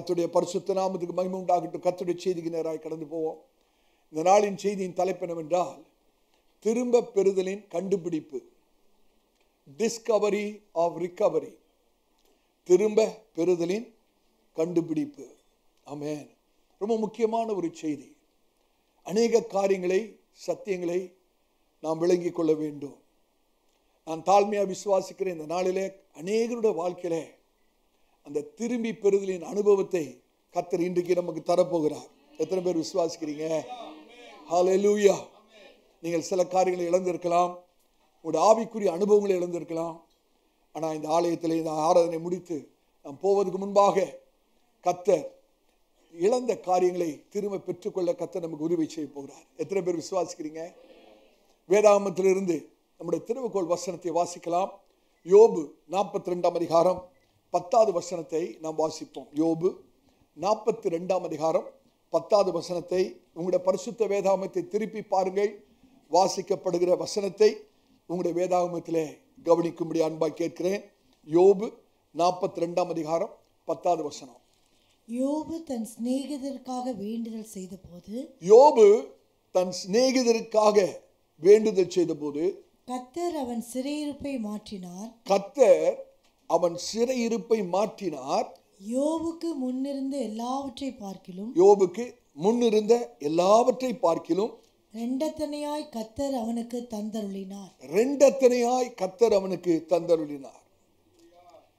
கர்த்தருடைய பரிசுத்த நாமத்துக்கு மகிமை உண்டாகட்டும். கர்த்தருடைய செய்திக்கு நேராக கடந்து போவோம். இந்த நாளின் செய்தியின் தலைப்பு என்னவென்றால், திரும்ப பெறுதலின் கண்டுபிடிப்பு, டிஸ்கவரி ஆஃப் ரிகவரி. திரும்ப பெறுதலின் கண்டுபிடிப்பு. ஆமென். ரொம்ப முக்கியமான ஒரு செய்தி. அநேக காரியங்களை, சத்தியங்களை நாம் விளங்கிக் கொள்ள வேண்டும். நான் தாழ்மையாக விசுவாசிக்கிறேன், இந்த நாளிலே அநேகருடைய வாழ்க்கையிலே அந்த திரும்பி பெறுதலின் அனுபவத்தை கர்த்தர் இன்றைக்கு நமக்கு தரப்போகிறார். எத்தனை பேர் விசுவாசிக்கிறீங்க? ஹல்லேலூயா. நீங்கள் சில காரியங்களை இழந்திருக்கலாம், உங்களுடைய ஆவிக்குரிய அனுபவங்களை இழந்திருக்கலாம். ஆனால் இந்த ஆலயத்தில் இந்த ஆராதனை முடித்து நாம் போவதற்கு முன்பாக கர்த்தர் இழந்த காரியங்களை திரும்ப பெற்றுக்கொள்ள கர்த்தர் நமக்கு உதவி செய்ய போகிறார். எத்தனை பேர் விசுவாசிக்கிறீங்க? வேதாகமத்திலிருந்து நம்முடைய திருவக்கோள் வசனத்தை வாசிக்கலாம். யோபு 42 அதிகாரம் 10வது வசனத்தை நாம் வாசிப்போம். யோபு 42 அதிகாரம் 10வது வசனத்தை உங்களுடைய பரிசுத்த வேதாகமத்தை திருப்பி பாருங்கள். வாசிக்கப்படுகிற வசனத்தை உங்களுடைய வேதாகமத்திலே கவனிக்கும்படி அன்பாய் கேட்கிறேன். யோபு 42 அதிகாரம் 10வது வசனம். யோபு தன் சிநேகிதருக்காக வேண்டுதல் செய்தபோது, யோபு தன் சிநேகிதருக்காக வேண்டுதல் செய்தபோது கர்த்தர் அவன் சிறையிருப்பை மாற்றினார். கர்த்தர் அவன் சிறையிருப்பை மாற்றினார். யோபுக்கு முன்னிருந்த எல்லாவற்றை பார்க்கிலும், யோபுக்கு முன்னிருந்த எல்லாவற்றை பார்க்கிலும் இரண்டத்தனையாய் கர்த்தர் அவனுக்கு தந்தருளினார். இரண்டத்தனையாய் கர்த்தர் அவனுக்கு தந்தருளினார்.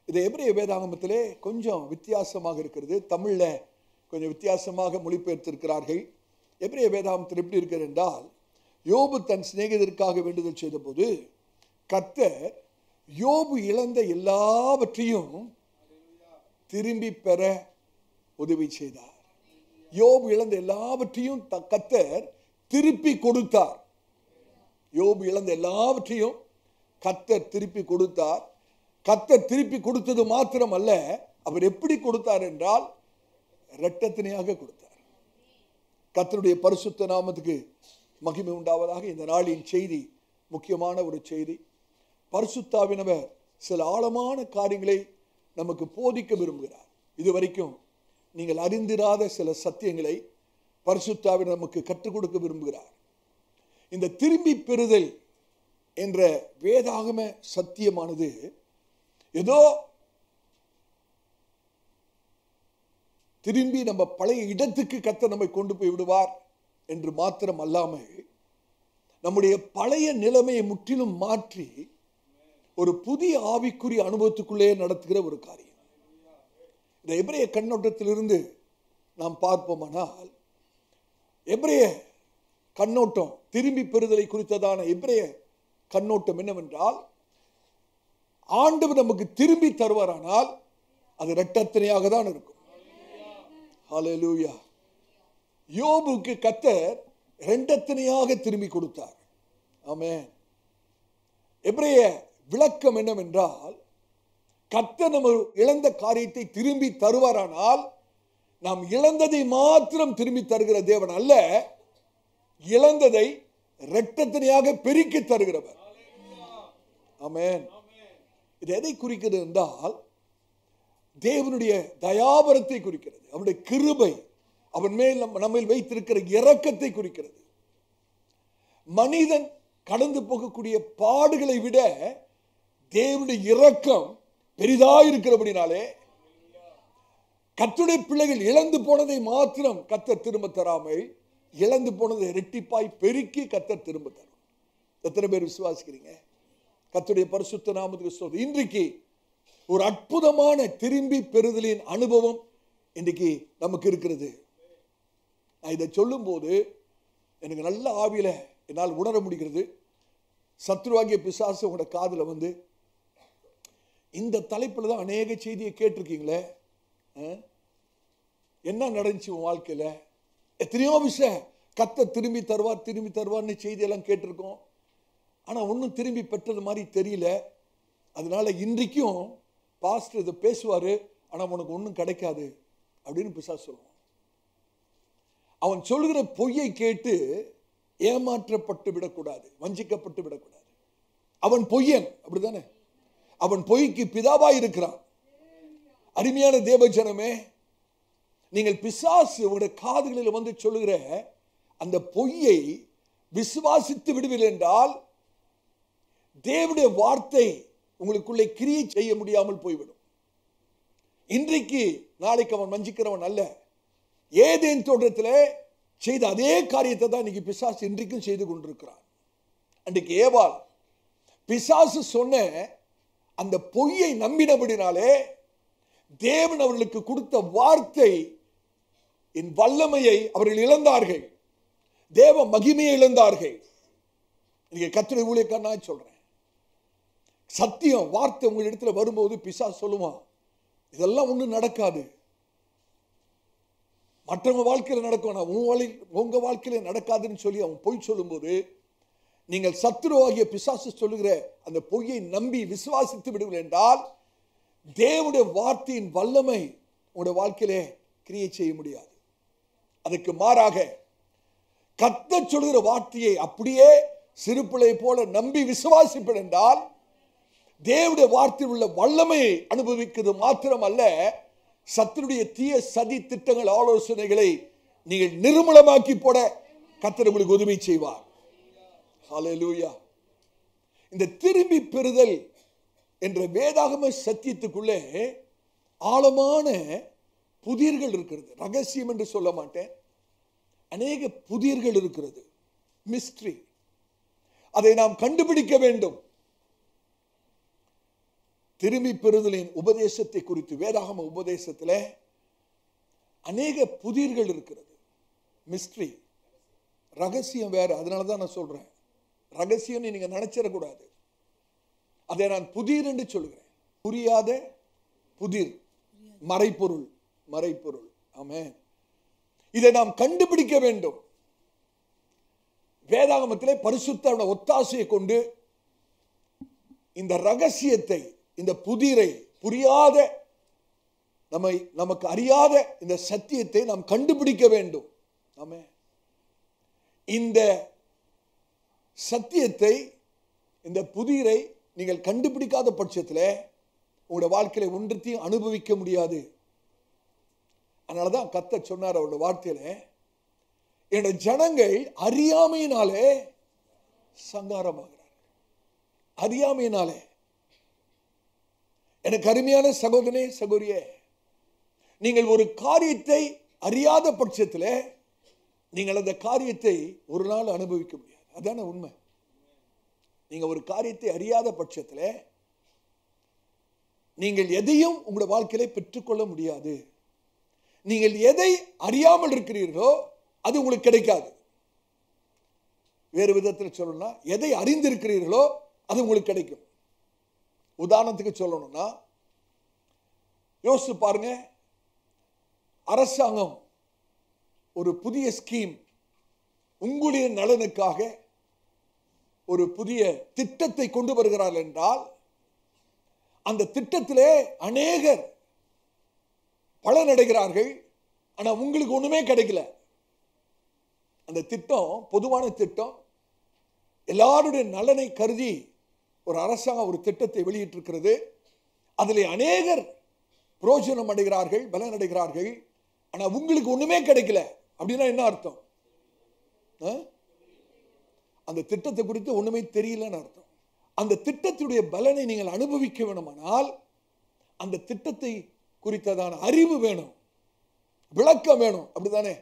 இது எபிரேய வேதாகமத்திலே கொஞ்சம் வித்தியாசமாக இருக்கிறது. தமிழ்ல கொஞ்சம் வித்தியாசமாக மொழிபெயர்த்திருக்கிறார்கள். எபிரேய வேதாகமத்தில் எப்படி இருக்கிறது என்றால், யோபு தன் சிநேகிதருக்காக வேண்டுதல் செய்த போது கர்த்தர் யோபு இழந்த எல்லாவற்றையும் திரும்பி பெற உதவி செய்தார். யோபு இழந்த எல்லாவற்றையும் கர்த்தர் திருப்பி கொடுத்தார். யோபு இழந்த எல்லாவற்றையும் கர்த்தர் திருப்பி கொடுத்தார். கர்த்தர் திருப்பி கொடுத்தது மாத்திரம் அல்ல, அவர் எப்படி கொடுத்தார் என்றால் இரட்டத்தனையாக கொடுத்தார். கர்த்தருடைய பரிசுத்த நாமத்துக்கு மகிமை உண்டாவதாக. இந்த நாளின் செய்தி முக்கியமான ஒரு செய்தி. பரிசுத்தாவினவர் சில ஆழமான காரியங்களை நமக்கு போதிக்க விரும்புகிறார். இதுவரைக்கும் நீங்கள் அறிந்திராத சில சத்தியங்களை பரிசுத்தாவினர் நமக்கு கற்றுக் கொடுக்க விரும்புகிறார். இந்த திரும்பி பெறுதல் என்ற வேதாகம சத்தியமானது ஏதோ திரும்பி நம்ம பழைய இடத்துக்கு கர்த்தர் நம்மை கொண்டு போய் விடுவார் என்று மாத்திரம் அல்லாமல், நம்முடைய பழைய நிலைமையை முற்றிலும் மாற்றி ஒரு புதிய ஆவிக்குரிய அனுபவத்துக்குள்ளே நடத்துகிற ஒரு காரியம். இந்த எபிரேய கண்ணோட்டத்திலிருந்து நாம் பார்ப்போமானால், எபிரேய கண்ணோட்டம் திரும்பி பெறுதலை குறித்ததான எபிரேய கண்ணோட்டம் என்னவென்றால், ஆண்டவர் நமக்கு திரும்பி தருவாரானால் அது இரட்டத்தனையாக தான் இருக்கும். ஹல்லேலூயா. யோபுக்கு கர்த்தர் இரண்டத்தனையாக திரும்பி கொடுத்தார். ஆமென். எபிரேய விளக்கம் என்னவென்றால், கர்த்தர் நம்ம இழந்த காரியத்தை திரும்பி தருவாரானால் நாம் இழந்ததை மாத்திரம் திரும்பி தருகிற தேவன் அல்ல, இழந்ததை இரட்டத்தனையாக பெருக்கி தருகிறவர். ஆமென். இது எதை குறிக்கிறது என்றால், தேவனுடைய தயாபரத்தை குறிக்கிறது. அவருடைய கிருபை, அவன் மேல் நம்மை வைத்திருக்கிற இரக்கத்தை குறிக்கிறது. மனிதன் கடந்து போகக்கூடிய பாடுகளை விட தேவனுடைய இரக்கம் பெரிதாயிருக்கிறபடினாலே, கர்த்தருடைய பிள்ளைகள் இழந்து போனதை மாத்திரம் கர்த்தர் திரும்ப தராமல், இழந்து போனதை இரட்டிப்பாய் பெருக்கி கர்த்தர் திரும்ப தரும். எத்தனை பேர் விசுவாசிக்கிறீங்க? கர்த்தருடைய பரிசுத்த நாமத்துக்கு ஸ்தோத்திரம். இன்றைக்கு ஒரு அற்புதமான திரும்பி பெறுதலின் அனுபவம் இன்றைக்கு நமக்கு இருக்கிறது. நான் இதை சொல்லும் போது எனக்கு நல்ல ஆவியில என்னால் உணர முடிகிறது. சத்ருவாகிய பிசாசு உங்களோட காதுல வந்து, இந்த தலைப்புல தான் அநேக செய்தியை கேட்டிருக்கீங்களே, என்ன நடந்துச்சு உன் வாழ்க்கையில, எத்தனையோ விஷயம் கர்த்தர் திரும்பி தருவார் திரும்பி தருவார்னு செய்தியெல்லாம் கேட்டிருக்கோம். ஆனா ஒன்றும் திரும்பி பெற்றது மாதிரி தெரியல. அதனால இன்றைக்கும் பாஸ்டர் இதை பேசுவாரு, ஆனா உனக்கு ஒன்றும் கிடைக்காது அப்படின்னு பிசாசு சொல்லுவான். அவன் சொல்லுகிற பொய்யை கேட்டு ஏமாற்றப்பட்டு விடக்கூடாது, வஞ்சிக்கப்பட்டு விடக்கூடாது. அவன் பொய்யன், அப்படிதானே? அவன் பொய்க்கு பிதாவாய் இருக்கிறான். அருமையான தேவஜனமே, நீங்கள் பிசாசு உங்களுடைய காதுகளில் வந்து சொல்லுகிற அந்த பொய்யை விசுவாசித்து விடுவீர்கள் என்றால் தேவனுடைய வார்த்தை உங்களுக்குள்ளே கிரியை செய்ய முடியாமல் போய்விடும். இன்றைக்கு நாளைக்கு அவன் வஞ்சிக்கிறவன் அல்ல. ஏதேன் தோட்டத்தில் செய்த அதே காரியத்தை தான் இன்னைக்கு பிசாசு இன்றைக்கும் செய்து கொண்டிருக்கிறான். அன்றைக்கு ஏவாள் பிசாசு சொன்ன அந்த பொய்யை நம்பினபடினாலே தேவன் அவர்களுக்கு கொடுத்த வார்த்தை என் வல்லமையை அவர்கள் இழந்தார்கள், தேவ மகிமையை இழந்தார்கள். நீங்க கர்த்தருடைய ஊழியக்காரனா சொல்றேன், சத்தியம் வார்த்தை உங்க இடத்துல வரும்போது பிசாசு சொல்லுவான், இதெல்லாம் ஒன்றும் நடக்காது, மற்றவங்க வாழ்க்கையில் நடக்கும், உங்க வாழ்க்கையில நடக்காதுன்னு சொல்லி அவன் பொய் சொல்லும்போது நீங்கள் சத்துருவாகிய பிசாசு சொல்லுகிற அந்த பொய்யை நம்பி விசுவாசித்து விடுவீர்கள் என்றால் தேவனுடைய வார்த்தையின் வல்லமை உங்களுடைய வாழ்க்கையிலே கிரியை செய்ய முடியாது. அதுக்கு மாறாக கர்த்தர் சொல்லுகிற வார்த்தையை அப்படியே சிறு பிள்ளை போல நம்பி விசுவாசிப்பீர்கள் என்றால் தேவனுடைய வார்த்தையில் உள்ள வல்லமையை அனுபவிக்கிறது மாத்திரமல்ல, சத்துருடைய தீய சதி திட்டங்கள் ஆலோசனைகளை நீங்கள் நிர்மூலமாக்கி போட கர்த்தர் உங்களுக்கு உதவி செய்வார். ஹல்லேலூயா. இந்த திரும்பி பெறுதல் என்ற வேதாகம சத்தியத்துக்குள்ளே ஆழமான புதிர்கள் இருக்கிறது. ரகசியம் என்று சொல்ல மாட்டேன், அநேக புதிர்கள் இருக்கிறது, மிஸ்ட்ரி. அதை நாம் கண்டுபிடிக்க வேண்டும். திரும்பி பெறுதலின் உபதேசத்தை குறித்து வேதாகம உபதேசத்தில் அநேக புதிர்கள் இருக்கிறது, மிஸ்ட்ரி. ரகசியம் வேற. அதனால தான் நான் சொல்றேன், ரகசியம் நீங்க நினைச்சிடக்கூடாது. அதை நான் புதிர் என்று சொல்கிறேன். புரியாத புதிர், மறைப்பொருள், மறைப்பொருள். ஆமென். இதை நாம் கண்டுபிடிக்க வேண்டும். வேதாகமத்திலே பரிசுத்த ஒத்தாசையை கொண்டு இந்த ரகசியத்தை, இந்த புதிரை, புரியாத நமக்கு அறியாத இந்த சத்தியத்தை நாம் கண்டுபிடிக்க வேண்டும். ஆமென். இந்த சத்தியத்தை, இந்த புதிரை நீங்கள் கண்டுபிடிக்காத பட்சத்தில் உங்களுடைய வாழ்க்கையில ஒன்றத்தையும் அனுபவிக்க முடியாது. அதனாலதான் கர்த்தர் சொன்னார் அவருடைய வார்த்தையில, என்னுடைய ஜனங்கள் அறியாமையினாலே சங்காரமாகிறார். அறியாமையினாலே. எனக்கு அருமையான சகோதரனே, சகோதரியே, நீங்கள் ஒரு காரியத்தை அறியாத பட்சத்தில் நீங்கள் அந்த காரியத்தை ஒரு நாள் அனுபவிக்க முடியாது. அதான உண்மை. நீங்க ஒரு காரியத்தை அறியாத பட்சத்தில் நீங்கள் எதையும் உங்களுடைய வாழ்க்கையில பெற்றுக்கொள்ள முடியாது. நீங்கள் எதை அறியாமல் இருக்கிறீர்களோ அது உங்களுக்கு கிடைக்காது. வேறு விதத்தில் சொல்லணும்னா, எதை அறிந்திருக்கிறீர்களோ அது உங்களுக்கு கிடைக்கும். உதாரணத்துக்கு சொல்லணும்னா, யோசிச்சு பாருங்க, அரசாங்கம் ஒரு புதிய ஸ்கீம், உங்களுடைய நலனுக்காக ஒரு புதிய திட்டத்தை கொண்டு வருகிறார்கள் என்றால் அந்த திட்டத்திலே அநேகர் பலனடைகிறார்கள். ஆனா உங்களுக்கு ஒண்ணுமே கிடைக்கல. அந்த திட்டம் பொதுவான திட்டம், எல்லாருடைய நலனை கருதி ஒரு அரசாங்கம் ஒரு திட்டத்தை வெளியிட்டிருக்கிறது. அதில் அநேகர் பிரயோஜனம் அடைகிறார்கள், பலனடைகிறார்கள். ஆனா உங்களுக்கு ஒண்ணுமே கிடைக்கல. அப்படின்னா என்ன அர்த்தம்? அந்த திட்டத்தை குறித்து ஒண்ணுமே தெரியலன்னு அர்த்தம். அந்த திட்டத்துடைய பலனை நீங்கள் அனுபவிக்க வேணுமானால் அந்த திட்டத்தை குறித்ததான அறிவு வேணும், விளக்கம் வேணும். அப்படித்தானே?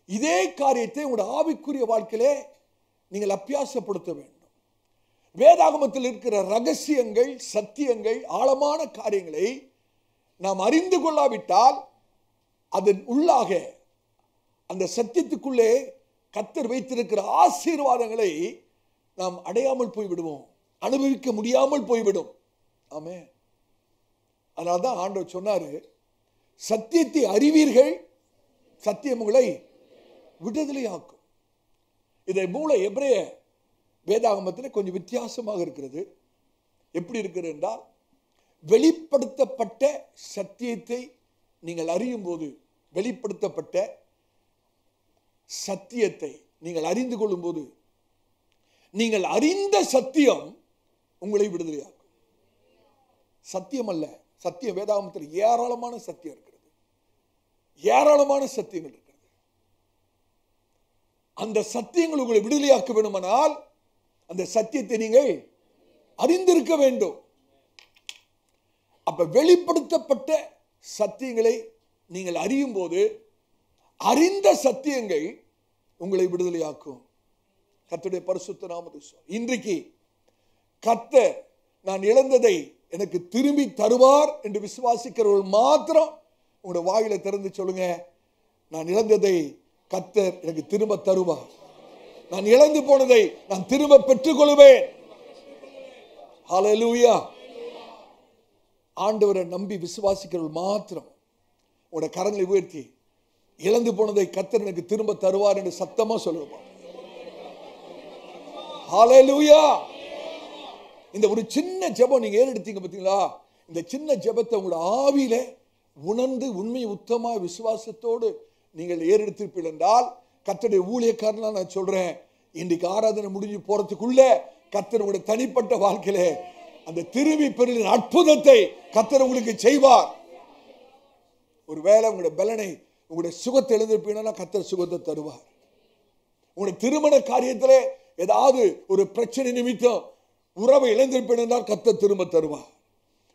இதே காரியத்தை உங்களுடைய ஆவிக்குரிய வாழ்க்கையிலே நீங்கள் அபியாசப்படுத்த வேண்டும். வேதாகமத்தில் இருக்கிற ரகசியங்கள், சத்தியங்கள், ஆழமான காரியங்களை நாம் அறிந்து கொள்ளாவிட்டால் அதன் உள்ளாக அந்த சத்தியத்துக்குள்ளே கர்த்தர் வைத்திருக்கிற ஆசீர்வாதங்களை நாம் அடையாமல் போய்விடுவோம், அனுபவிக்க முடியாமல் போய்விடும். ஆமென். அதனால்தான் ஆண்டவர் சொன்னாரு, சத்தியத்தை அறிவீர்கள், சத்தியம் உங்களை விடுதலையாக்கும். இதை மூல எபிரேய வேதாகமத்தில் கொஞ்சம் வித்தியாசமாக இருக்கிறது. எப்படி இருக்கிறது என்றால், வெளிப்படுத்தப்பட்ட சத்தியத்தை நீங்கள் அறியும் போது, வெளிப்படுத்தப்பட்ட சத்தியத்தை நீங்கள் அறிந்து கொள்ளும் போது, நீங்கள் அறிந்த சத்தியம் உங்களை விடுதலையாக்கும். சத்தியம் அல்ல, சத்தியம் வேதாகமத்தில் ஏராளமான சத்தியம் இருக்கிறது. ஏராளமான சத்தியங்கள் இருக்கிறது. அந்த சத்தியங்கள் உங்களை விடுதலையாக்க வேண்டுமானால் அந்த சத்தியத்தை நீங்கள் அறிந்திருக்க வேண்டும். அப்ப வெளிப்படுத்தப்பட்ட சத்தியங்களை நீங்கள் அறியும் போது அறிந்த சத்தியங்கள் உங்களை விடுதலையாக்கும். கர்த்தருடைய பரிசுத்த நாமத்துக்கு இன்றைக்கு கர்த்தர் நான் இழந்ததை எனக்கு திரும்பி தருவார் என்று விசுவாசிக்கிறவர்கள் மாத்திரம் உங்களுடைய வாயில திறந்து சொல்லுங்க, நான் இழந்ததை கர்த்தர் எனக்கு திரும்ப தருவார். நான் இழந்து போனதை நான் திரும்ப பெற்றுக் கொள்வேன். ஹல்லேலூயா. ஆண்டவரை நம்பி விசுவாசிக்கிறவர்கள் மாத்திரம் உங்களுடைய கரங்களை உயர்த்தி இழந்து போனதை கர்த்தர் எனக்கு திரும்ப தருவார் என்று சத்தமா சொல்லுங்க. ஹல்லேலூயா. இந்த ஒரு சின்ன ஜெபம் நீங்க ஏறெடுத்தீங்க பார்த்தீங்களா? இந்த சின்ன ஜெபத்தை உங்களோட ஆவியில உணர்ந்து உண்மை உத்தமா விசுவாசத்தோடு நீங்கள் ஏறெடுத்திருப்பீர்கள் என்றால், கர்த்தருடைய ஊழியக்காரனா நான் சொல்றேன், இன்றைக்கு ஆராதனை முடிஞ்சு போறதுக்குள்ள கர்த்தர் உங்களுடைய தனிப்பட்ட வாழ்க்கையில அந்த திரும்பி பெறுதலின் அற்புதத்தை கர்த்தர் உங்களுக்கு செய்வார். ஒருவேளை உங்களுடைய பலனை உங்களுடைய சுகத்தை எழுந்திருப்பீங்கன்னா கர்த்தர் சுகத்தை தருவார். உங்களுடைய திருமண காரியத்திலே ஏதாவது ஒரு பிரச்சனை நிமித்தம் உறவை இழந்திருப்பேன் என்றால் கர்த்தர் திரும்ப தருவார்.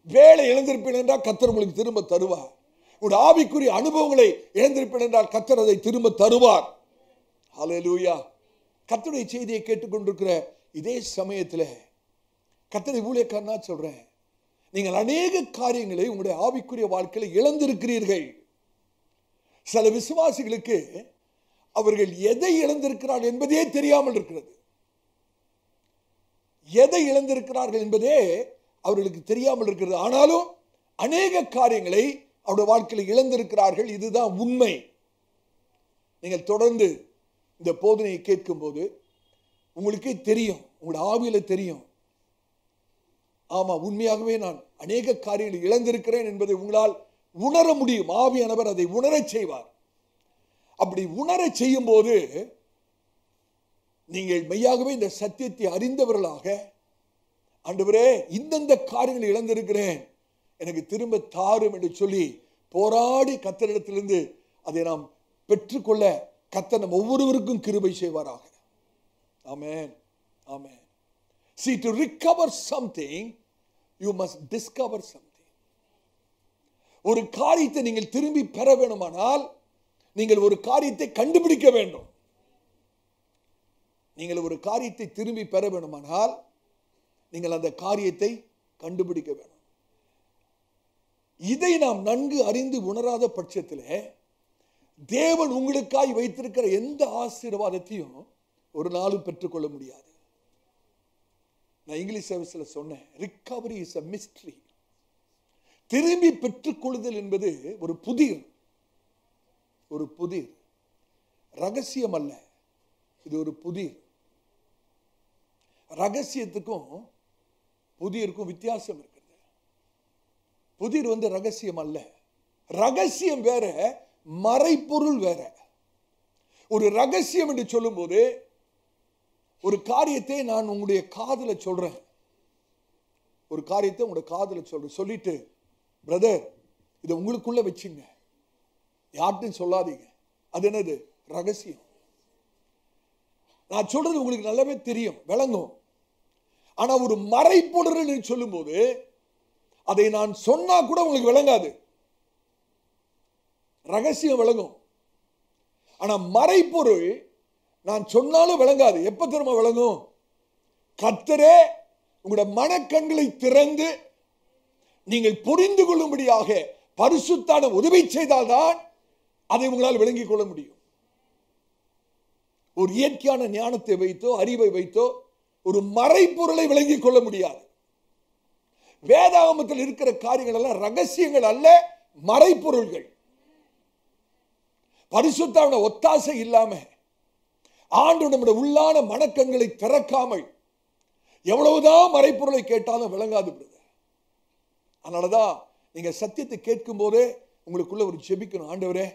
வேலை இழந்திருப்பேன் என்றால் கர்த்தர் உங்களுக்கு திரும்ப தருவார். உங்களுடைய ஆவிக்குரிய அனுபவங்களை இழந்திருப்பேன் என்றால் கர்த்தர் அதை திரும்ப தருவார். ஹல்லேலூயா. கர்த்தருடைய செய்தியை கேட்டுக்கொண்டிருக்கிற இதே சமயத்தில் கர்த்தருடைய ஊழியக்காரனா சொல்றேன், நீங்கள் அநேக காரியங்களை உங்களுடைய ஆவிக்குரிய வாழ்க்கையில் இழந்திருக்கிறீர்கள். சில விசுவாசிகளுக்கு அவர்கள் எதை இழந்திருக்கிறார்கள் என்பதே தெரியாமல் இருக்கிறது. எதை இழந்திருக்கிறார்கள் என்பதே அவர்களுக்கு தெரியாமல் இருக்கிறது. ஆனாலும் அநேக காரியங்களை அவருடைய வாழ்க்கையில் இழந்திருக்கிறார்கள். இதுதான் உண்மை. நீங்கள் தொடர்ந்து இந்த போதனையை கேட்கும் போது உங்களுக்கே தெரியும், உங்களுடைய ஆவியில தெரியும், ஆமா உண்மையாகவே நான் அநேக காரியங்களை இழந்திருக்கிறேன் என்பதை உங்களால் உணர முடியும். ஆவியானவர் அதை உணரச் செய்வார். அப்படி உணரச் செய்யும் போது நீங்கள் மெய்யாகவே இந்த சத்தியத்தை அறிந்தவர்களாக, ஆண்டவரே இந்தந்த காரியங்களை இழந்திருக்கிறேன் எனக்கு திரும்ப தாரும் என்று சொல்லி போராடி கர்த்தரிடத்திலிருந்து அதை நாம் பெற்றுக்கொள்ள கர்த்தர் நம் ஒவ்வொருவருக்கும் கிருபை செய்வாராக. ஆமென், ஆமென். See, to recover something, you must discover something. ஒரு காரியத்தை நீங்கள் திரும்பி பெற வேண்டுமானால் நீங்கள் ஒரு காரியத்தை கண்டுபிடிக்க வேண்டும். நீங்கள் ஒரு காரியத்தை திரும்பி பெற வேண்டுமானால் நீங்கள் அந்த காரியத்தை கண்டுபிடிக்க வேண்டும். இதை நாம் நன்கு அறிந்து உணராத பட்சத்திலே தேவன் உங்களுக்காய் வைத்திருக்கிற எந்த ஆசீர்வாதத்தையும் ஒரு நாளும் பெற்றுக்கொள்ள முடியாது. நான் இங்கிலீஷ் சர்வீஸ்ல சொன்னேன், ரிகவரி இஸ் a mystery. திரும்பி பெற்றுக்கொள்ளுதல் என்பது ஒரு புதிர், ஒரு புதிர், ரகசியம் அல்ல. இது ஒரு புதிர். ரகசியத்துக்கும் புதிருக்கும் வித்தியாசம் இருக்கிறது. புதிர் ரகசியம் அல்ல. ரகசியம் வேற, மறைப்பொருள் வேற. ஒரு ரகசியம் என்று சொல்லும் போது ஒரு காரியத்தை நான் உங்களுடைய காதுல சொல்றேன், ஒரு காரியத்தை உங்களுடைய காதுல சொல்றேன், சொல்லிட்டு பிரதர் இதை உங்களுக்குள்ள வச்சுங்க, யார்ட்டும் சொல்லாதீங்க. அது என்னது? ரகசியம். நான் சொல்றது உங்களுக்கு நல்லாவே தெரியும், விளங்கும். ஆனா ஒரு மறைப்பொருள் சொல்லும் போது அதை நான் சொன்னா கூட உங்களுக்கு விளங்காது. ரகசியம் விளங்கும், ஆனா மறைப்பொருள் நான் சொன்னாலும் விளங்காது. எப்ப திரும்ப விளங்கும்? கர்த்தரே உங்களுடைய மனக்கண்களை திறந்து நீங்கள் புரிந்து கொள்ளும்படியாக பரிசுத்தான உதவி செய்தால்தான் அதை உங்களால் விளங்கிக் கொள்ள முடியும். ஒரு இயற்கையான ஞானத்தை வைத்தோ அறிவை வைத்தோ ஒரு மறைப்பொருளை விளங்கிக் கொள்ள முடியாது. வேதாகமத்தில் இருக்கிற காரியங்கள் எல்லாம் ரகசியங்கள் அல்ல, மறைப்பொருள்கள். பரிசுத்தான ஒத்தாசை இல்லாம, ஆண்டு நம்முடைய உள்ளான மனக்கண்களை திறக்காமல் எவ்வளவுதான் மறைப்பொருளை கேட்டாலும் விளங்காது. அதனாலதான் நீங்க சத்தியத்தை கேட்கும் போதே உங்களுக்குள்ள ஒரு ஜெபிக்கணும், ஆண்டவரே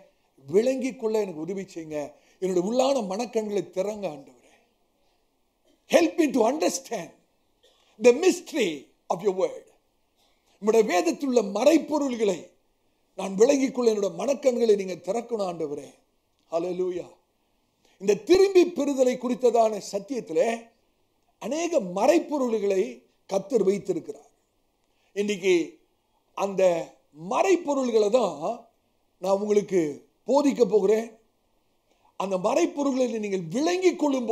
விளங்கிக் கொள்ள எனக்கு உதவி செய்யுங்க, என்னுடைய உள்ளான மனக்கண்களை திறங்க ஆண்டவரே. Help me to understand the mystery of your word. உம்முடைய வேதத்தில் உள்ள மறைப்பொருள்களை நான் விளங்கிக்குள்ள என்னோட மனக்கண்களை நீங்க திறக்கணும் ஆண்டவரே. ஹல்லேலூயா. இந்த திரும்பி பெறுதலை குறித்ததான சத்தியத்திலே அநேக மறைப்பொருள்களை கர்த்தர் வைத்திருக்கிறார். இன்னைக்கு அந்த மறைப்பொருள்களை தான் நான் உங்களுக்கு போதிக்க போகிறேன். அந்த மறைப்பொருள்களை நீங்கள் விளங்கிக் கொள்ளும்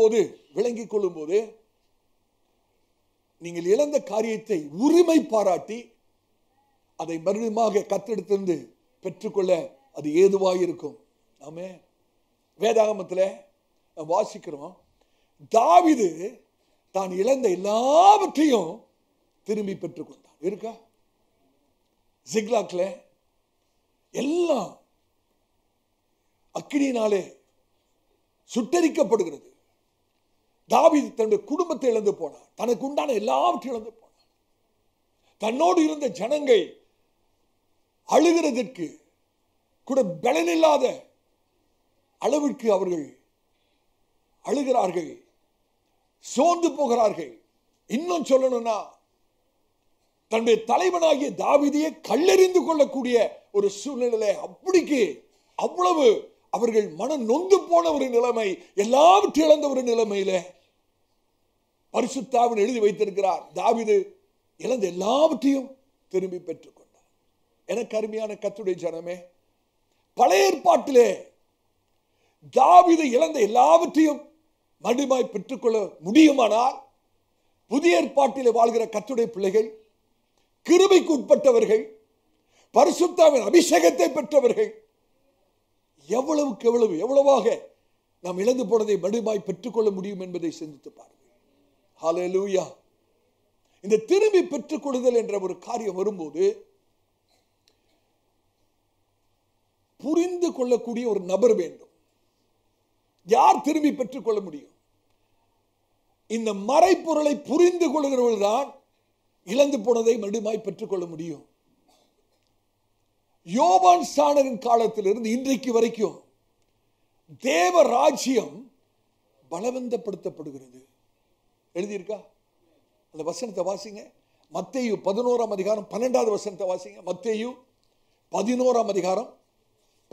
போது நீங்கள் இழந்த காரியத்தை உரிமை பாராட்டி அதை மறுபடியும் கர்த்தரிடத்திலிருந்து பெற்றுக்கொள்ள அது ஏதுவாக இருக்கும். ஆமென். வேதாகமத்தில் வாசிக்கிறோம், தாவீது தான் இழந்த எல்லாவற்றையும் திரும்பி பெற்றுக்கொண்டான். இருக்கா? சிக்லாக்ல எல்லாம் அக்கினியினாலே சுட்டரிக்கப்படுகிறது. தாவீது தன்னுடைய குடும்பத்தை இழந்து போனார். தனக்கு உண்டான எல்லாவற்றையும் இழந்து போனார். தன்னோடு இருந்த ஜனங்கள் அழுகிறதற்கு கூட பலனில்லாத அளவிற்கு அவர்கள் அழுகிறார்கள், சோர்ந்து போகிறார்கள். இன்னும் சொல்லணும்னா தன்னுடைய தலைவனாகிய தாவீதையே கல்லெறிந்து கொள்ளக்கூடிய ஒரு சூழ்நிலை. அவ்வளவு அவர்கள் மனம் நொந்து போன ஒரு நிலைமை, எல்லாவற்றையும் இழந்த ஒரு நிலைமையில பரிசுத்த ஆவியானவர் எழுதி வைத்திருக்கிறார், தாவீது இழந்த எல்லாவற்றையும் திரும்பி பெற்றுக்கொண்டார். எனக்கு அருமையான கர்த்தருடைய ஜனமே, பழைய ஏற்பாட்டிலே தாவீது இழந்த எல்லாவற்றையும் மறுபடியும் பெற்றுக்கொள்ள முடியுமானால், புதிய ஏற்பாட்டிலே வாழ்கிற கர்த்தருடைய பிள்ளைகள், கிருபைக்கு உட்பட்டவர்கள், பரிசுத்த ஆவியின் அபிஷேகத்தை பெற்றவர்கள் எவ்வளவாக நாம் இழந்து போனதை மறுபடியும் பெற்றுக்கொள்ள முடியும் என்பதை சிந்தித்து பாருங்கள். ஹல்லேலூயா. இந்த திரும்பி பெற்றுக்கொள்ளுதல் என்ற ஒரு காரியம் வரும்போது புரிந்து கொள்ளக்கூடிய ஒரு நபர் வேண்டும். யார் திரும்பி பெற்றுக்கொள்ள முடியும்? இந்த மறைப்பொருளை புரிந்து கொள்கிறவர்கள் தான் இழந்து போனதை மறுபடியும் பெற்றுக்கொள்ள முடியும். யோவான் ஸ்நானகன் காலத்திலிருந்து இன்றைக்கு வரைக்கும் தேவ ராஜ்யம் பலவந்தப்படுத்தப்படுகிறது. எழுதியிருக்கா? அந்த வசனத்தை வாசிங்க. மத்தேயு 11ஆம் அதிகாரம் 12வது வசனத்தை வாசிங்க. மத்தேயு 11ஆம் அதிகாரம்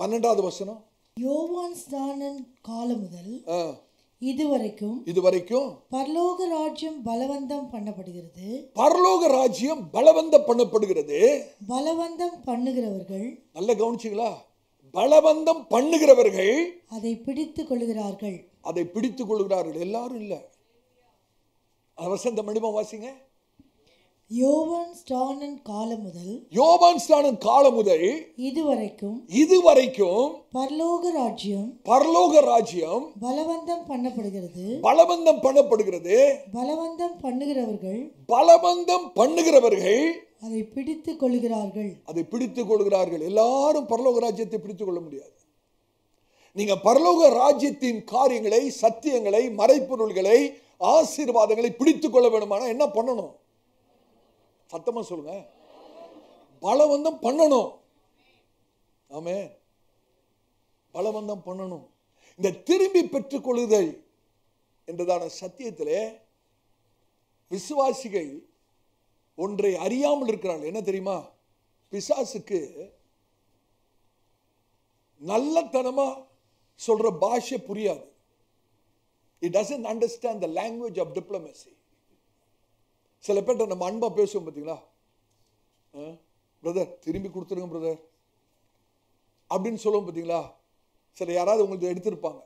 12வது வசனம். யோவான் ஸ்நானன் காலம் முதல் இதுவரைக்கும் பரலோக ராஜ்யம் பலவந்தம் பண்ணப்படுகிறது. பரலோக ராஜ்யம் பலவந்தம் பண்ணப்படுகிறது. பலவந்தம் பண்ணுகிறவர்கள், நல்ல கவனிச்சீங்களா? பலவந்தம் பண்ணுகிறவர்கள் அதை பிடித்துக் கொள்கிறார்கள். அதை பிடித்துக் கொள்கிறார்கள். எல்லாரும் இல்ல. வசந்த மணிமா வாசிங்க. யோவான் ஸ்நானன் காலம் முதல் இதுவரைக்கும் பரலோக ராஜ்யம் பலவந்தம் பண்ணப்படுகிறது. பலவந்தம் பண்ணுகிறவர்கள் அதை பிடித்துக் கொள்கிறார்கள். எல்லாரும் பரலோக ராஜ்யத்தை பிடித்துக் கொள்ள முடியாது. நீங்க பரலோக ராஜ்யத்தின் காரியங்களை, சத்தியங்களை, மறைப்பொருள்களை, ஆசீர்வாதங்களை பிடித்துக் கொள்ள வேண்டுமானா என்ன பண்ணணும்? சத்தமா சொல்லுங்க. பலவந்தம் பண்ணணும். ஆமென். பலவந்தம் பண்ணணும். இந்த திரும்பி பெற்றுக் கொள்ளுதல் என்றதான சத்தியத்திலே விசுவாசிகள் ஒன்றை அறியாமல் இருக்கிறார்கள். என்ன தெரியுமா? பிசாசுக்கு நல்லத்தனமா சொல்ற பாஷை புரியாது. It doesn't understand the language of diplomacy. சில பேர்ட்ட நம்ம அன்பா பேசுவோம் பார்த்தீங்களா? பிரதர் திரும்பி கொடுத்துருங்க பிரதர் அப்படின்னு சொல்லுவோம் பார்த்தீங்களா? சில யாராவது உங்களுக்கு எடுத்திருப்பாங்க,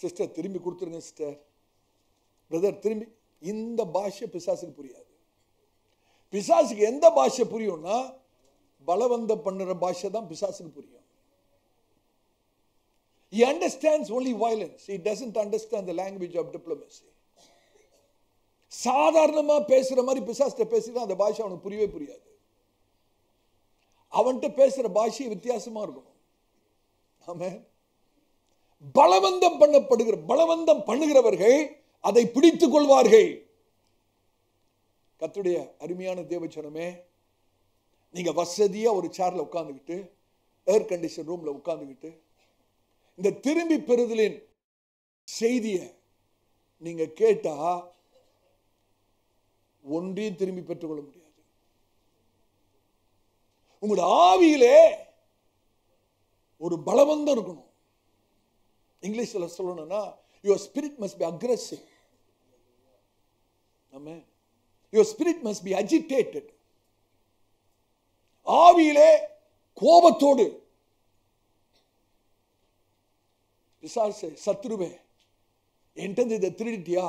சிஸ்டர் திரும்பி கொடுத்துருங்க சிஸ்டர், பிரதர் திரும்பி. இந்த பாஷை பிசாசுக்கு புரியாது. பிசாசுக்கு எந்த பாஷை புரியும்னா பலவந்த பண்ணுற பாஷை தான் பிசாசுக்கு புரியும். He understands only violence. He doesn't understand the language of diplomacy. சாதாரணமா பேசுற மாதிரி பிசாசுட்ட பேசினா அந்த பாஷை அவனுக்கு புரியவே புரியாது. அவன்கிட்ட பேசுற பாஷை வித்தியாசமா இருக்கும். ஆமென். பலவந்தம் பண்ணுகிறவர்கள் அதை பிடித்துக் கொள்வார்கள். கர்த்தருடைய அருமையான தேவஜனமே, நீங்க வசதியா ஒரு சேர்ல உட்கார்ந்துகிட்டு, ஏர் கண்டிஷன் ரூம்ல உட்கார்ந்துகிட்டு இந்த திரும்பி பெறுதலின் செய்தியை நீங்க கேட்டா ஒன்றையும் திரும்பி பெற்றுக்கொள்ள முடியாது. உங்களுடைய ஆவியிலே ஒரு பலவந்தம் இருக்கணும். இங்கிலீஷ்ல சொல்லணும்னா your spirit must be aggressive. Amen. Your spirit must be agitated. ஆவியிலே கோபத்தோடு, பிசாசே, சத்துருவே, என்கிட்ட இதை திருடிட்டியா,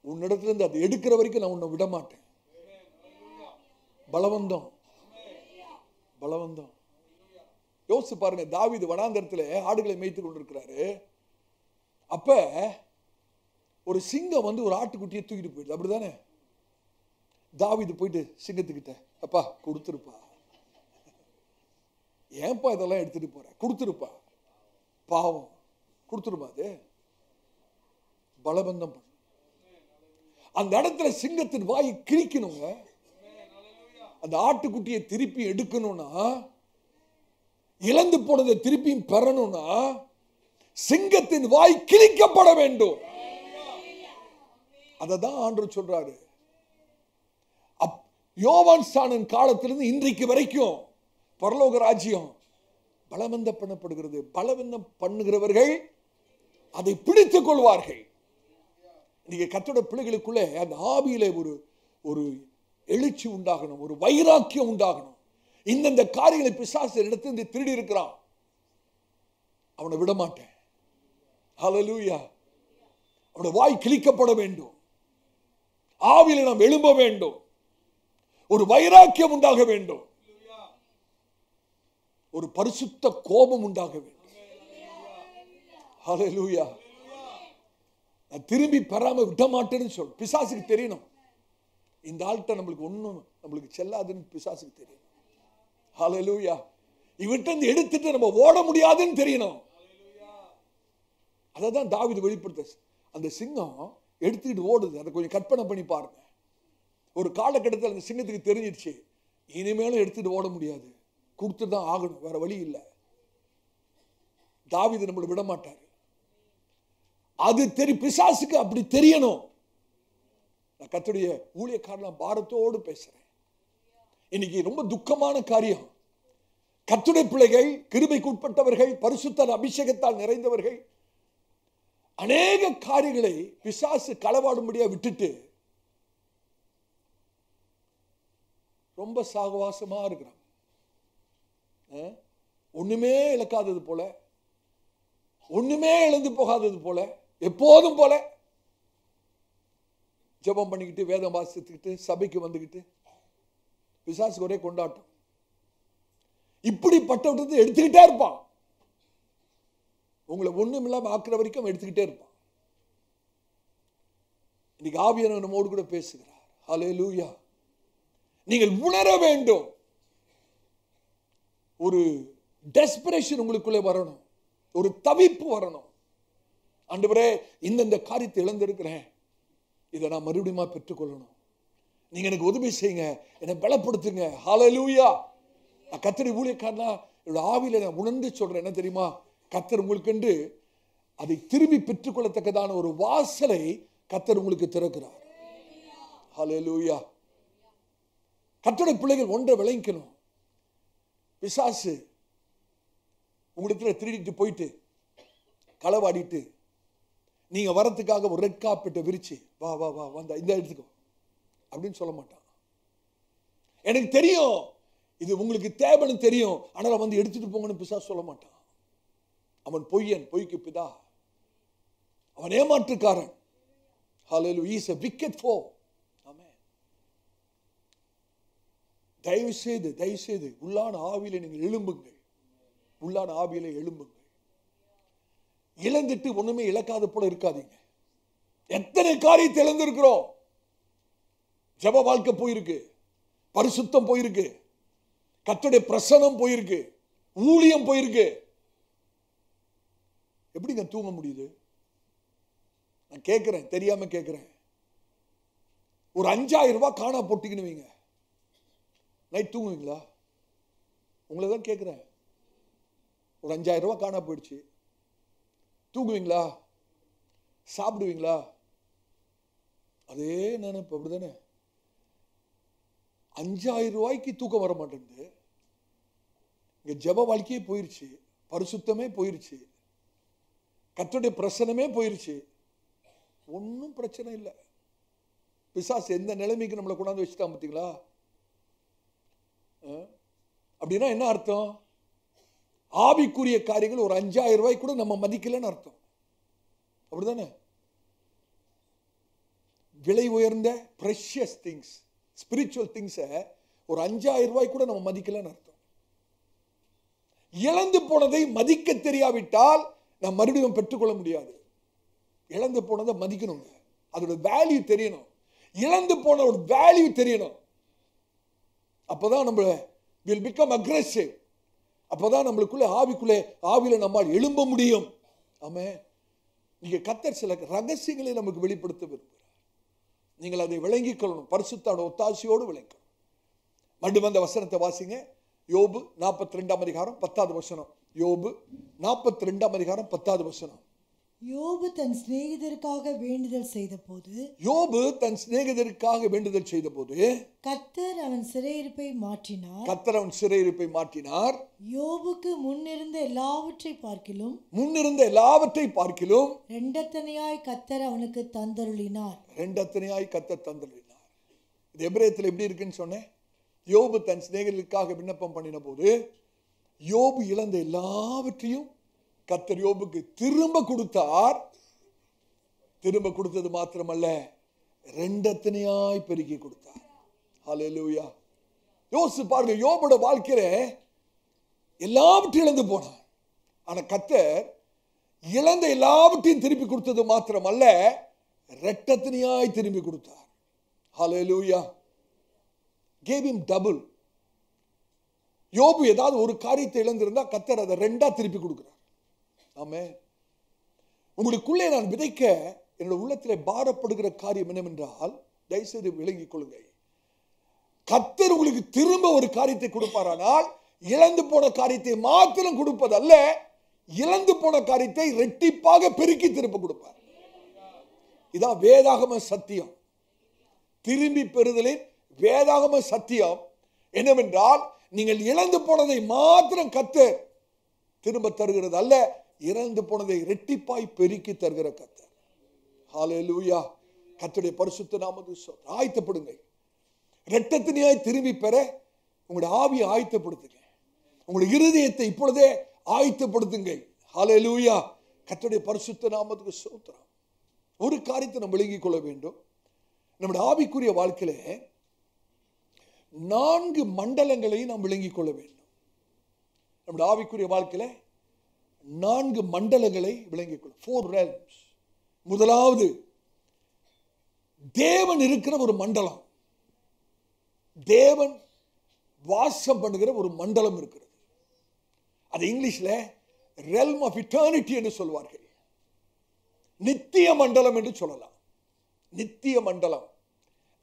உன்னிடத்துல இருந்து அதை எடுக்கிற வரைக்கும் நான் உன்னை விட மாட்டேன். பலவந்தம், பலவந்தம். யோசிச்சு பாருங்க, தாவீது வனாந்தரத்தில் ஆடுகளை மேய்த்து கொண்டிருக்கிறாரு. அப்ப ஒரு சிங்கம் வந்து ஒரு ஆட்டுக்குட்டியை தூக்கிட்டு போயிடுது, அப்படிதானே? தாவீது போயிட்டு சிங்கத்துக்கிட்ட, அப்பா கொடுத்துருப்பா, ஏன்பா இதெல்லாம் எடுத்துட்டு போற, கொடுத்துருப்பா, பாவம், கொடுத்துருப்பா. அது பலபந்தம் பண்ண. அந்த இடத்துல சிங்கத்தின் வாயை கிழிக்கணுங்க. அந்த ஆட்டுக்குட்டியை திருப்பி எடுக்கணும்னா, இழந்து போனதை திருப்பியும் பெறணும்னா, சிங்கத்தின் வாய் கிழிக்கப்பட வேண்டும். அததான் ஆண்டவர் சொல்றாரு. யோவான் ஸ்நானன் காலத்திலிருந்து இன்றைக்கு வரைக்கும் பரலோக ராஜ்யம் பலவந்தம் பண்ணப்படுகிறது. பலவந்தம் பண்ணுகிறவர்கள் அதை பிடித்துக் கொள்வார்கள். நீங்க கர்த்தருடைய பிள்ளைகளுக்குள்ளே அந்த ஆவியிலே ஒரு எழுச்சி உண்டாகணும், ஒரு வைராக்கியம் உண்டாகணும். இந்த காரியங்களை பிசாசு இடத்துல திருடி இருக்கிறான், அவனை விட மாட்டேன். ஹல்லேலூயா. அவனுடைய வாய் கிழிக்கப்பட வேண்டும். ஆவியிலே நாம் எழும்ப வேண்டும். ஒரு வைராக்கியம் உண்டாக வேண்டும். ஒரு பரிசுத்த கோபம் உண்டாக வேண்டும். ஹல்லேலூயா. நான் திரும்பி பெறாம விட மாட்டேன்னு சொல். பிசாசுக்கு தெரியணும், இந்த ஆள்கிட்ட நம்மளுக்கு ஒன்றும் நம்மளுக்கு செல்லாதுன்னு பிசாசுக்கு தெரியும். ஹல்லேலூயா. இவர்கிட்ட எடுத்துட்டு நம்ம ஓட முடியாதுன்னு தெரியணும். அதான் தாவீது வெளிப்படுத்த. அந்த சிங்கம் எடுத்துக்கிட்டு ஓடுது. அதை கொஞ்சம் கற்பனை பண்ணி பாருங்க. ஒரு காலகட்டத்தில் அந்த சிங்கத்துக்கு தெரிஞ்சிடுச்சு, இனிமேலும் எடுத்துட்டு ஓட முடியாது, கொடுத்து தான் ஆகணும், வேற வழி இல்லை. தாவீது நம்மளை விட மாட்டாரு. அது பிசாசுக்கு அப்படி தெரியணும். நான் கர்த்தருடைய ஊழியக்காரன் பாரத்தோடு பேசுறேன். இன்னைக்கு ரொம்ப துக்கமான காரியம். கர்த்தருடைய பிள்ளைகள், கிருபைக்கு உட்பட்டவர்கள், பரிசுத்த அபிஷேகத்தால் நிறைந்தவர்கள் அநேக காரியங்களை பிசாசு களவாடும்படியா விட்டுட்டு ரொம்ப சாகவாசமா இருக்கிறாங்க. ஒண்ணுமே இழக்காதது போல, ஒண்ணுமே இழந்து போகாதது போல, எப்போதும் போல ஜெபம் பண்ணிக்கிட்டு, வேதம் வாசித்துக்கிட்டு, சபைக்கு வந்துக்கிட்டு, பிசாசுக்கு ஒரே கொண்டாட்டம். இப்படிப்பட்டவற்றை எடுத்துக்கிட்டே இருப்பான். உங்களை ஒண்ணும் இல்லாம ஆக்குற வரைக்கும் எடுத்துக்கிட்டே இருப்பான். இன்னைக்கு ஆவியானவர் நம்மோடு கூட பேசுகிறார். ஹல்லேலூயா. நீங்கள் உணர வேண்டும். ஒரு டெஸ்பரேஷன் உங்களுக்குள்ளே வரணும், ஒரு தவிப்பு வரணும். ஆண்டவரே, இந்த காரியத்தை இழந்திருக்கிறேன், இதை நான் மறுபடியும் பெற்றுக்கொள்ளணும். நீங்க எனக்கு உதவி செய்யுங்க, என்னை பலப்படுத்துங்க. ஹல்லேலூயா. நான் கர்த்தருடைய ஊழியக்காரனா என்னோட ஆவியில நான் உணர்ந்து சொல்றேன். என்ன தெரியுமா? கர்த்தர் உங்களுக்கு என்று அதை திரும்பி பெற்றுக்கொள்ளத்தக்கதான ஒரு வாசலை கர்த்தர் உங்களுக்கு திறக்கிறார். ஹல்லேலூயா. கர்த்தருடைய பிள்ளைகள் ஒன்றை விளங்கிக்கணும். பிசாசு உங்களுக்கு திருடிட்டு போயிட்டு களவாடிட்டு நீங்க வரத்துக்காக ஒரு ரெட் கார்பெட்டை விரிச்சு வா வா வா வந்தா இந்த எடுத்துக்கோ அப்படின்னு சொல்ல மாட்டான். எனக்கு தெரியும் இது உங்களுக்கு தேவைன்னு தெரியும், ஆனால் வந்து எடுத்துட்டு போங்கன்னு பிசாசு சொல்ல மாட்டான். அவன் பொய்யன், பொய்க்கு பிதா, அவன் ஏமாற்றுக்காரன். Hallelujah. He is a wicked foe. Amen. தயவு செய்து உள்ளான ஆவியிலே நீங்கள் எழும்புங்கள். உள்ளான ஆவியிலே எழும்புங்கள். இழந்துட்டு ஒண்ணுமே இழக்காத போல இருக்காதீங்க. எத்தனை காரியத்தை இழந்திருக்கிறோம். ஜெப வாழ்க்கை போயிருக்கு, பரிசுத்தம் போயிருக்கு, கர்த்தருடைய பிரசன்னம் போயிருக்கு, ஊழியம் போயிருக்கு. எப்படிங்க தூங்க முடியுது? நான் கேட்கிறேன், தெரியாம கேட்கிறேன். ஒரு 5000 ரூபாய் காணா போட்டீங்கன்னு வைங்க, நைட் தூங்குவீங்களா? உங்களை தான் கேட்கிறேன். ஒரு 5000 ரூபாய் காணா போயிடுச்சு, தூங்குவீங்களா? சாப்பிடுவீங்களா? அதே நினைப்பு, அப்படிதானே? 5,000 ரூபாய்க்கு தூக்கம் வர மாட்டேங்குது. இங்க ஜெப வாழ்க்கையே போயிருச்சு, பரிசுத்தமே போயிருச்சு, கர்த்தருடைய பிரசன்னமே போயிருச்சு, ஒன்றும் பிரச்சனை இல்லை. பிசாசு எந்த நிலைமைக்கு நம்மளை கொண்டாந்து வச்சுட்டான் பார்த்தீங்களா? அப்படின்னா என்ன அர்த்தம்? ஆவிக்குரிய காரியங்கள் ஒரு 5,000 ரூபாய்க்கு கூட நம்ம மதிக்கலன்னு அர்த்தம். அப்படிதானே? விலை உயர்ந்த precious things, spiritual things ஒரு 5,000 ரூபாய்க்கு கூட நம்ம மதிக்கலன்னு அர்த்தம். இழந்து போனதை மதிக்க தெரியாவிட்டால் நாம் மறுபடியும் பெற்றுக்கொள்ள முடியாது. இழந்து போனதை மதிக்கணுங்க, அதோட வேல்யூ தெரியணும். இழந்து போன ஒரு வேல்யூ தெரியணும். அப்பதான் நம்ம will become aggressive. அப்பதான் நம்மளுக்குள்ள ஆவியில நம்மால் எழும்ப முடியும். ஆமென். நீங்க கர்த்தர் சில ரகசியங்களை நமக்கு வெளிப்படுத்த விரும்புகிறார். நீங்கள் அதை விளங்கிக் கொள்ளணும், பரிசுத்தான ஒத்தாசையோடு விளங்கணும். மறுபடியும் அந்த வசனத்தை வாசிங்க. யோபு 42 அதிகாரம் 10வது வசனம். யோபு 42 அதிகாரம் 10வது வசனம். யோபு தன் சிநேகிதருக்காக வேண்டுதல் செய்தபோது கர்த்தர் அவன் சிறையிருப்பை மாற்றினார். யோபுக்கு முன்னிருந்த எல்லாவற்றை பார்க்கிலும் இரண்டத்தனையாய் கர்த்தர் அவனுக்கு தந்தருளினார். இது எபிரேயத்தில் எப்படி இருக்குன்னு சொன்னேன். யோபு தன் சிநேகிதருக்காக விண்ணப்பம் பண்ணின போது யோபு இழந்த எல்லாவற்றையும் கர்த்தர் யோபுக்கு திரும்ப கொடுத்தார். திரும்ப கொடுத்தது மாத்திரமல்ல, இரண்டத்தனையாய் பெருக்கி கொடுத்தார். ஹல்லேலூயா. யோசிச்சு பாருங்க, யோபோட வாழ்க்கையில எல்லாவற்றையும் இழந்து போனார். ஆனா கர்த்தர் இழந்த எல்லாவற்றையும் திருப்பி கொடுத்தது மாத்திரமல்ல, இரட்டத்தனையாய் திரும்பி கொடுத்தார். ஹல்லேலூயா. gave him double. யோபு ஏதாவது ஒரு காரியத்தை இழந்திருந்தா கர்த்தர் அதை 2ஆ திருப்பி கொடுக்கிறார். ஆமென். உங்களுக்குள்ளே நான் விதைக்க என்னுடைய உள்ளத்திலே பாரப்படுகிற காரியம் என்னவென்றால், தயவுசெய்து விளங்கிக் கொள்ளுங்கள். கர்த்தர் உங்களுக்கு திரும்ப ஒரு காரியத்தை கொடுப்பாரானால் இழந்து போன காரியத்தை மாத்திரம் கொடுப்பதல்ல, இழந்து போன காரியத்தை இரட்டிப்பாக பெருக்கி திரும்ப கொடுப்பார். இதான் வேதாகம சத்தியம். திரும்பி பெறுதலின் வேதாகம சத்தியம் என்னவென்றால், நீங்கள் இழந்து போனதை மாத்திரம் கர்த்தர் திரும்ப தருகிறது அல்ல, இறந்து போனதை இரட்டிப்பாய் பெருக்கி தருகிற கர்த்தர். ஹல்லேலூயா. கர்த்தருடைய பரிசுத்த நாமத்துக்கு ஸ்தோத்திரம். ஆயத்தப்படுங்க. இரட்டத்தனையாய் திரும்பி பெற உங்களுடைய ஆவியை ஆயத்தப்படுத்துங்க. உங்களுடைய இருதயத்தை இப்பொழுதே ஆயத்தப்படுத்துங்க. ஹல்லேலூயா. கர்த்தருடைய பரிசுத்த நாமத்துக்கு ஸ்தோத்திரம். ஒரு காரியத்தை நம்ம விளங்கிக் கொள்ள வேண்டும். நம்முடைய ஆவிக்குரிய வாழ்க்கையில 4 மண்டலங்களை நாம் விளங்கிக் கொள்ள வேண்டும். நம்முடைய ஆவிக்குரிய வாழ்க்கையில 4 மண்டலங்களை விளங்கிக் கொள்ள, 4 realms. முதலாவது, தேவன் இருக்கிற ஒரு மண்டலம், தேவன் வாசம் பண்ணுகிற ஒரு மண்டலம் இருக்கிறது. அது இங்கிலீஷ்ல realm of eternity என்று சொல்வார்கள். நித்திய மண்டலம் என்று சொல்லலாம். நித்திய மண்டலம்,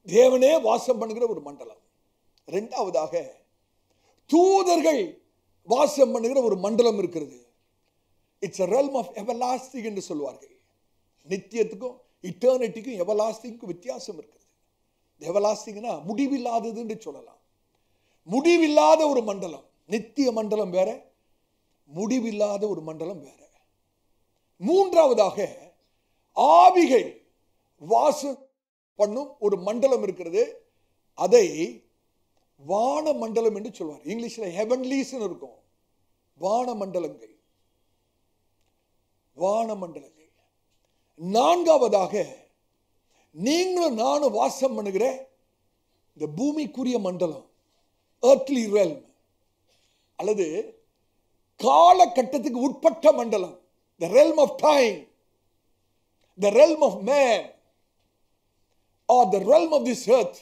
தேவனே வாசம் பண்ணுகிற ஒரு மண்டலம். இரண்டாவதாக, தூதர்கள் வாசம் பண்ணுகிற ஒரு மண்டலம் இருக்கிறது. It's a realm of everlasting என்று சொல்வார்கள். நித்தியத்துக்கும் இட்டர்னிட்டிக்கும் எவர்லாஸ்டிங்க்கும் வித்தியாசம் இருக்கிறது. எவர்லாஸ்டிங்னா முடிவில்லாதது என்று சொல்லலாம். முடிவில்லாத ஒரு மண்டலம், நித்திய மண்டலம் வேற, முடிவில்லாத ஒரு மண்டலம் வேற. மூன்றாவதாக, ஆவிகள் வாசம் பண்ணும் ஒரு மண்டலம் இருக்கிறது. அதை வான மண்டலம் என்று சொல்வார். இங்கிலீஷ்ல ஹெவன்லீஸ் இருக்கும். வான மண்டலங்கள், வான மண்டலங்கள். நான்காவதாக, நீங்களும் நானும் வாசம் பண்ணுகிற இந்த பூமிக்குரிய மண்டலம், earthly realm, அல்லது காலகட்டத்துக்கு உட்பட்ட மண்டலம், the realm of time, the realm of man, or the realm of this earth,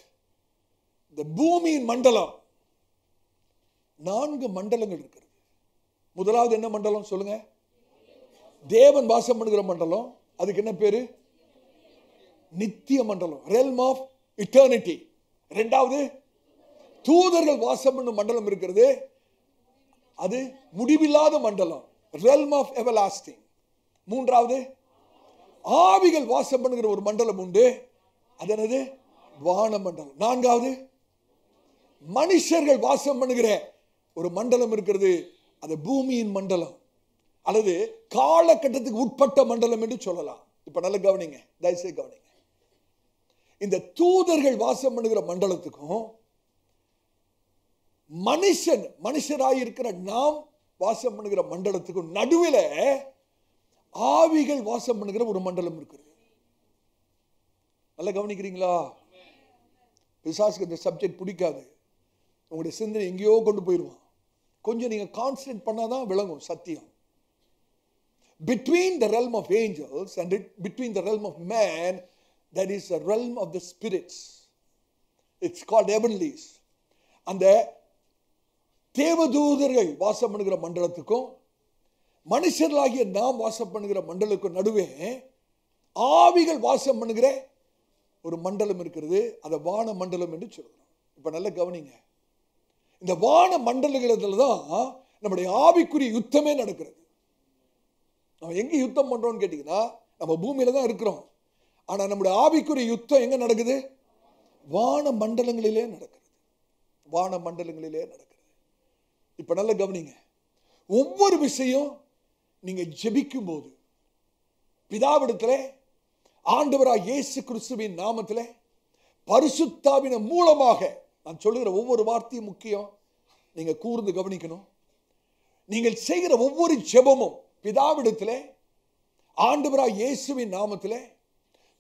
the பூமியின் மண்டலம். 4 மண்டலங்கள் இருக்கிறது. முதலாவது என்ன மண்டலம் சொல்லுங்க? தேவன் வாசம் பண்ணுகிற மண்டலம். அதுக்கு என்ன பேரு? நித்திய மண்டலம், realm of eternity. இரண்டாவது, தூதர்கள் வாசம் பண்ணும் மண்டலம் இருக்கிறது. அது முடிவில்லாத மண்டலம், realm of everlasting. மூன்றாவது, ஆவிகள் வாசம் பண்ணுகிற ஒரு மண்டலம் உண்டு. அது என்னது? வான மண்டலம். நான்காவது, மனுஷர்கள் வாசம் பண்ணுகிற ஒரு மண்டலம் இருக்கிறது. அது பூமியின் மண்டலம் அல்லது காலகட்டத்துக்கு உட்பட்ட மண்டலம் என்று சொல்லலாம். இப்ப நல்ல கவனிங்க, தயவுசெய்து கவனிங்க. இந்த தூதர்கள் வாசம் பண்ணுகிற மண்டலத்துக்கும் மனுஷராயிருக்கிற நாம் வாசம் பண்ணுகிற மண்டலத்துக்கும் நடுவில் ஆவிகள் வாசம் பண்ணுகிற ஒரு மண்டலம் இருக்கிறது. நல்லா கவனிக்கிறீங்களா? பிசாசுக்கு இந்த சப்ஜெக்ட் பிடிக்காது. உங்களுடைய சிந்தனை எங்கேயோ கொண்டு போயிடுவான். கொஞ்சம் நீங்க கான்சன்ட்ரேட் பண்ணாதான் விளங்கும் சத்தியம். Between the realm of angels and between the realm of man, there is a realm of the spirits. It's called heavenlies. அந்த தேவதூதர்கள் வாசம் பண்ணுகிற மண்டலத்துக்கும் மனுஷர்களாகிய நாம் வாசம் பண்ணுகிற மண்டலத்துக்கும் நடுவே ஆவிகள் வாசம் பண்ணுகிற ஒரு மண்டலம் இருக்கிறது. அதை வான மண்டலம் என்று சொல்றோம். இப்ப நல்ல கவனிங்க. இந்த வான மண்டலங்களில் தான் நம்முடைய ஆவிக்குரிய யுத்தமே நடக்கிறது. நம்ம எங்க யுத்தம் பண்றோம்னு கேட்டீங்கன்னா, நம்ம பூமியில தான் இருக்கிறோம். ஆனா நம்முடைய ஆவிக்குரிய யுத்தம் எங்க நடக்குது? வான மண்டலங்களிலே நடக்கிறது. வான மண்டலங்களிலே நடக்கிறது. இப்ப நல்ல கவனிங்க. ஒவ்வொரு விஷயம் நீங்க ஜெபிக்கும் போது பிதாவிடத்திலே ஆண்டவராகிய இயேசு கிறிஸ்துவின் நாமத்திலே பரிசுத்தாவின் மூலமாக நான் சொல்லுகிற ஒவ்வொரு வார்த்தையும் முக்கியம். நீங்க கூர்ந்து கவனிக்கணும். நீங்கள் செய்கிற ஒவ்வொரு ஜெபமும் பிதாவிடத்திலே ஆண்டவராகிய இயேசுவின் நாமத்திலே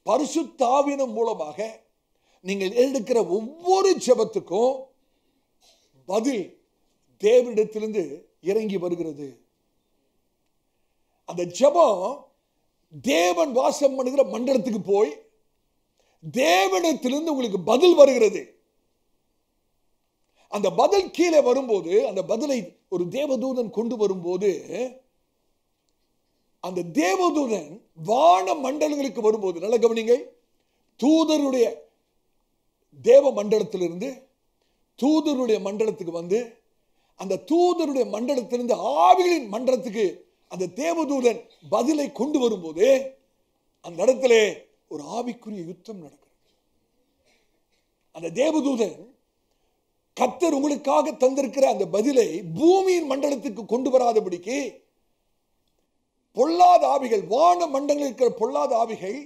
பரிசுத்தாவின் மூலமாக நீங்கள் எடுக்கிற ஒவ்வொரு ஜெபத்துக்கும் பதில் தேவனிடத்திலிருந்து இறங்கி வருகிறது. அந்த ஜெபம் தேவன் வாசம் பண்ணுகிற மண்டலத்துக்கு போய் தேவனிடத்திலிருந்து உங்களுக்கு பதில் வருகிறது. அந்த பதில் கீழே வரும்போது, அந்த பதிலை ஒரு தேவதூதன் கொண்டு வரும்போது, அந்த தேவதூதன் வான மண்டலங்களுக்கு வரும்போது, நல்ல கவனிங்க, தூதருடைய தேவ மண்டலத்திலிருந்து தூதருடைய மண்டலத்துக்கு வந்து அந்த தூதருடைய மண்டலத்திலிருந்து ஆவிகளின் மண்டலத்துக்கு அந்த தேவதூதன் பதிலை கொண்டு வரும்போது அந்த இடத்துல ஒரு ஆவிக்குரிய யுத்தம் நடக்கிறது. அந்த தேவதூதன் கர்த்தர் உங்களுக்காக தந்திருக்கிற அந்த பதிலை பூமியின் மண்டலத்துக்கு கொண்டு வராதபடிக்கு பொல்லாத ஆவிகள், வான மண்டலங்களில் இருக்கிற பொல்லாத ஆவிகள்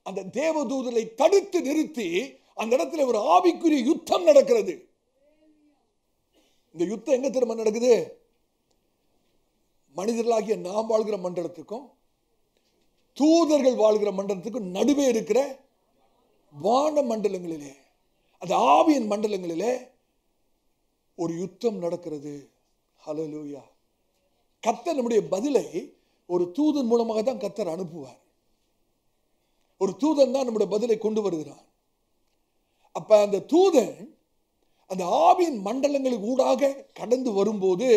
அந்த தேவதூதனை தடுத்து நிறுத்தி அந்த இடத்துல ஒரு ஆவிக்குரிய யுத்தம் நடக்கிறது. இந்த யுத்தம் எங்க திரும்ப நடக்குது? மனிதர்களாகிய நாம் வாழ்கிற மண்டலத்துக்கும் தூதர்கள் வாழ்கிற மண்டலத்துக்கும் நடுவே இருக்கிற வான மண்டலங்களிலே, அந்த ஆவியின் மண்டலங்களிலே ஒரு யுத்தம் நடக்கிறது. ஹல்லேலூயா. கர்த்தர் நம்முடைய பதிலை ஒரு தூதன் மூலமாக தான் கர்த்தர் அனுப்புவார். ஒரு தூதன் தான் நம்முடைய பதிலை கொண்டு வருகிறார். அப்ப அந்த தூதன் அந்த ஆவியின் மண்டலங்களுக்கு ஊடாக கடந்து வரும்போது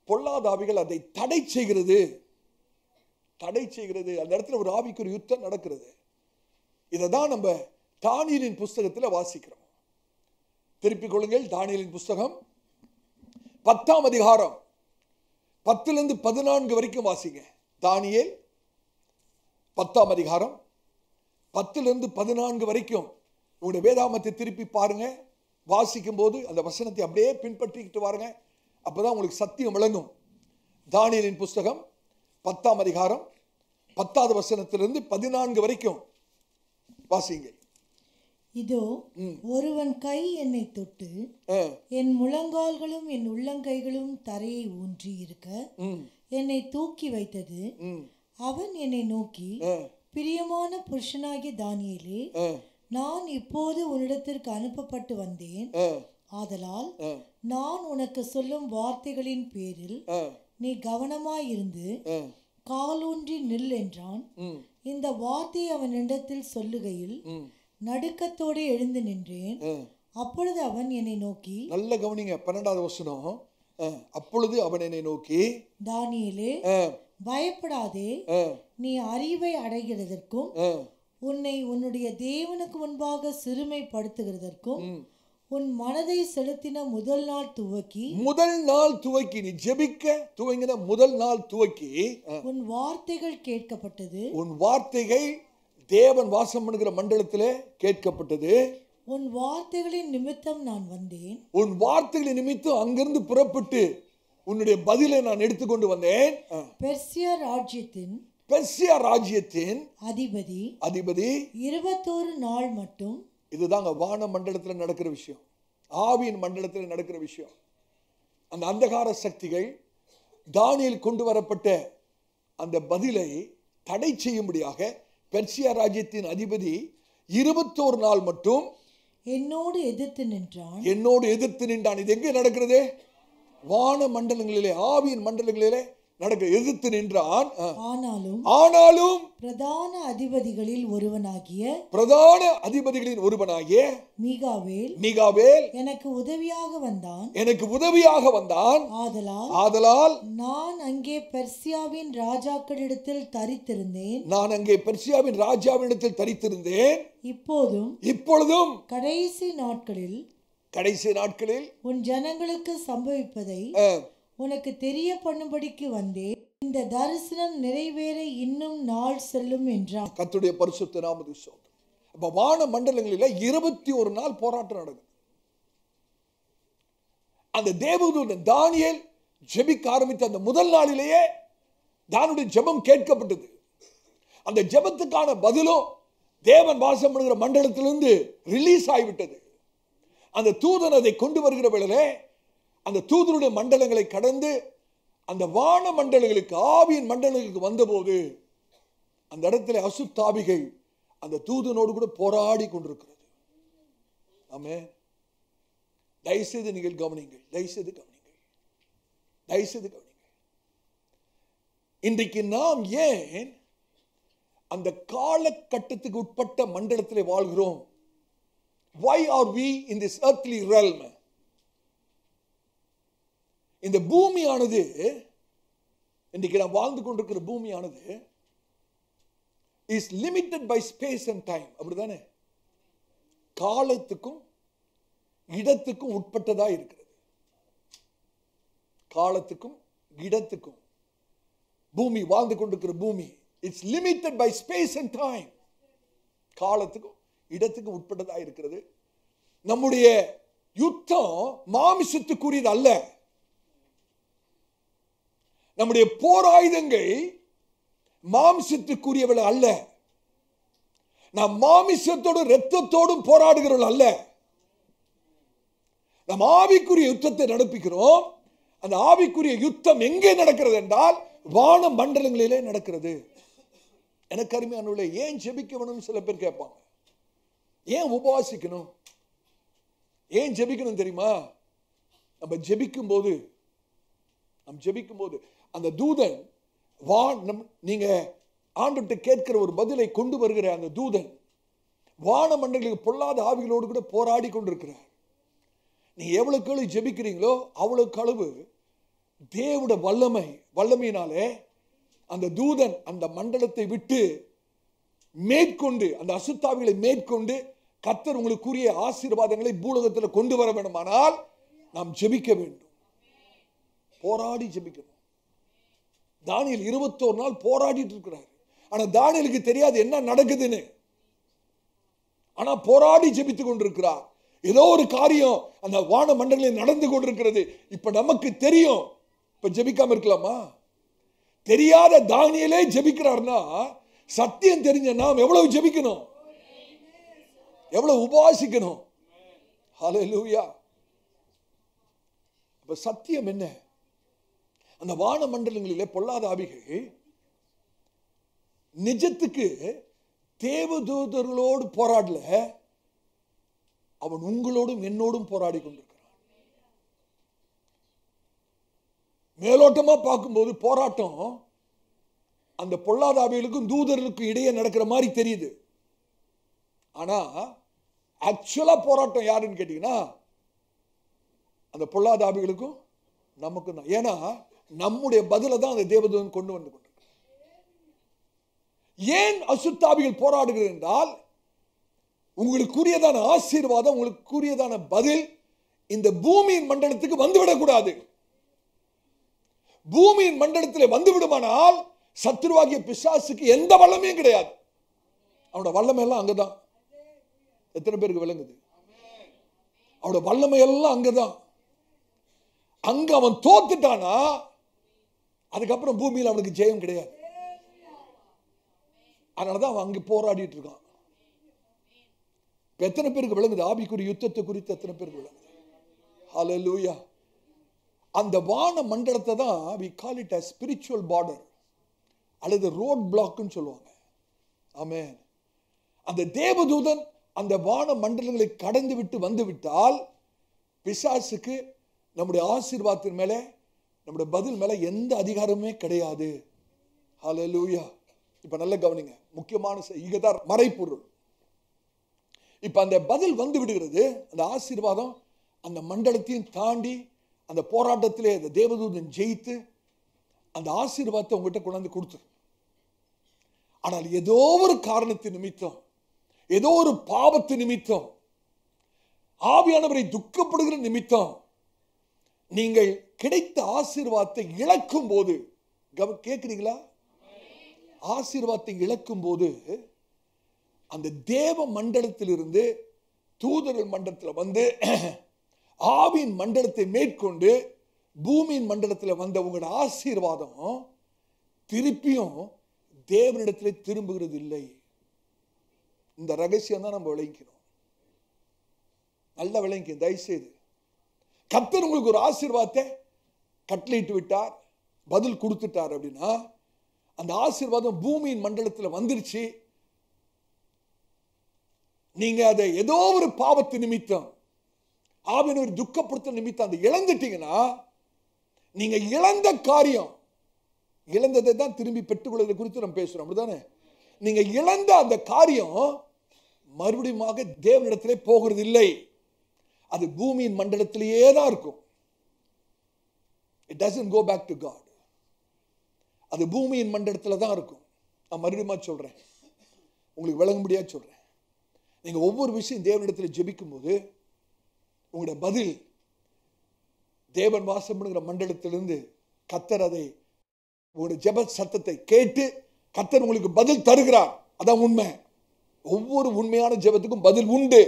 பொல்லாத ஆவிகள் அதை தடை செய்கிறது. அந்த இடத்துல ஒரு ஆவிக்குரிய யுத்தம் நடக்கிறது. இதை தான் நம்ம தானியேலின் புஸ்தகத்தில் வாசிக்கிறோம். திருப்பிக் கொள்ளுங்கள். தானியேலின் புஸ்தகம் 10ஆம் அதிகாரம் 10 14 வரைக்கும் வாசிங்க. தானியேல் 10ஆம் அதிகாரம் 10 14 வரைக்கும் உங்களுடைய வேதாகமத்தை திருப்பி பாருங்க. வாசிக்கும் போது அந்த வசனத்தை அப்படியே பின்பற்றிக்கிட்டு வாருங்க. அப்பதான் உங்களுக்கு சத்தியம் விளங்கும். தானியேலின் புஸ்தகம் 10ஆம் அதிகாரம் 10வது வசனத்திலிருந்து 14 வரைக்கும் வாசிங்க. இதோ ஒருவன் கை என்னை தொட்டு என் முழங்கால்களும் என் உள்ளங்கைகளும் தரையை ஊன்றி இருக்க என்னை தூக்கி வைத்தது. அவன் என்னை நோக்கி, பிரியமான புருஷனாகிய தானியேலே, நான் இப்போது உன்னிடத்திற்கு அனுப்பப்பட்டு வந்தேன். ஆதலால் நான் உனக்கு சொல்லும் வார்த்தைகளின் பேரில் நீ கவனமாயிருந்து காலூன்றி நில் என்றான். இந்த வார்த்தையை அவனிடத்தில் சொல்லுகையில் நடுக்கத்தோடு எழுந்து நின்றேன். அப்பொழுது அவன் என்னை நோக்கி, நல்ல கவனிங்க 12வது வசனம். அப்பொழுது அவன் என்னை நோக்கி, தானியேலே, பயப்படாதே, நீ அறிவை அடைகிறதற்கும் உன்னை உன்னுடைய தேவனுக்கு முன்பாக சிறுமைப்படுத்துகிறதற்கும் உன் மனதை செலுத்தின முதல் நாள் துவக்கி நீ ஜெபிக்க துவங்கின முதல் நாள் துவக்கி உன் வார்த்தைகள் கேட்கப்பட்டது. உன் வார்த்தைகள் தேவன் வாசம் பண்ணுகிற மண்டலத்திலே கேட்கப்பட்டது. உன் வார்த்தைகளின் நிமித்தம் நான் வந்தேன். உன் வார்த்தைகளின் நிமித்தம் அங்கிருந்து புறப்பட்டு உன்னுடைய பதிலை நான் எடுத்துக்கொண்டு வந்தேன். பெர்சியா ராஜ்யத்தின் அதிபதி 21 நாள் மட்டும். இதுதாங்க வான மண்டலத்தில் நடக்கிற விஷயம், ஆவியின் மண்டலத்தில் நடக்கிற விஷயம். அந்த அந்தகார சக்திகள் தானியேல் கொண்டு வரப்பட்ட அந்த பதிலை தடை செய்யும்படியாக பெர்சியா ராஜ்யத்தின் அதிபதி 21 நாள் மட்டும் என்னோடு எதிர்த்து நின்றான். இது எங்கே நடக்கிறது? வான மண்டலங்களிலே, ஆவியின் மண்டலங்களிலே நடக்க எதிர்த்து நின்றான். ஆனாலும் பிரதான அதிபதிகளில் ஒருவனாகிய மீகாவேல் எனக்கு உதவியாக வந்தான். ஆதலால் நான் அங்கே பெர்சியாவின் ராஜாக்களிடத்தில் தரித்திருந்தேன். இப்பொழுதும் கடைசி நாட்களில் உன் ஜனங்களுக்கு சம்பவிப்பதை உனக்கு தெரிய பண்ணும்படிக்கு வந்தேன். இந்த தரிசனம் நிறைவேற இன்னும் நாள் செல்லும் என்றார். கர்த்தருடைய பரிசுத்த நாமத்துக்கு ஸ்தோத்திரம். அப்ப வான மண்டலங்களில் 21 நாள் போராட்டம் நடக்குது. அந்த தேவதூதன் தானியேல் ஜெபிக்க ஆரம்பித்த அந்த முதல் நாளிலேயே தானுடைய ஜெபம் கேட்கப்பட்டது. அந்த ஜெபத்துக்கான பதிலும் தேவன் வாசம் பண்ணுகிற மண்டலத்திலிருந்து ரிலீஸ் ஆகிவிட்டது. அந்த தூதன் அதை கொண்டு வருகிற வேளையிலே அந்த தூதனுடைய மண்டலங்களை கடந்து அந்த வான மண்டலங்களுக்கு, ஆவியின் மண்டலங்களுக்கு வந்தபோது அந்த இடத்துல அசுத்தாவிகள் அந்த தூதனோடு கூட போராடி கொண்டிருக்கிறது. ஆமென். தயவுசெய்து நீங்கள் கவனிங்கள். இன்றைக்கு நாம் ஏன் அந்த காலகட்டத்துக்கு உட்பட்ட மண்டலத்தில் வாழ்கிறோம்? Why are we in this earthly realm? இந்த பூமியானது, இன்றைக்கு நாம் வாழ்ந்து கொண்டிருக்கிற பூமியானது is limited by space and time. அப்படிதானே? காலத்துக்கும் இடத்துக்கும் உட்பட்டதா இருக்கிறது. காலத்துக்கும் இடத்துக்கும் பூமி வாழ்ந்து கொண்டிருக்கிற பூமி it's limited by space and time. காலத்துக்கும் இடத்துக்கும் உட்பட்டதா இருக்கிறது. நம்முடைய யுத்தம் மாமிசத்துக்குரியது அல்ல. நம்முடைய போர் ஆயுதங்கள் மாமிசத்துக்குரியவர்கள் அல்ல. நாம் மாமிசத்தோடும் இரத்தத்தோடும் போராடுகிறவர்கள் அல்ல. நாம் ஆவிக்குரிய யுத்தத்தை நடப்பிக்கிறோம். அந்த ஆவிக்குரிய யுத்தம் எங்கே நடக்கிறது என்றால் வான மண்டலங்களிலே நடக்கிறது. எனக்கு அருமையானவர்களே, ஏன் ஜெபிக்க வேணும்னு சில பேர் கேட்பாங்க. ஏன் உபவாசிக்கணும், ஏன் ஜெபிக்கணும் தெரியுமா? நம்ம ஜெபிக்கும் போது அந்த தூதன் நீங்க ஆண்டுகிட்ட கேட்கிற ஒரு பதிலை கொண்டு வருகிற அந்த தூதன் வான மண்டலங்களுக்கு பொல்லாத ஆவிகளோடு கூட போராடி கொண்டிருக்கிறார். நீ எவ்வளவுக்கு எவ்வளவு ஜெபிக்கிறீங்களோ அவ்வளவுக்கு அளவு தேவனுடைய வல்லமையினாலே அந்த தூதன் அந்த மண்டலத்தை விட்டு மேற்கொண்டு, அந்த அசுத்தாவிகளை மேற்கொண்டு கர்த்தர் உங்களுக்குரிய ஆசீர்வாதங்களை பூலோகத்தில் கொண்டு வர வேண்டுமானால் நாம் ஜெபிக்க வேண்டும். போராடி ஜெபிக்கணும். தானியேல் 21 நாள் போராடிட்டு இருக்கிறார். ஆனா தானியேலுக்கு தெரியாது என்ன நடக்குதுன்னு. ஆனா போராடி ஜெபித்துக் கொண்டிருக்கிறார். ஏதோ ஒரு காரியம் அந்த வான மண்டலங்களில் நடந்து கொண்டிருக்கிறது. இப்ப நமக்கு தெரியும். இப்ப ஜெபிக்காம இருக்கலாமா? தெரியாத தானியேலே ஜெபிக்கிறார்னா சத்தியம் தெரிஞ்ச நாம் எவ்வளவு ஜெபிக்கணும், எவ்வளவு உபவாசிக்கணும். ஹல்லேலூயா. அப்ப சத்தியம் என்ன? அந்த வான மண்டலங்களிலே பொல்லாத ஆவிகள் நிஜத்துக்கு தேவதூதர்களோடு போராடல, அவன் உங்களோடும் என்னோடும் போராடி கொண்டிருக்கிறான். மேலோட்டமா பார்க்கும்போது போராட்டம் அந்த பொல்லாத ஆவிகளுக்கும் தூதர்களுக்கும் இடையே நடக்கிற மாதிரி தெரியுது. ஆனா ஆக்சுவலா போராட்டம் யாருன்னு கேட்டீங்கன்னா அந்த பொல்லாத ஆவிகளுக்கும் நமக்கும் தான். ஏன்னா நம்முடைய பதில தான் அந்த தேவதூதன் கொண்டு வந்து கொண்டிருக்கிறார். ஏன் அசுத்தாவிகள் போராடுகிறது என்றால் உங்களுக்குரியதான ஆசீர்வாதம், உங்களுக்குரியதான பதில் இந்த பூமியின் மண்டலத்துக்கு வந்துவிடக்கூடாது. பூமியின் மண்டலத்தில் வந்துவிடுமானால் சத்துருவாகிய பிசாசுக்கு எந்த வல்லமையும் கிடையாது. அவனோட வல்லமை எல்லாம் அங்கதான். எத்தனை பேருக்கு விளங்குது? அவனோட வல்லமை எல்லாம் அங்கதான். அங்க அவன் தோத்துட்டானா அதுக்கப்புறம் பூமியில் அவனுக்கு ஜெயம் கிடையாது. அதனாலதான் அவன் அங்க போராடிட்டு இருக்கான். எத்தனை பேருக்கு விளங்குது ஆவிக்குரிய யுத்தத்தை குறித்து? எத்தனை பேருக்கு விளங்குது? ஹல்லேலூயா. அந்த வான மண்டலத்தை தான் we call it as spiritual border அல்லது ரோட் பிளாக்னு சொல்லுவாங்க. ஆமென். அந்த தேவதூதன் அந்த வான மண்டலங்களை கடந்து விட்டு வந்து விட்டால் பிசாசுக்கு நம்முடைய ஆசீர்வாதத்தின் மேல, நம்முடைய பதில் மேல எந்த அதிகாரமே கிடையாது. ஹல்லேலூயா. இப்ப நல்ல கவனிங்க, முக்கியமான இதுதான் மறைப்பொருள். இப்ப அந்த பதில் வந்து விடுகிறது. அந்த ஆசீர்வாதம் அந்த மண்டலத்தையும் தாண்டி அந்த போராட்டத்திலே அந்த தேவதூதன் ஜெயித்து அந்த ஆசீர்வாதத்தை உங்ககிட்ட கொண்டாந்து கொடுத்துரு. ஆனால் ஏதோ ஒரு காரணத்தின் நிமித்தம், ஏதோ ஒரு பாவத்து நிமித்தம், ஆவியானவரை துக்கப்படுகிற நிமித்தம் நீங்கள் கிடைத்த ஆசீர்வாதத்தை இழக்கும் போது, கேட்கிறீங்களா? ஆசீர்வாதத்தை இழக்கும் போது அந்த தேவ மண்டலத்திலிருந்து தூதர்கள் மண்டலத்தில் வந்து ஆவியின் மண்டலத்தை மேற்கொண்டு பூமியின் மண்டலத்தில் வந்த உங்களோட ஆசீர்வாதம் திருப்பியும் தேவனிடத்திலே திரும்புகிறது இல்லை. இந்த ரகசியம் தான் நம்ம விளங்கிக்கணும். நல்லா விளங்கிக்க தயவுசெய்து. கர்த்தர் உங்களுக்கு ஒரு ஆசீர்வாதத்தை கட்டளையிட்டு விட்டார், பதில் கொடுத்துட்டார் அப்படின்னா அந்த ஆசீர்வாதம் பூமியின் மண்டலத்தில் வந்துருச்சு. நீங்க அதை ஏதோ ஒரு பாவத்து நிமித்தம், ஆவியானவரை துக்கப்படுத்த நிமித்தம் அதை இழந்துட்டீங்கன்னா, நீங்க இழந்த காரியம், இழந்ததை தான் திரும்பி பெற்றுக்கொள்வதை குறித்து நம்ம பேசுறோம், அப்படிதானே? நீங்க இழந்த அந்த காரியம் மறுபடியும் தேவனிடத்திலே போகிறது இல்லை. அது பூமியின் மண்டலத்திலேயே தான் இருக்கும். It doesn't go back to God. அது பூமியின் மண்டலத்தில் தான் இருக்கும். நான் மறுபடியும் சொல்றேன், உங்களுக்கு விளங்கும்படியா சொல்றேன். நீங்க ஒவ்வொரு விஷயம் தேவனிடத்தில் ஜெபிக்கும் போது உங்களுடைய பதில் தேவன் வாசம் பண்ணுகிற மண்டலத்திலிருந்து கர்த்தர் அதை உங்களுடைய ஜெப சத்தத்தை கேட்டு கர்த்தர் உங்களுக்கு பதில் தருகிறார். அதான் உண்மை. ஒவ்வொரு உண்மையான ஜெபத்துக்கும் பதில் உண்டு.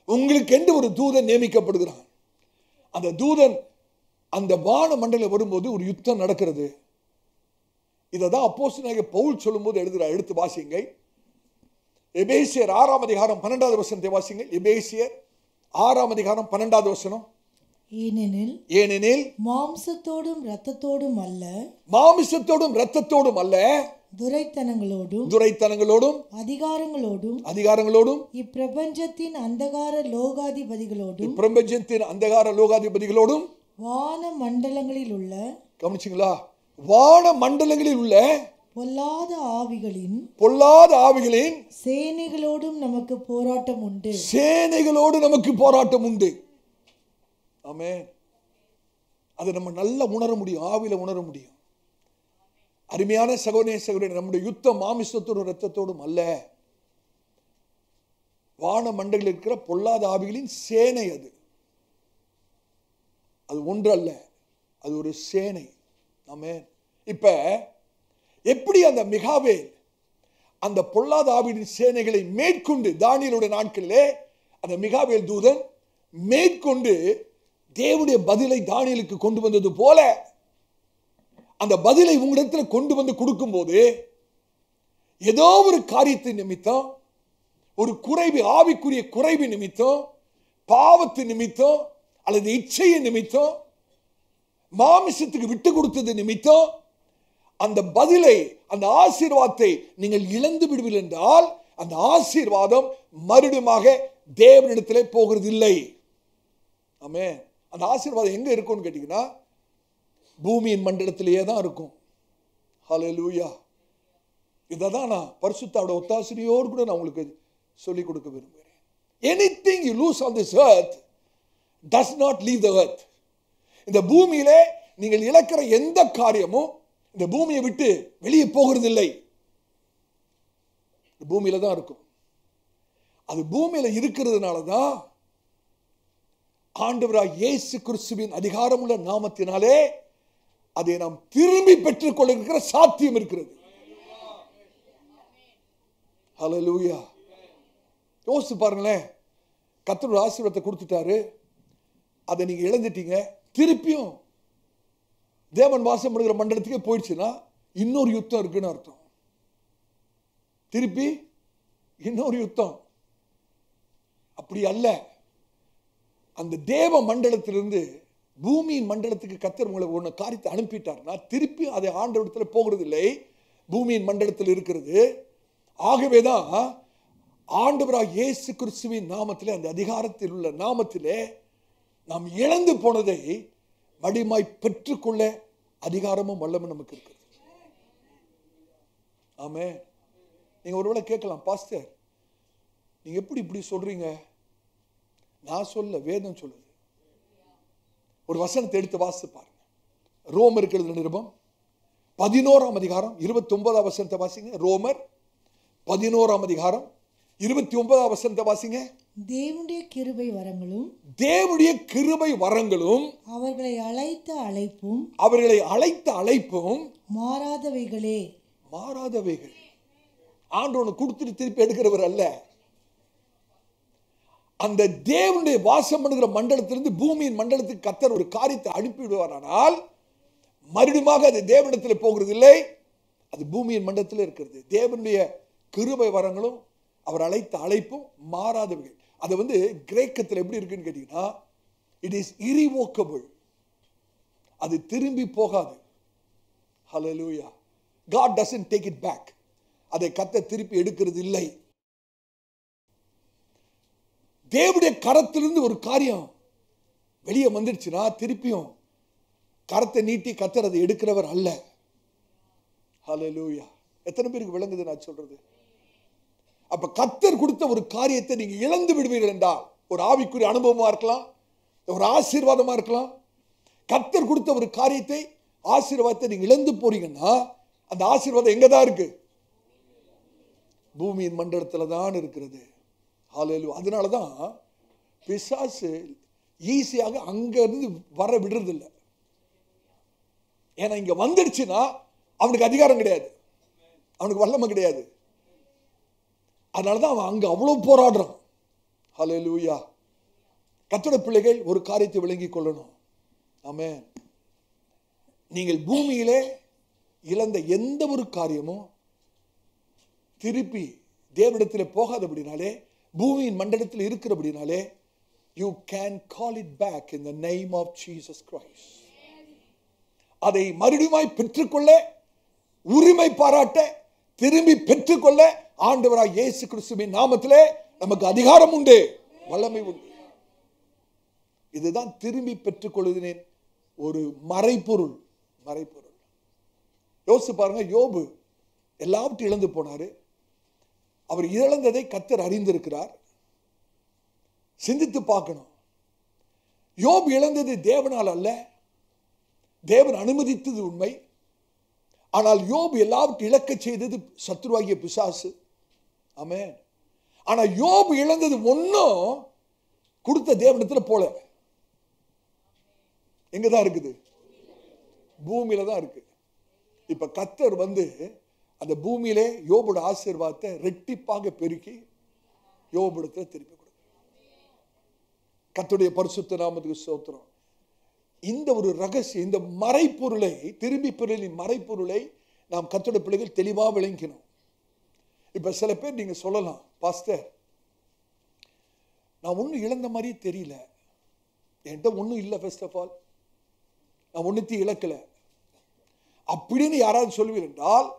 உங்களுக்கு என்று ஒரு தூதன் நியமிக்கப்படுகிறான். அந்த தூதன் அந்த வான மண்டலம் வரும்போது ஒரு யுத்தம் நடக்கிறது. இதைதான் அப்போஸ்தலனாகிய பவுல் சொல்லும்போது எழுதுகிறார். எடுத்து வாசிங்க. எபேசியர் 6ஆம் அதிகாரம் 12வது வசனத்தை வாசிங்க. எபேசியர் 6ஆம் அதிகாரம் 12வது வசனம். ஏனெனில் மாம்சத்தோடும் இரத்தத்தோடும் அல்ல, மாம்சத்தோடும் இரத்தத்தோடும் அல்ல, துரைத்தனங்களோடும் அதிகாரங்களோடும் இப்பிரபஞ்சத்தின் அந்தகார லோகாதிபதிகளோடும் வான மண்டலங்களில் உள்ள, கவனிச்சிங்களா, வான மண்டலங்களில் உள்ள பொல்லாத ஆவிகளின் சேனைகளோடும் நமக்கு போராட்டம் உண்டு. சேனைகளோடு நமக்கு போராட்டம் உண்டு. ஆமென். அதை நம்ம நல்லா உணர முடியும், ஆவியில உணர முடியும். அருமையான சகோதரனே, நம்முடைய யுத்தம் மாமிசத்தோடும் இரத்தத்தோடும் அல்ல. வான மண்டலில் இருக்கிற பொல்லாத ஆவிகளின் சேனை. அது ஒன்று அல்ல, அது ஒரு சேனை. ஆமென். இப்ப எப்படி அந்த மிகாவேல் அந்த பொல்லாத ஆவியின் சேனைகளை மேற்கொண்டு, தானியேலுடைய நாட்களிலே அந்த மிகாவேல் தூதன் மேற்கொண்டு தேவனுடைய பதிலை தானியேலுக்கு கொண்டு வந்தது போல, அந்த பதிலை உங்களிடத்தில் கொண்டு வந்து கொடுக்கும் போது ஏதோ ஒரு காரியத்தின் நிமித்தம், ஒரு குறைவு, ஆவிக்குரிய குறைவு நிமித்தம், பாவத்து நிமித்தம் அல்லது இச்சையின் நிமித்தம், மாமிசத்துக்கு விட்டு கொடுத்தது நிமித்தம் அந்த பதிலை, அந்த ஆசீர்வாதத்தை நீங்கள் இழந்து விடுவீர்கள் என்றால் அந்த ஆசீர்வாதம் மறுபடியும் தேவனிடத்திலே போகிறது இல்லை. ஆமென். அந்த ஆசீர்வாதம் எங்க இருக்கும்னு கேட்டீங்கன்னா பூமியின் மண்டலத்திலேயே தான் இருக்கும். ஹல்லேலூயா. இதான் நான் பரிசுத்தாவோட ஒத்தாசிரியோடு கூட நான் உங்களுக்கு சொல்லிக் கொடுக்க விரும்புகிறேன். Anything you lose on this earth does not leave the earth. இந்த பூமியிலே நீங்கள் இழக்கிற எந்த காரியமும் இந்த பூமியை விட்டு வெளியே போகிறது இல்லை. பூமியில தான் இருக்கும். அது பூமியில இருக்கிறதுனால தான் ஆண்டவராகிய இயேசு கிறிஸ்துவின் அதிகாரமுள்ள நாமத்தினாலே அதை நாம் திரும்பி பெற்றுக் கொள்ளுகிற சாத்தியம் இருக்கிறது. ஹல்லேலூயா. யோசிச்சு பாருங்களேன், கர்த்தர் ஒரு ஆசீர்வாதத்தை கொடுத்துட்டாரு, அதை நீங்க இழந்துட்டீங்க. திருப்பியும் தேவன் வாசம் பண்ணுகிற மண்டலத்துக்கே போயிடுச்சுன்னா இன்னொரு யுத்தம் இருக்குன்னு அர்த்தம். திருப்பி இன்னொரு யுத்தம். அப்படி அல்ல. அந்த தேவ மண்டலத்திலிருந்து பூமியின் மண்டலத்துக்கு கர்த்தர் உங்களை ஒன்று காரியத்தை அனுப்பிட்டார்னா திருப்பி அதை ஆண்டவரிடத்துல போகிறது இல்லை, பூமியின் மண்டலத்தில் இருக்கிறது. ஆகவேதான் ஆண்டவராகிய இயேசு கிறிஸ்துவின் நாமத்திலே, அந்த அதிகாரத்தில் உள்ள நாமத்திலே நாம் இழந்து போனதை மடிமாய் பெற்றுக்கொள்ள அதிகாரமும் வல்லமும் நமக்கு இருக்கிறது. ஆமென். நீங்க ஒருவேளை கேட்கலாம், பாஸ்டர் நீங்க எப்படி இப்படி சொல்றீங்க? நான் சொல்ல, வேதம் சொல்லுது. ஒரு வசனத்தை எடுத்து வாசித்து பாருங்க. ரோமர் எழுதின நிருபம் 11ஆம் அதிகாரம் 29ஆம் வசனத்தை வாசிங்க. ரோமர் 11ஆம் அதிகாரம் 29ஆம் வசனத்தை வாசிங்க. தேவனுடைய கிருபை வரங்களும், தேவனுடைய கிருபை வரங்களும், அவர்களை அழைத்த அழைப்பும், அவர்களை அழைத்த அழைப்பும் மாறாதவைகளே. மாறாதவைகள். ஆண்டவனை கொடுத்துட்டு திருப்பி எடுக்கிறவர் அல்ல. அந்த தேவனுடைய வாசம் பண்ணுகிற மண்டலத்திலிருந்து பூமியின் மண்டலத்துக்கு கர்த்தர் ஒரு காரியத்தை அனுப்பிவிடுவாரானால் மறுபடியும் அது தேவனிடத்தில் போகிறது இல்லை, அது பூமியின் மண்டலத்தில் இருக்கிறது. தேவனுடைய கிருபை வரங்களும் அவர் அழைத்த அழைப்பும் மாறாதவைகள். அது கிரேக்கத்தில் எப்படி இருக்குன்னு கேட்டீங்கன்னா, இட் இஸ் irrevocable. அது திரும்பி போகாது. Hallelujah. God doesn't take it back. அதை கர்த்தர் திருப்பி எடுக்கிறது இல்லை. தேவனுடைய கரத்திலிருந்து ஒரு காரியம் வெளியே வந்துடுச்சுன்னா திருப்பியும் கரத்தை நீட்டி கர்த்தர் அதை எடுக்கிறவர் அல்ல. ஹல்லேலூயா. எத்தனை பேருக்கு விளங்குது நான் சொல்றது? அப்ப கர்த்தர் கொடுத்த ஒரு காரியத்தை நீங்க இழந்து விடுவீர்கள் என்றால், ஒரு ஆவிக்குரிய அனுபவமா இருக்கலாம், ஒரு ஆசீர்வாதமா இருக்கலாம். கர்த்தர் கொடுத்த ஒரு காரியத்தை, ஆசீர்வாதத்தை நீங்க இழந்து போறீங்கன்னா அந்த ஆசீர்வாதம் எங்கதான் இருக்கு? பூமியின் மண்டலத்துல தான் இருக்கிறது. ஹல்லேலூயா. அதனாலதான் பிசாசு ஈஸியாக அங்க இருந்து வர விடுறது இல்லை. ஏன்னா இங்க வந்துடுச்சுன்னா அவனுக்கு அதிகாரம் கிடையாது, அவனுக்கு வல்லமை கிடையாது. அதனாலதான் அவன் அங்க அவ்வளவு போராடுறான். ஹல்லேலூயா. கர்த்தருடைய பிள்ளைகள் ஒரு காரியத்தை விளங்கிக் கொள்ளணும். ஆமென். நீங்கள் பூமியிலே இழந்த எந்த ஒரு காரியமும் திருப்பி தேவனிடத்தில் போகாதபடினாலே, பூமியின் மண்டலத்தில் இருக்கிறபடினாலே, you can call it back in the name of Jesus Christ. அதை மறுபடியும் பெற்றுக்கொள்ள, உரிமை பாராட்ட, திரும்பி பெற்றுக்கொள்ள ஆண்டவராகிய இயேசு கிறிஸ்துவின் நாமத்திலே நமக்கு அதிகாரம் உண்டு, வல்லமை உண்டு. இதுதான் திரும்பி பெற்றுக்கொள்வதின் ஒரு மறைப்பொருள். மறைப்பொருள். யோசிச்சு பாருங்க, யோபு எல்லாவற்றையும் இழந்து போனாரு. அவர் இழந்ததை கர்த்தர் அறிந்திருக்கிறார். சிந்தித்து பார்க்கணும். யோபு இழந்தது தேவனால் அல்ல, தேவன் அனுமதித்தது உண்மை. ஆனால் யோபு எல்லாவற்றையும் இழக்க செய்தது சத்ருவாகிய பிசாசு. ஆமென். ஆனா யோபு இழந்தது ஒன்னும் கொடுத்த தேவனிடத்துல போல. எங்கதான் இருக்குது? பூமியில தான் இருக்கு. இப்ப கர்த்தர் அந்த பூமியிலே யோபுட ஆசீர்வாதத்தை ரெட்டிப்பாக பெருக்கி யோபுடத்துல திருப்பி கொடுக்க. கர்த்தருடைய பரிசுத்த நாமத்துக்கு ஸ்தோத்திரம். இந்த ஒரு ரகசியம், இந்த மறைப்பொருளை, திரும்பி பெறலின் மறைப்பொருளை நாம் கர்த்தருடைய பிள்ளைகள் தெளிவா விளங்கிக்கணும். இப்ப சில பேர் நீங்க சொல்லலாம், பாஸ்டர் நான் ஒன்னும் இழந்த மாதிரி தெரியல, என்கிட்ட ஒன்னும் இல்லை, ஃபர்ஸ்ட் ஆஃப் ஆல் நான் ஒன்னுத்தையும் இழக்கல அப்படின்னு யாராவது சொல்லுவீர் என்றால்,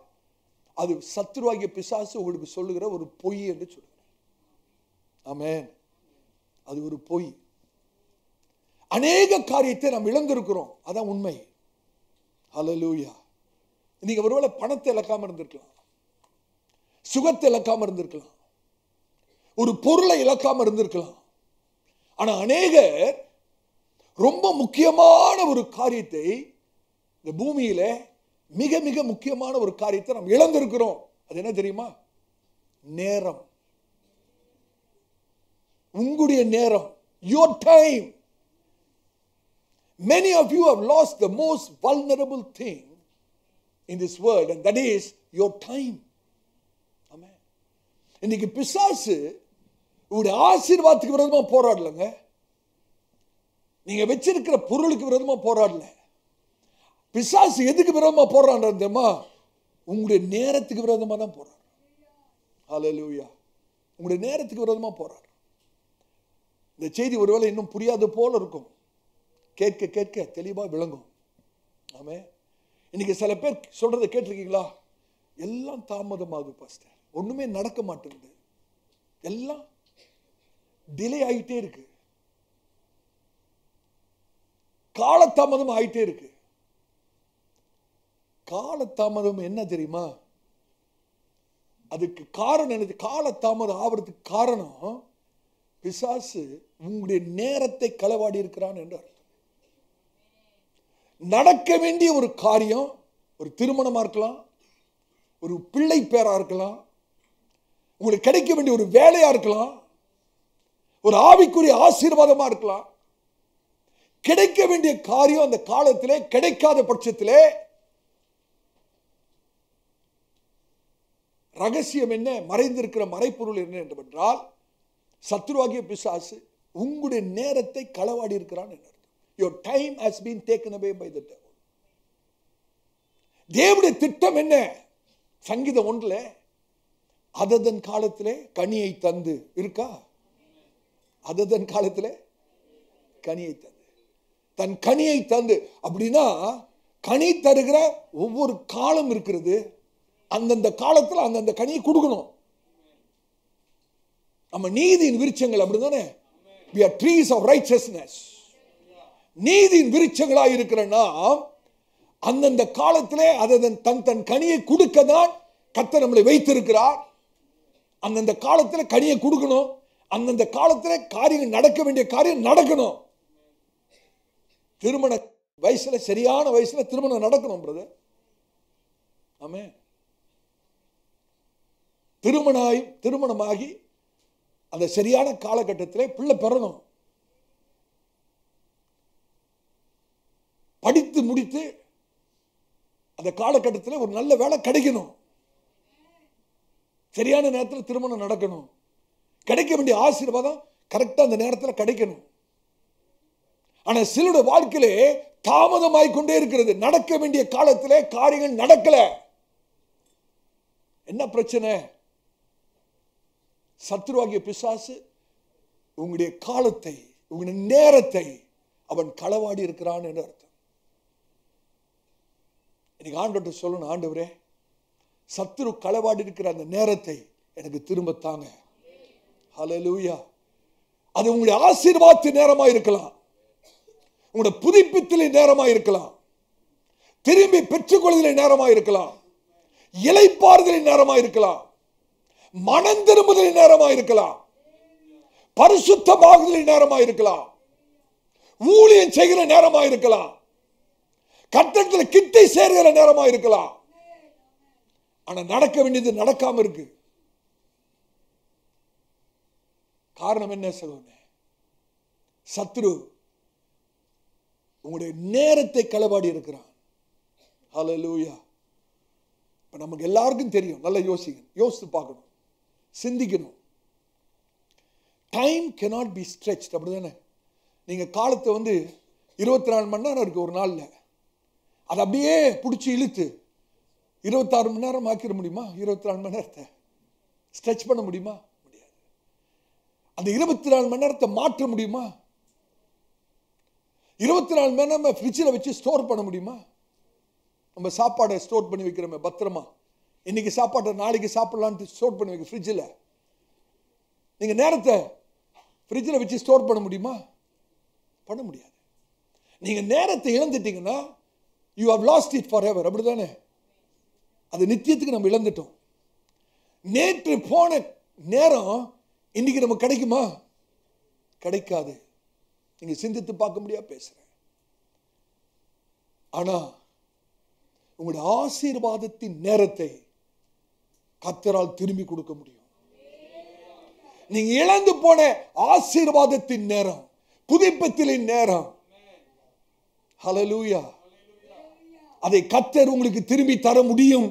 அது சத்ருவாகிய பிசாசு உங்களுக்கு சொல்லுகிற ஒரு பொய் என்று சொல்லுகிறேன். ஆமென். அது ஒரு பொய். அநேக காரியத்தை நாம் இழந்திருக்கிறோம், அதான் உண்மை. ஹல்லேலூயா. நீங்க ஒருவேளை பணத்தை இழக்காம இருந்திருக்கலாம், சுகத்தை இழக்காம இருந்திருக்கலாம், ஒரு பொருளை இழக்காம இருந்திருக்கலாம். ஆனா அநேகர் ரொம்ப முக்கியமான ஒரு காரியத்தை, இந்த பூமியில மிக மிக முக்கியமான ஒரு காரியத்தை நாம் இழந்திருக்கிறோம். அது என்ன தெரியுமா? நேரம். உங்களுடைய நேரம். Your time. Many of you have lost the most vulnerable thing in this world, and that is your time. Amen. இன்னைக்கு பிசாசு உங்களுடைய ஆசீர்வாதத்துக்கு விரோதமா போராடலங்க. நீங்க வச்சிருக்கிற பொருளுக்கு விரோதமா போராடல. பிசாசு எதுக்கு விரோதமா போராடுறது தெரியுமா? உங்களுடைய நேரத்துக்கு விரோதமா தான் போறாரு. ஹல்லேலூயா. உங்களுடைய நேரத்துக்கு விரோதமா போறாரு. இந்த செய்தி ஒருவேளை இன்னும் புரியாத போல இருக்கும், கேட்க கேட்க தெளிவா விளங்கும். ஆமே. இன்னைக்கு சில பேர் சொல்றதை கேட்டிருக்கீங்களா? எல்லாம் தாமதமாகுது பாஸ்டர், ஒண்ணுமே நடக்க மாட்டேங்குது, எல்லாம் டிலே ஆகிட்டே இருக்கு, காலதாமதம் ஆயிட்டே இருக்கு. காலதாமதம் என்ன தெரியுமா? அதுக்கு காரணம் என்னது? காலதாமதம் ஆவறதுக்கு காரணம் பிசாசு உங்களுடைய நேரத்தை களவாடி இருக்கிறான் என்று அர்த்தம். நடக்க வேண்டிய ஒரு காரியம், ஒரு திருமணமா இருக்கலாம், ஒரு பிள்ளை பேரா இருக்கலாம், உங்களுக்கு கிடைக்க வேண்டிய ஒரு வேலையா இருக்கலாம், ஒரு ஆவிக்குரிய ஆசீர்வாதமா இருக்கலாம். கிடைக்க வேண்டிய காரியம் அந்த காலத்திலே கிடைக்காத பட்சத்திலே ரகசியம் என்ன, மறைந்திருக்கிற மறைப்பொருள் என்ன என்றால், சத்துருவாகிய பிசாசு உங்களுடைய நேரத்தை களவாடி இருக்கிறான் என்று அர்த்தம். Your time has been taken away by the devil. தேவனுடைய திட்டம் என்ன? சங்கீதம் 1 அததன் காலத்திலே கனியை தந்து இருக்கா? அததன் காலத்திலே கனியை தந்து, தன் கனியை தந்து. அப்படின்னா கனி தருகிற ஒவ்வொரு காலம் இருக்கிறது, அந்தந்த காலத்தில் அந்தந்த கனியை கொடுக்கணும். நம்ம நீதியின் விருட்சங்கள் அப்படிதானே? we are trees of righteousness. நீதியின் விருட்சங்களாய் இருக்கிற நாம் அந்தந்த காலத்திலே அதன் தன் கனியை கொடுக்க தான் கர்த்தர் நம்மளை வைத்திருக்கிறார். அந்தந்த காலத்தில் கனியை கொடுக்கணும், அந்தந்த காலத்தில் காரியங்கள் நடக்க வேண்டிய காரியம் நடக்கணும். திருமண வயசுல, சரியான வயசுல திருமணம் நடக்கணும் பிரதர். ஆமென். திருமணமாகி அந்த சரியான காலகட்டத்திலே பிள்ளை பெறணும். படித்து முடித்து அந்த காலகட்டத்தில் ஒரு நல்ல வேலை கிடைக்கணும். சரியான நேரத்தில் திருமணம் நடக்கணும். கிடைக்க வேண்டிய ஆசீர்வாதம் கரெக்டா அந்த நேரத்தில் கிடைக்கணும். ஆனா சிலருடைய வாழ்க்கையிலே தாமதமாய் கொண்டே இருக்கிறது. நடக்க வேண்டிய காலத்திலே காரியங்கள் நடக்கல. என்ன பிரச்சனை? சத்துருவாகிய பிசாசு உங்களுடைய காலத்தை, உங்களுடைய நேரத்தை அவன் களவாடி இருக்கிறான் என்று அர்த்தம். இன்னைக்கு ஆண்டவர்கிட்ட சொல்லணும், ஆண்டவரே சத்துரு களவாடி இருக்கிற அந்த நேரத்தை எனக்கு திரும்ப தாங்க. ஹல்லேலூயா. அது உங்களுடைய ஆசீர்வாதத்தின் நேரமா இருக்கலாம், உங்களுடைய புதுப்பித்தலின் நேரமா இருக்கலாம், திரும்பி பெற்றுக்கொள்வதின் நேரமா இருக்கலாம், இளைப்பாறுதலின் நேரமா இருக்கலாம், மனம் திரும்புதலின் நேரமா இருக்கலாம், பரிசுத்தமாகுதலின் நேரமா இருக்கலாம், ஊழியம் செய்கிற நேரமா இருக்கலாம், கர்த்தரிடத்தில் கிட்டை சேர்கிற நேரமா இருக்கலாம். ஆனா நடக்க வேண்டியது நடக்காம இருக்கு. காரணம் என்ன சொல்லுங்க? சத்ரு உங்களுடைய நேரத்தை களவாடி இருக்கிறான். ஹல்லேலூயா. இப்ப நமக்கு எல்லாருக்கும் தெரியும், நல்லா யோசித்து பார்க்கணும், சிந்திக்கணும். Time cannot be stretched. அப்படிதானே? நீங்க காலத்தை 24 மணி நேரம் இருக்கு ஒரு நாள்ல, அதை அப்படியே பிடிச்சி இழுத்து 26 மணி நேரம் ஆக்கிட முடியுமா? 24 மணி நேரத்தை ஸ்ட்ரெச் பண்ண முடியுமா? முடியாது. அந்த 24 மணி நேரத்தை மாற்ற முடியுமா? 24 மணி நேரம் ஃப்ரிட்ஜில் வச்சு ஸ்டோர் பண்ண முடியுமா? நம்ம சாப்பாடை ஸ்டோர் பண்ணி வைக்கிறோமே பத்திரமா, இன்னைக்கு சாப்பாட்டை நாளைக்கு சாப்பிடலான்ட்டு ஸ்டோர் பண்ணி வைக்க ஃப்ரிட்ஜில். நீங்க நேரத்தை ஃப்ரிட்ஜில் வச்சு ஸ்டோர் பண்ண முடியுமா? பண்ண முடியாது. நீங்க நேரத்தை இழந்துட்டீங்கன்னா you have lost it forever. அப்படிதானே? அது நித்தியத்துக்கு நம்ம இழந்துட்டோம். நேற்று போன நேரம் இன்னைக்கு நமக்கு கிடைக்குமா? கிடைக்காது. நீங்க சிந்தித்து பார்க்க முடியாது பேசுறேன். ஆனா உங்களுடைய ஆசீர்வாதத்தின் நேரத்தை கர்த்தரால் திரும்பி கொடுக்க முடியும். நீங்க இழந்து போன ஆசீர்வாதத்தின் நேரம், புதுப்பித்தலின் நேரம், ஹல்லேலூயா, அதை கர்த்தர் உங்களுக்கு திரும்பி தர முடியும்.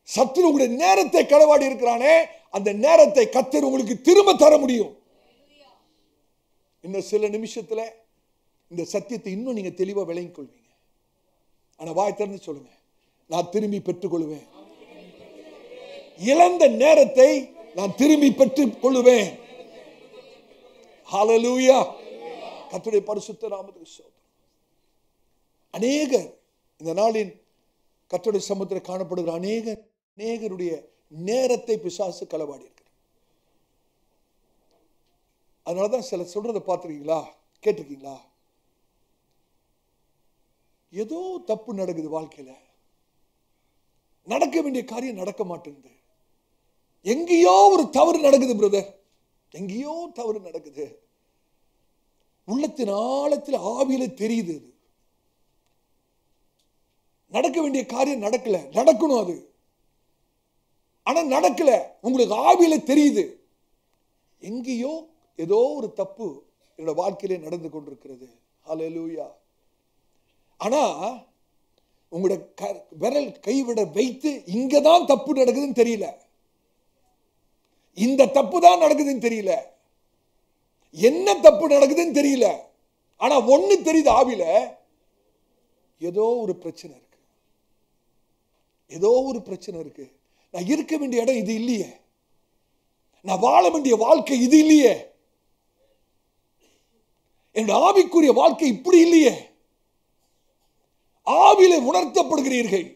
சத்துரு உங்களுடைய நேரத்தை களவாடி இருக்கிறானே, அந்த நேரத்தை கர்த்தர் உங்களுக்கு திரும்ப தர முடியும். இன்னும் சில நிமிஷத்துல இந்த சத்தியத்தை இன்னும் நீங்க தெளிவா விளங்கிக் கொள்வீங்க. ஆனா வாய் திறந்து சொல்லுங்க, நான் திரும்பி பெற்றுக் கொள்வேன். இழந்த நேரத்தை நான் திரும்பி பெற்றுக் கொள்வேன். ஹல்லேலூயா. கர்த்தருடைய பரிசுத்த நாமத்துக்கு ஸ்தோத்திரம். அநேகர் இந்த நாளின் கர்த்தருடைய சமூகத்தில் காணப்படுகிற அநேகருடைய நேரத்தை பிசாசு களவாடி இருக்கிறார். அதனாலதான் சில சொல்றதை பார்த்திருக்கீங்களா, கேட்டிருக்கீங்களா? ஏதோ தப்பு நடக்குது வாழ்க்கையில, நடக்க வேண்டிய காரியம் நடக்க மாட்டேங்குது, எங்கேயோ ஒரு தவறு நடக்குது பிரதர், எங்கேயோ தவறு நடக்குது, உள்ளத்தின் ஆழத்தில் ஆவியில தெரியுது, நடக்க வேண்டிய காரியம் நடக்கல, நடக்கணும் அது, ஆனா நடக்கல, உங்களுக்கு ஆவியில தெரியுது, எங்கேயோ ஏதோ ஒரு தப்பு என்னோட வாழ்க்கையிலே நடந்து கொண்டிருக்கிறது. ஹல்லேலூயா. ஆனா உங்களுடைய விரல் கைவிட வைத்து இங்கதான் தப்பு நடக்குதுன்னு தெரியல, இந்த தப்பு தான் நடக்குதுன்னு தெரியல, என்ன தப்பு நடக்குதுன்னு தெரியல, ஆனா ஒண்ணு தெரியுது, ஆவில ஏதோ ஒரு பிரச்சனை இருக்கு, ஏதோ ஒரு பிரச்சனை இருக்கு. நான் இருக்க வேண்டிய இடம் இது இல்லையே, நான் வாழ வேண்டிய வாழ்க்கை இது இல்லையே, என்னுடைய ஆவிக்குரிய வாழ்க்கை இப்படி இல்லையே. ஆவியிலே உணர்த்தப்படுகிறீர்கள்.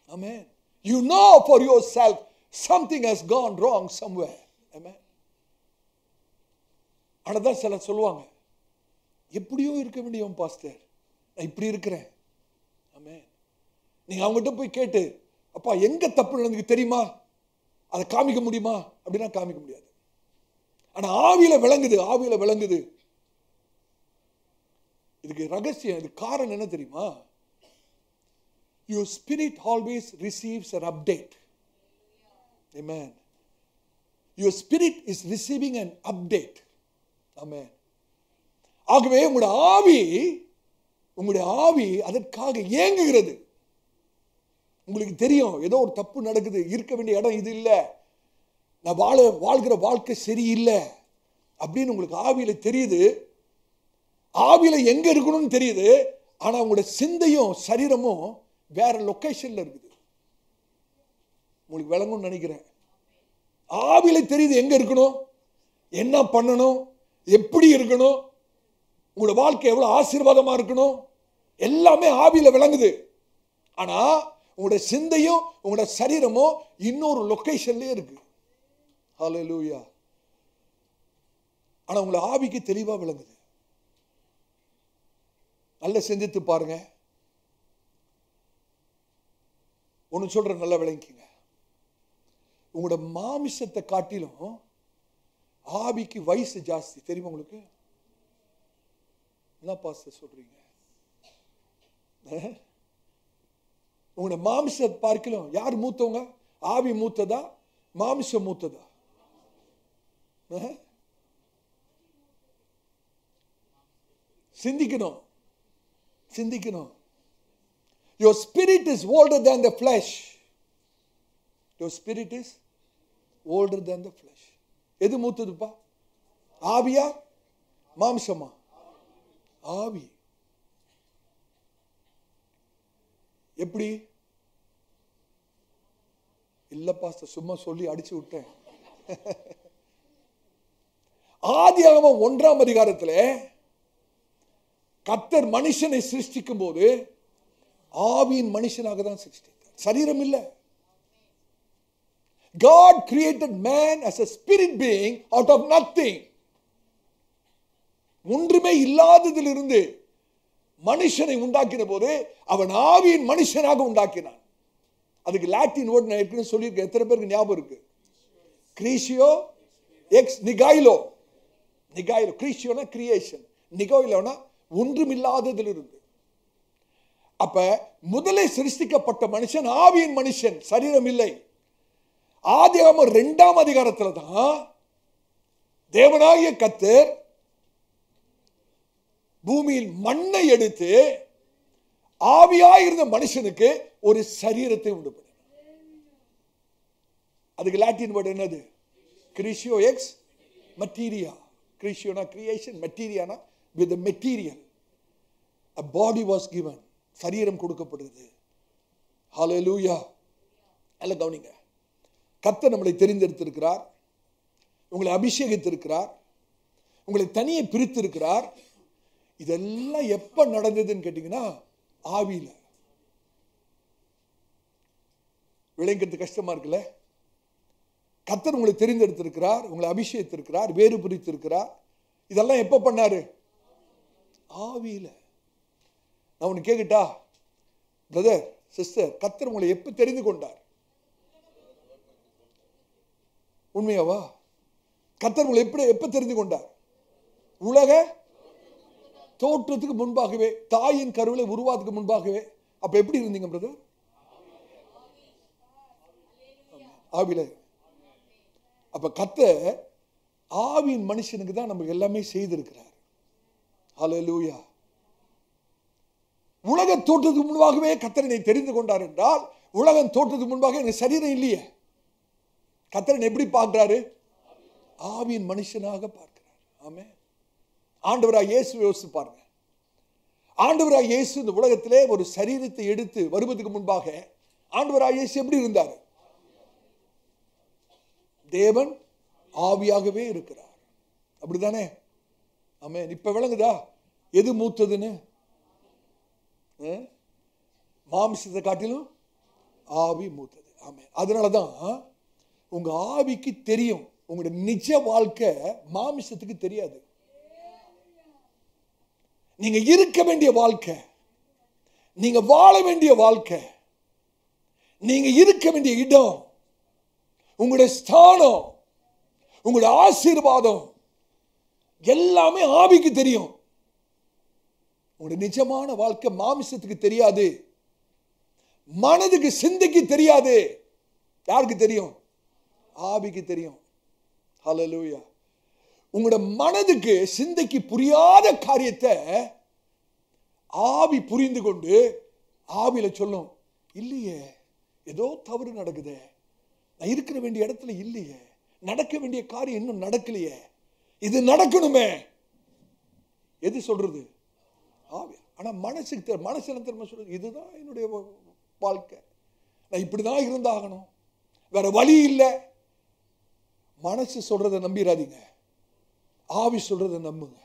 ஆமென். You know for yourself something has gone wrong somewhere. Amen. ஆனாதான் சிலர் சொல்லுவாங்க, எப்படியோ இருக்க வேண்டியவன் பாஸ்டர், நான் இப்படி இருக்கிறேன். ஆமென். நீங்க அவங்ககிட்ட போய் கேட்டு, அப்பா எங்க தப்பு நடந்துக்கு தெரியுமா, அதை காமிக்க முடியுமா அப்படின்னா காமிக்க முடியாது. ஆனா ஆவியில விளங்குது, ஆவியில விளங்குது. இதுக்கு ரகசியம், இது காரணம் என்ன தெரியுமா? Your spirit always receives an update. Amen. Your spirit is receiving an update. Amen. ஆகவே உங்களுடைய ஆவி அதற்காக ஏங்குகிறது. உங்களுக்கு தெரியும் ஏதோ ஒரு தப்பு நடக்குது, இருக்க வேண்டிய இடம் இது இல்லை, நான் வாழ்கிற வாழ்க்கை சரியில்லை அப்படின்னு உங்களுக்கு ஆவியில தெரியுது. ஆவியில எங்க இருக்கணும்னு தெரியுது, ஆனா உங்களுடைய சிந்தையும் சரீரமும் வேற லொகேஷன்ல இருக்குது. உங்களுக்கு விளங்கும்னு நினைக்கிறேன். ஆவியில தெரியுது எங்க இருக்கணும், என்ன பண்ணணும், எப்படி இருக்கணும், உங்களோட வாழ்க்கை எவ்வளவு ஆசீர்வாதமா இருக்கணும், எல்லாமே ஆவியில விளங்குது. ஆனா உங்களுடைய சிந்தையும் உங்களுடைய சரீரமும் இன்னொரு லொகேஷன்லயே இருக்கு. ஹல்லேலூயா. ஆனா உங்களை ஆவிக்கு தெளிவா விளங்குது. நல்ல சிந்தித்து பாருங்க. ஒன்னு சொல்ற, நல்லா விளங்கிங்க. உங்களோட மாமிசத்தை காட்டிலும் ஆவிக்கு வயசு ஜாஸ்தி. தெரியுமா உங்களுக்கு? என்ன பாஸ்டர் சொல்றீங்க? உங்களோட மாமிசத்தை பார்க்கலாம் யார் மூத்தவங்க? ஆவி மூத்ததா, மாமிசம் மூத்ததா? சிந்திக்கணும், சிந்திக்கணும். Your spirit is older than the flesh. Your spirit is older than the flesh. எது மூத்ததுப்பா? ஆவியா மாம்சமா? ஆவி. எப்படி? இல்ல பாஸ்டர், சும்மா சொல்லி அடிச்சு விட்டேன். ஆதியாகமம் 1ஆம் அதிகாரத்தில் கர்த்தர் மனுஷனை சிருஷ்டிக்கும் போது ஆவியின் மனுஷனாக தான் சிருஷ்டித்தார், சரீரம் இல்ல. God created man as a spirit being out of nothing. ஒன்றுமே இல்லாததிலிருந்து மனுஷனை உண்டாக்கின போது அவன் ஆவியின் மனுஷனாக உண்டாக்கினான். அதுக்கு லாட்டின் வேர்ட் நான் ஏற்கனவே சொல்லியிருக்கேன், எத்தனை பேருக்கு ஞாபகம் இருக்கு? கிரீஷியோ எக்ஸ் நிகாயிலோ. நிகாயிலோ, கிரீஷியோனா கிரியேஷன், நிகாயிலோனா ஒன்றுமில்லாததிலிருந்து. அப்ப முதலே சிருஷ்டிக்கப்பட்ட மனுஷன் ஆவியின் மனுஷன், சரீரம் இல்லை. ஆதியாகமம் 2ஆம் அதிகாரத்துல தான் தேவனாகிய கர்த்தர் பூமியில் மண்ணை எடுத்து ஆவியாயிருந்த மனுஷனுக்கு ஒரு சரீரத்தை உண்டு பண்ணார். அதுக்கு லாட்டின் வேர்ட் என்னது? கிரிஷியோ எக்ஸ் மெட்டீரியா. கிரிஷியோனா கிரியேஷன், மெட்டீரியானா with the material. A body was given. சரீரம் கொடுக்கப்படுகிறது. ஹalleluya. எல்லாம் கவனிங்க. கர்த்தர் நம்மளை தெரிந்தெடுத்திருக்கிறார், உங்களை அபிஷேகித்திருக்கிறார், உங்களை தனியே பிரித்திருக்கிறார். இதெல்லாம் எப்ப நடந்ததுன்னு கேட்டீங்கன்னா ஆவியில. விளங்கிறது கஷ்டமா இருக்குல்ல? கர்த்தர் உங்களை தெரிந்தெடுத்திருக்கிறார், உங்களை அபிஷேகித்திருக்கிறார், வேறு பிரித்திருக்கிறார். இதெல்லாம் எப்ப பண்ணாரு? ஆவியில. நான் உனக்கு கேட்கட்டா பிரதர் சிஸ்டர், கர்த்தர் உங்களை எப்ப தெரிந்து கொண்டார்? உண்மையாவா? கர்த்தர் உங்களை எப்ப தெரிந்து கொண்டார்? உலக தோற்றத்துக்கு முன்பாகவே, தாயின் கருவிலை உருவாதுக்கு முன்பாகவே. அப்ப எப்படி இருந்தீங்க பிரதர்? ஆவியில. அப்ப கர்த்தர் ஆவியின் மனுஷனுக்கு தான் நமக்கு எல்லாமே செய்திருக்கிறார். ஹல்லேலூயா. உலக தோற்றத்துக்கு முன்பாகவே கர்த்தர் என்னை தெரிந்து கொண்டார் என்றால், உலகம் தோற்றத்துக்கு முன்பாக எனக்கு சரீரம் இல்லையே. கர்த்தர் எப்படி பார்க்கிறாரு? ஆவியின் மனுஷனாக பார்க்கிறார். ஆமென். ஆண்டவராய் இயேசு யோசித்து பாருங்க. ஆண்டவராய் இயேசு இந்த உலகத்திலே ஒரு சரீரத்தை எடுத்து வருவதற்கு முன்பாக ஆண்டவராய் இயேசு எப்படி இருந்தார்? தேவன் ஆவியாகவே இருக்கிறார். அப்படிதானே? ஆமென். இப்ப விளங்குதா எது மூத்ததுன்னு? மாம்சத்தை காட்டிலும் ஆவி மூத்தது. ஆமென். அதனாலதான் உங்க ஆவிக்கு தெரியும், உங்களுடைய நிஜ வாழ்க்கை மாமிசத்துக்கு தெரியாது. நீங்க இருக்க வேண்டிய வாழ்க்கை, நீங்க வாழ வேண்டிய வாழ்க்கை, நீங்க இருக்க வேண்டிய இடம், உங்களுடைய ஸ்தானம், உங்களுடைய ஆசீர்வாதம் எல்லாமே ஆவிக்கு தெரியும். உங்களுடைய நிஜமான வாழ்க்கை மாமிசத்துக்கு தெரியாது, மனதுக்கு சிந்தைக்கு தெரியாது. யாருக்கு தெரியும்? ஆவிக்கு தெரியும். ஹல்லேலூயா. உங்களுடைய மனதுக்கு சிந்தைக்கு புரியாத காரியத்தை ஆவி புரிந்து கொண்டு ஆவியில சொல்லும், இல்லையே ஏதோ தவறு நடக்குதே, நான் இருக்கிற வேண்டிய இடத்துல இல்லையே, நடக்க வேண்டிய காரியம் இன்னும் நடக்கலையே, இது நடக்கணுமே. எது சொல்றது? ஆவி. ஆனா மனசுக்கு மனசு என்ன தெரியுமா சொல்றது? இதுதான் என்னுடைய வாழ்க்கை, நான் இப்படிதான் இருந்தாகணும், வேற வழி இல்லை. மனசு சொல்றதை நம்பிராதீங்க, ஆவி சொல்றதை நம்புங்க.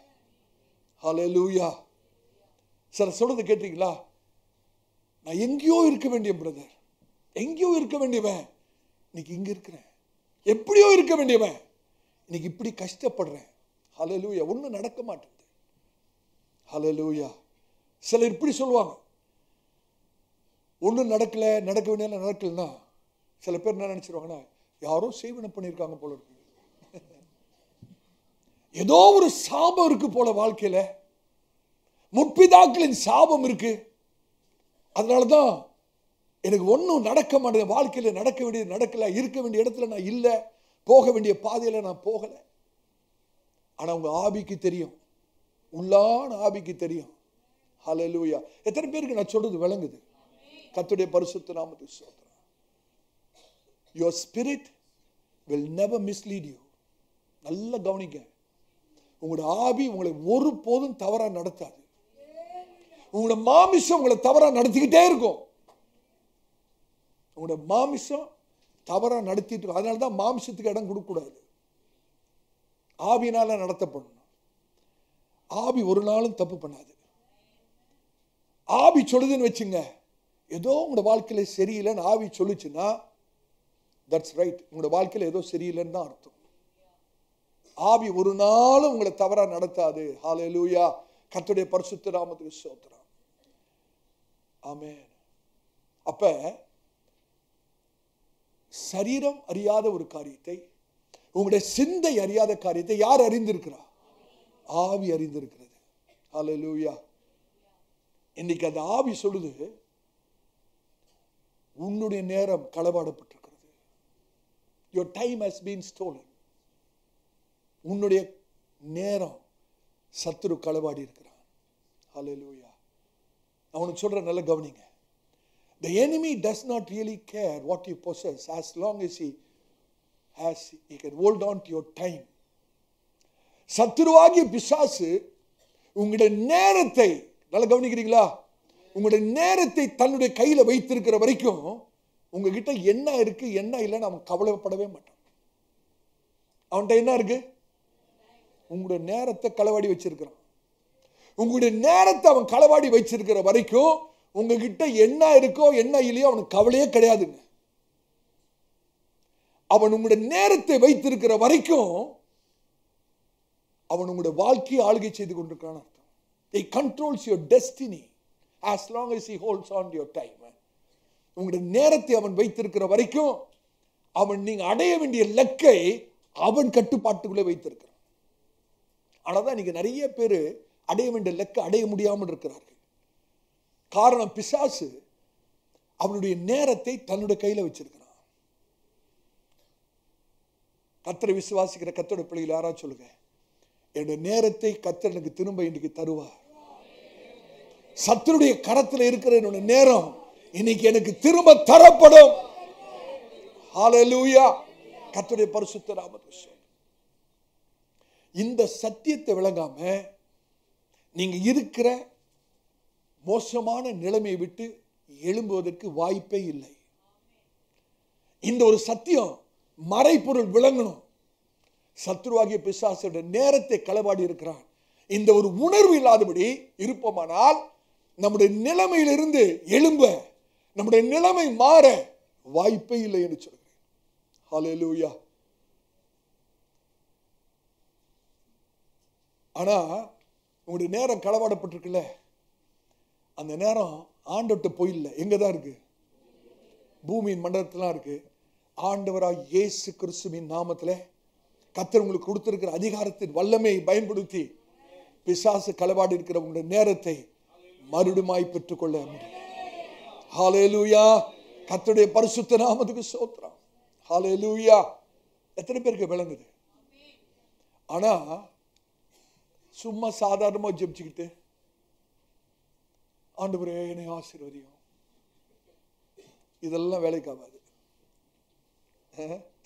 ஹல்லேலூயா. சார் சொல்றது கேட்டீங்களா? நான் எங்கேயோ இருக்க வேண்டிய பிரதர், எங்கேயோ இருக்க வேண்டியவன், இன்னைக்கு இங்க இருக்கிறேன். எப்படியோ இருக்க வேண்டியவன், இன்னைக்கு இப்படி கஷ்டப்படுறேன். ஹல்லேலூயா. ஒன்றும் நடக்க மாட்டேங்குது. ஹல்லேலூயா. சிலர் இப்படி சொல்லுவாங்க, ஒன்றும் நடக்கல, நடக்க வேண்டிய நடக்கலன்னா சில பேர் என்ன நினைச்சிருவாங்கன்னா, யாரோ சேவனை பண்ணியிருக்காங்க போல இருக்கு, ஏதோ ஒரு சாபம் இருக்கு போல, வாழ்க்கையில முற்பிதாக்களின் சாபம் இருக்கு, அதனாலதான் எனக்கு ஒன்றும் நடக்க மாட்டேங்குது, வாழ்க்கையில நடக்க வேண்டியது நடக்கல, இருக்க வேண்டிய இடத்துல நான் இல்லை, போக வேண்டிய பாதையில நான் போகல. ஆனா உங்க ஆவிக்கு தெரியும், உள்ளான ஆவிக்கு தெரியும். ஹல்லேலூயா. எத்தனை பேருக்கு நான் சொல்றது விளங்குது? கர்த்தருடைய பரிசுத்த நாமத்துக்கு ஸ்தோத்திரம். Your spirit will never mislead you. நல்ல கவனிக்க, உங்களுடைய ஆவி உங்களை ஒருபோதும் தவறா நடத்தாது. உங்களுடைய மாமிசம் உங்களை தவறா நடத்திக்கிட்டே இருக்கும். உங்களுடைய மாமிசம் தவறா நடத்திட்டு இருக்கும். அதனாலதான் மாமிசத்துக்கு இடம் கொடுக்க கூடாது, ஆவியினால நடத்தப்படணும். ஆவி ஒரு நாளும் தப்பு பண்ணாது. ஆவி சொல்லுதுன்னு வச்சுங்க, ஏதோ உங்களோட வாழ்க்கையில சரியில்லைன்னு ஆவி சொல்லுச்சுன்னா தட்ஸ் ரைட், உங்களோட வாழ்க்கையில ஏதோ சரியில்லைன்னு தான் அர்த்தம். ஆவி ஒரு நாளும் உங்களை தவறா நடத்தாது. ஹல்லேலூயா. கர்த்தருடைய பரிசுத்த நாமத்துக்கு ஸ்தோத்திரம். ஆமென். அப்ப சரீரம் அறியாத ஒரு காரியத்தை, உங்களுடைய சிந்தை அறியாத காரியத்தை யார் அறிந்திருக்கிறா? ஆவி அறிந்திருக்கிறது. ஹல்லேலூயா. இன்னைக்கு அந்த ஆவி சொல்லுது, உன்னுடைய நேரம் களவாடப்பட்டிருக்கிறது. Your time has been stolen. உன்னுடைய நேரம் சத்துரு களவாடி இருக்கிறான். ஹல்லேலூயா. நான் உனக்கு சொல்ற நல்ல கவனிங்க. The enemy does not really care what you possess as long as he as he can hold on to your time. சத்துருவாகிய பிசாசு உங்களுடைய நேரத்தை, நல்லா கவனிக்கிறீங்களா, உங்களுடைய நேரத்தை தன்னுடைய கையில வைத்திருக்கிற வரைக்கும் உங்ககிட்ட என்ன இருக்கு என்ன இல்லைன்னு அவன் கவலைப்படவே மாட்டான். அவன்கிட்ட என்ன இருக்கு? உங்களுடைய நேரத்தை களவாடி வச்சிருக்கிறான். உங்களுடைய நேரத்தை அவன் களவாடி வச்சிருக்கிற வரைக்கும் உங்ககிட்ட என்ன இருக்கோ என்ன இல்லையோ அவனுக்கு கவலையே கிடையாதுங்க. அவன் உங்களுடைய நேரத்தை வைத்திருக்கிற வரைக்கும் அவன் உங்களுடைய வாழ்க்கையை ஆளுகை செய்து கொண்டிருக்கிறான் அர்த்தம். He controls your destiny as long as he holds on to your time. உங்களுடைய நேரத்தை அவன் வைத்திருக்கிற வரைக்கும் அவன் நீங்க அடைய வேண்டிய இலக்கை அவன் கட்டுப்பாட்டுக்குள்ளே வைத்திருக்கிறான். ஆனாதான் நீங்க நிறைய பேர் அடைய வேண்டிய இலக்கை அடைய முடியாமல் இருக்கிறார்கள். காரணம், பிசாசு அவனுடைய நேரத்தை தன்னுடைய கையில வச்சிருக்கிறான். கர்த்தரை விசுவாசிக்கிற கர்த்தருடைய பிள்ளைகள் யாராவது சொல்லுங்க, என்னுடைய நேரத்தை கர்த்தர் எனக்கு திரும்ப இன்னைக்கு தருவார். சத்துருடைய கரத்தில் இருக்கிற என்னுடைய நேரம் இன்னைக்கு எனக்கு திரும்ப தரப்படும். ஹல்லேலூயா. கர்த்தருடைய பரிசுத்த நாமத்துக்கு. இந்த சத்தியத்தை விளங்காம நீங்க இருக்கிற மோசமான நிலைமையை விட்டு எழும்புவதற்கு வாய்ப்பே இல்லை. இந்த ஒரு சத்தியம் மறைபொருள் விளங்கணும். சத்துருவாகிய பிசாசுடைய நேரத்தை களவாடி இருக்கிறான். இந்த ஒரு உணர்வு இல்லாதபடி இருப்போமானால் நம்முடைய நிலைமையிலிருந்து எழும்ப, நம்முடைய நிலைமை மாற வாய்ப்பே இல்லை என்று சொல்கிறேன். ஹல்லேலூயா. ஆனா உங்களுடைய நேரம் களவாடப்பட்டிருக்குல்ல, அந்த நேரம் ஆண்டவர்கிட்ட போயில்ல, எங்கதான் இருக்கு? பூமியின் மண்டலத்திலாம் இருக்கு. ஆண்டவராய் இயேசு கிறிஸ்துவின் நாமத்திலே கர்த்தர் உங்களுக்கு கொடுத்திருக்கிற அதிகாரத்தின் வல்லமையை பயன்படுத்தி பிசாசு களவாடி இருக்கிற உங்களுடைய நேரத்தை மறுபடியும் பெற்றுக்கொள்ள முடியும். ஹல்லேலூயா. கர்த்தருடைய பரிசுத்த நாமத்துக்கு ஸ்தோத்திரம். ஹல்லேலூயா. எத்தனை பேருக்கு விளங்குது? ஆனா சும்மா சாதாரணமா ஜெபிச்சுக்கிட்டு ஆண்டவரே என்னை ஆசீர்வதியும், இதெல்லாம் வேலைக்கு ஆகாது.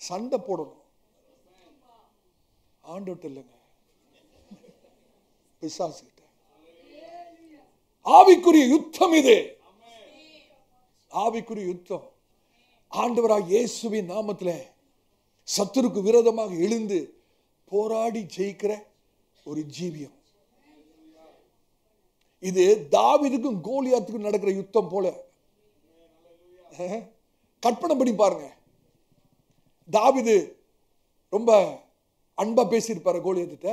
சண்டை போடணும். ஆண்டவர்ட்ட இல்லைங்க, பிசாசு கிட்ட. ஆவிக்குரிய யுத்தம் இது. ஆவிக்குரிய யுத்தம். ஆண்டவராகிய இயேசுவின் நாமத்திலே சத்துருக்கு விரோதமாக எழுந்து போராடி ஜெயிக்கிற ஒரு ஜீவியம் இது. தாவீதுக்கும் கோலியாத்துக்கும் நடக்கிற யுத்தம் போல. கற்பனை பண்ணி பாருங்க. தாவீது ரொம்ப அன்பா பேசியிருப்பாரு கோலியாத்திட்ட.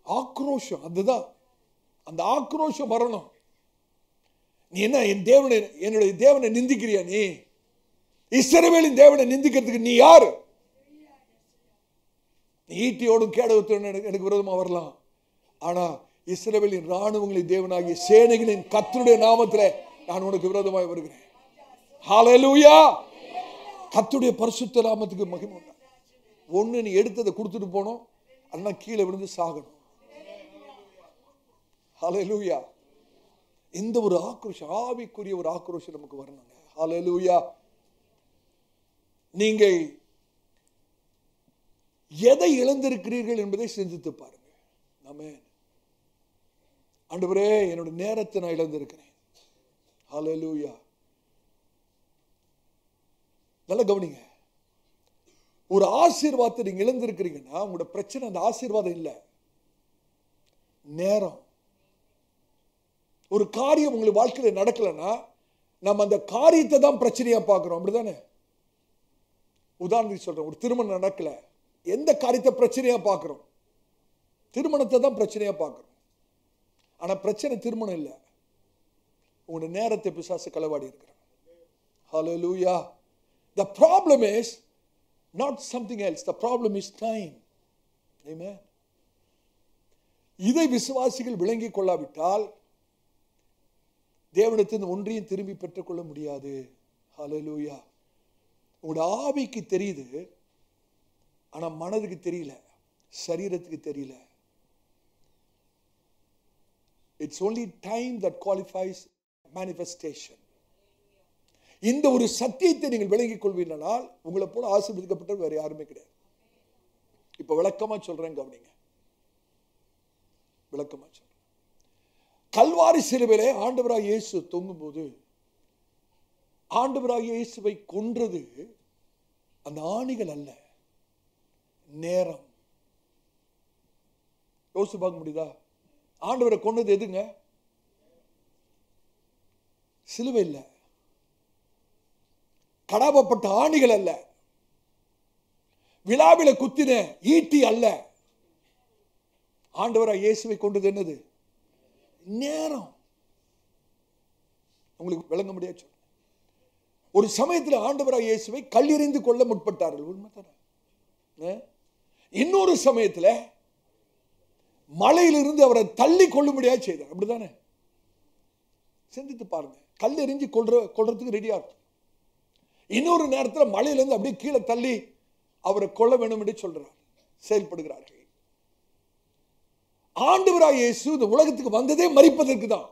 ஆக்ரோஷம், அதுதான் அந்த ஆக்ரோஷம் வரணும். நீ என்ன என் தேவனை, என்னுடைய தேவனை நிந்திக்கிறியா? நீ இஸ்ரவேலின் தேவனை நிந்திக்கிறதுக்கு நீ யாரு? நீ ஈட்டியோடும் கேடகத்தோடும் எனக்கு விரோதமா வரலாம், ஆனா இஸ்ரவேலின் ராணுவங்களின் தேவனாகிய சேனைகளின் கர்த்தருடைய நாமத்திலே நான் உனக்கு விரோதமாய் வருகிறேன். ஹல்லேலூயா. கர்த்தருடைய பரிசுத்த நாமத்துக்கு மகிமை உண்டாகட்டும். ஒண்ணு, நீ எடுத்ததை கொடுத்துட்டு போனோம், அண்ணா கீழே விழுந்து சாகணும். ஹல்லேலூயா. இந்த ஒரு ஆக்ரோஷம், ஆவிக்குரிய ஒரு ஆக்ரோஷம் நமக்கு வரணுங்க. ஹல்லேலூயா. நீங்கள் எதை இழந்திருக்கிறீர்கள் என்பதை சிந்தித்து பாருங்க. ஆமென். ஆண்டவரே என்னோட நேரத்தை நான் இழந்திருக்கிறேன். ஹல்லேலூயா. நல்ல கவனிங்க. ஒரு ஆசீர்வாதத்தை நீங்க இழந்திருக்கிறீங்கன்னா உங்களோட பிரச்சனை அந்த ஆசீர்வாதம் இல்லை, நேரம். ஒரு காரியம் உங்களுக்கு வாழ்க்கையில நடக்கலன்னா நம்ம அந்த காரியத்தை தான் பிரச்சனையா பார்க்கிறோம், அப்படிதானே? உதாரணத்துக்கு சொல்றேன், ஒரு திருமணம் நடக்கல, எந்த காரியத்தை பிரச்சனையா பார்க்கிறோம்? திருமணத்தை தான் பிரச்சனையா பார்க்கிறோம். ஆனா பிரச்சனை திருமணம் இல்லை, உங்களுடைய நேரத்தை பிசாசு களவாடி இருக்கிறான். ஹல்லேலூயா. The problem is not something else. The problem is time. Amen. இதை விசுவாசிகள் விளங்கிக் கொள்ளாவிட்டால் தேவனிடத்தின் ஒன்றையும் திரும்பி பெற்றுக்கொள்ள முடியாது. ஹல்லேலூயா. உங்களோட ஆவிக்கு தெரியுது, ஆனா மனதுக்கு தெரியல, சரீரத்துக்கு தெரியல. It's only time that qualifies manifestation. இந்த ஒரு சத்தியத்தை நீங்கள் விளங்கிக் கொள்வீர்களால் உங்களை போல ஆசீர்வதிக்கப்பட்டவர் வேற யாருமே கிடையாது. இப்ப விளக்கமா சொல்றேன், கவனிங்க. விளக்கமா சொல்றேன். கல்வாரி சிலுவையிலே ஆண்டவராகிய இயேசு தொங்கும்போது ஆண்டவராகிய இயேசுவை கொன்றது அந்த ஆணிகள் அல்ல, நேரம். யோசிச்சு பார்க்க முடியுதா? ஆண்டவரை கொன்னது எதுங்க? சிலுவை இல்ல, கடாபப்பட்ட ஆணிகள் அல்ல, விழாவில குத்தின ஈட்டி அல்ல. ஆண்டவராகிய இயேசுவை கொண்டது என்னது? நேரம். உங்களுக்கு விளங்க முடியாது. ஒரு சமயத்தில் ஆண்டவராகிய இயேசுவை கல்லெறிந்து கொள்ள முற்பட்டார்கள், உண்மைதானே? இன்னொரு சமயத்தில் மலையிலிருந்து அவரை தள்ளி கொள்ளும்படியாக செய்தார், அப்படிதானே? சிந்தித்து பாருங்க. கல்லெறிஞ்சு கொள்றதுக்கு ரெடியா இருக்கும். இன்னொரு நேரத்தில் மலையிலிருந்து அப்படியே கீழே தள்ளி அவரை கொல்ல வேண்டும் என்று சொல்றார், செயல்படுகிறார்கள். ஆண்டவராகிய இயேசு இந்த உலகத்துக்கு வந்ததே மரிப்பதற்கு தான்.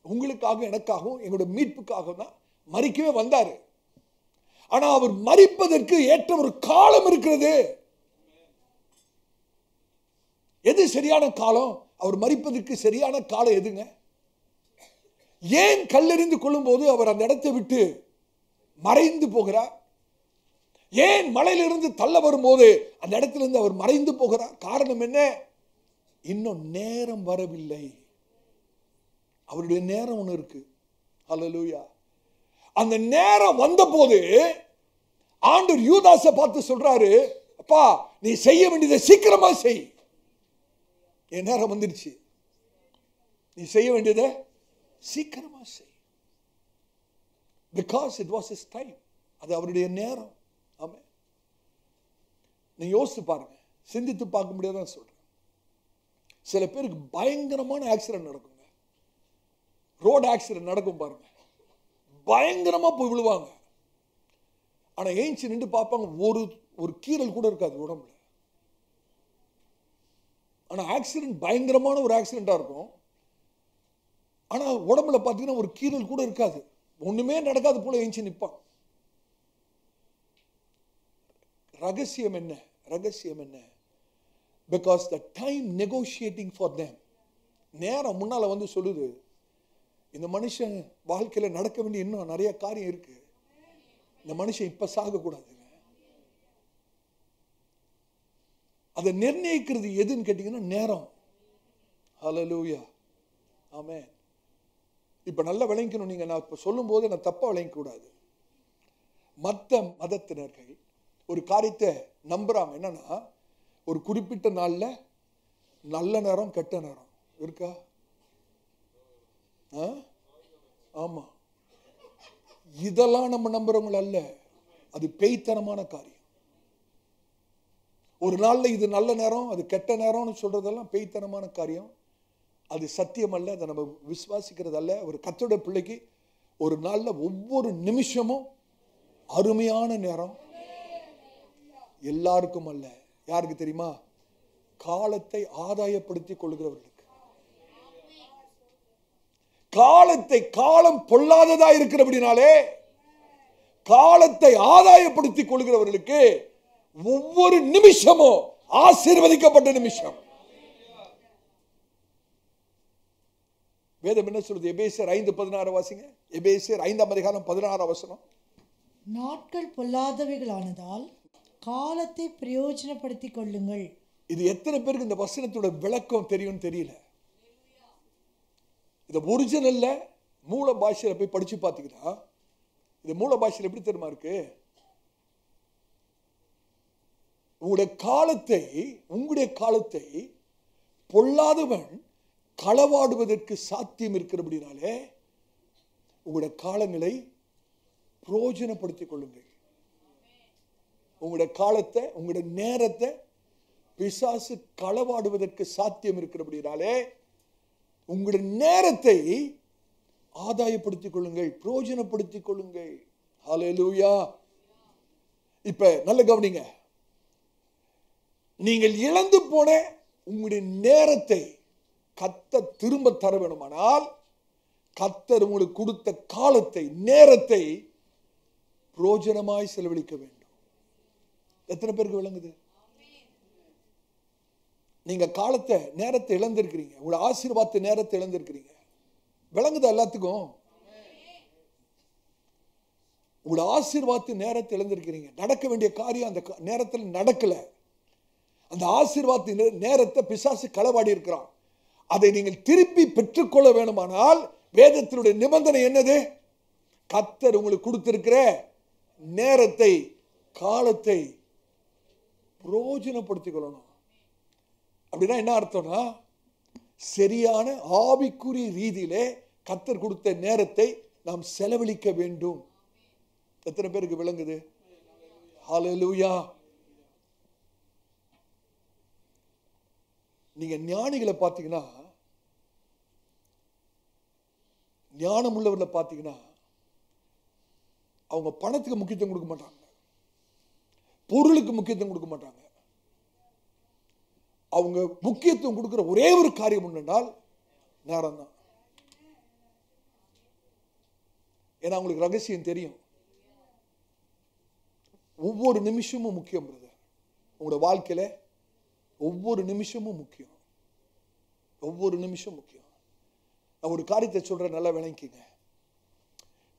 உங்களுக்காக, எனக்காகவும், எங்களுடைய மீட்புக்காக தான் மரிக்கவே வந்தாரு. ஆனா அவர் மரிப்பதற்கு ஏற்ற ஒரு காலம் இருக்கிறது. எது சரியான காலம்? அவர் மரிப்பதற்கு சரியான காலம் எதுங்க? ஏன் கல்லெறிந்து கொள்ளும் போது அவர் அந்த இடத்தை விட்டு மறைந்து போகிறார்? ஏன் மலையிலிருந்து தள்ள வரும்போது அந்த இடத்திலிருந்து அவர் மறைந்து போகிறார்? காரணம் என்ன? இன்னும் நேரம் வரவில்லை. அவருடைய நேரம் ஒன்று இருக்கு. ஹல்லேலூயா. அந்த நேரம் வந்த போது ஆண்டவர் யூதாசை பார்த்து சொல்றாரு, அப்பா நீ செய்ய வேண்டியதை சீக்கிரமா செய். என் நேரம் வந்துருச்சு, நீ செய்ய வேண்டியதை சீக்கிரமா செய். Because it was his time. அது அவருடைய நேரம். ஆமா, நீ யோசித்து பாருங்க, சிந்தித்து பார்க்க முடியாதான் சொல்றேன். சில பேருக்கு பயங்கரமான ஆக்சிடென்ட் நடக்குங்க. ரோடு ஆக்சிடென்ட் நடக்கும் பாருங்க, பயங்கரமா போய் விழுவாங்க. ஆனா ஏஞ்சி நின்று பார்ப்பாங்க, ஒரு கீறல் கூட இருக்காது உடம்புல. ஆனா ஆக்சிடென்ட் பயங்கரமான ஒரு ஆக்சிடென்டா இருக்கும். ஆனா உடம்புல பார்த்தீங்கன்னா ஒரு கீறல் கூட இருக்காது, ஒண்ணுமே நடக்காது போல ஏஞ்சி நிற்பான். ரகசியம் என்ன? ரகசியம் என்ன? Because the time negotiating for them, நேரம் முன்னால வந்து சொல்லுது, இந்த மனுஷன் வாழ்க்கையில நடக்க வேண்டிய இன்னும் நிறைய காரியம் இருக்கு, இந்த மனுஷன் இப்ப சாக கூடாதுங்க. அதை நிர்ணயிக்கிறது எதுன்னு கேட்டீங்கன்னா நேரம். ஹல்லேலூயா. ஆமென். இப்ப நல்லா விளங்கிக்கணும். நீங்க நான் இப்ப சொல்லும் போது நான் தப்பா விளங்க கூடாது. மற்ற மதத்தினர்கள் ஒரு காரியத்தை நம்புறாங்க, என்னன்னா ஒரு குறிப்பிட்ட நாள்ல நல்ல நேரம் கெட்ட நேரம் இருக்கா? ஆமா, இதெல்லாம் நம்ம நம்புறவங்க அல்ல, அது பேய்த்தனமான காரியம். ஒரு நாள்ல இது நல்ல நேரம் அது கெட்ட நேரம்னு சொல்றதெல்லாம் பேய்த்தனமான காரியம். அது சத்தியம் அல்ல, அதை நம்ம விசுவாசிக்கிறது அல்ல. ஒரு கர்த்தருடைய பிள்ளைக்கு ஒரு நாள்ல ஒவ்வொரு நிமிஷமும் அருமையான நேரம். எல்லாருக்கும் அல்ல. யாருக்கு தெரியுமா? காலத்தை ஆதாயப்படுத்திக் கொள்கிறவர்களுக்கு. காலம் பொல்லாததா இருக்கிறபடினாலே காலத்தை ஆதாயப்படுத்திக் கொள்கிறவர்களுக்கு ஒவ்வொரு நிமிஷமும் ஆசீர்வதிக்கப்பட்ட நிமிஷம். வேதம் என்ன சொல்றது? எபேசியர் 5:16 வாசிங்க. எபேசியர் 5:16. நாட்கள் பொல்லாதவைகளானதால் காலத்தை பிரயோஜனப்படுத்திக் கொள்ளுங்கள். இது எத்தனை பேருக்கு இந்த வசனத்தோட விளக்கம் தெரியும் தெரியல. இந்த ஒரிஜினல்ல மூல பாஷையில போய் படிச்சு பார்த்தீங்கன்னா இந்த மூல பாஷையில எப்படி தெரியுமா இருக்கு? உங்களுடைய காலத்தை பொல்லாதவன் களவாடுவதற்கு சாத்தியம் இருக்கிறபடினாலே உங்களுடைய காலங்களை பிரயோஜனப்படுத்திக் கொள்ளுங்கள். உங்களுடைய காலத்தை, உங்களுடைய நேரத்தை பிசாசு களவாடுவதற்கு சாத்தியம் இருக்கிறபடினாலே உங்களுடைய நேரத்தை ஆதாயப்படுத்திக் கொள்ளுங்கள், பிரயோஜனப்படுத்திக் கொள்ளுங்கள். ஹல்லேலூயா. இப்ப நல்ல கவனிங்க. நீங்கள் இழந்து போன உங்களுடைய நேரத்தை கர்த்தர் திரும்ப தர வேண்டுமானால் கர்த்தர் உங்களுக்கு கொடுத்த காலத்தை, நேரத்தை பிரயோஜனமாய் செலவழிக்க வேண்டும். எத்தனை பேருக்கு விளங்குது? நீங்க காலத்தை நேரத்தை இழந்திருக்கிறீங்க, உங்களோட ஆசீர்வாத நேரத்தை இழந்திருக்கிறீங்க. விளங்குதா எல்லாத்துக்கும்? உங்களோட ஆசீர்வாத நேரத்தை இழந்திருக்கிறீங்க. நடக்க வேண்டிய காரியம் அந்த நேரத்தில் நடக்கல. அந்த ஆசீர்வாத நேரத்தை பிசாசு களவாடி இருக்கிறான். அதை நீங்கள் திருப்பி பெற்றுக்கொள்ள வேண்டுமானால் வேதத்தினுடைய நிபந்தனை என்னது? கர்த்தர் உங்களுக்கு கொடுத்திருக்கிற நேரத்தை, காலத்தை பிரயோஜனப்படுத்திக் கொள்ளணும். அப்படின்னா என்ன அர்த்தம்னா, சரியான ஆவிக்குரிய ரீதியிலே கர்த்தர் கொடுத்த நேரத்தை நாம் செலவழிக்க வேண்டும். எத்தனை பேருக்கு விளங்குது? ஹல்லேலூயா. நீங்க ஞானிகளை பார்த்தீங்கன்னா, ஞானம் உள்ளவர்களை பார்த்தீங்கன்னா, அவங்க பணத்துக்கு முக்கியத்துவம் கொடுக்க மாட்டாங்க, பொருளுக்கு முக்கியத்துவம் கொடுக்க மாட்டாங்க. அவங்க முக்கியத்துவம் கொடுக்கிற ஒரே ஒரு காரியம் என்னென்றால் நேரம் தான். ஏன்னா அவங்களுக்கு ரகசியம் தெரியும். ஒவ்வொரு நிமிஷமும் முக்கியம் பிரதர். உங்களோட வாழ்க்கையில ஒவ்வொரு நிமிஷமும் முக்கியம். ஒவ்வொரு நிமிஷம் முக்கியம். நான் ஒரு காரியத்தை சொல்றேன், நல்லா விளங்கிக்கங்க.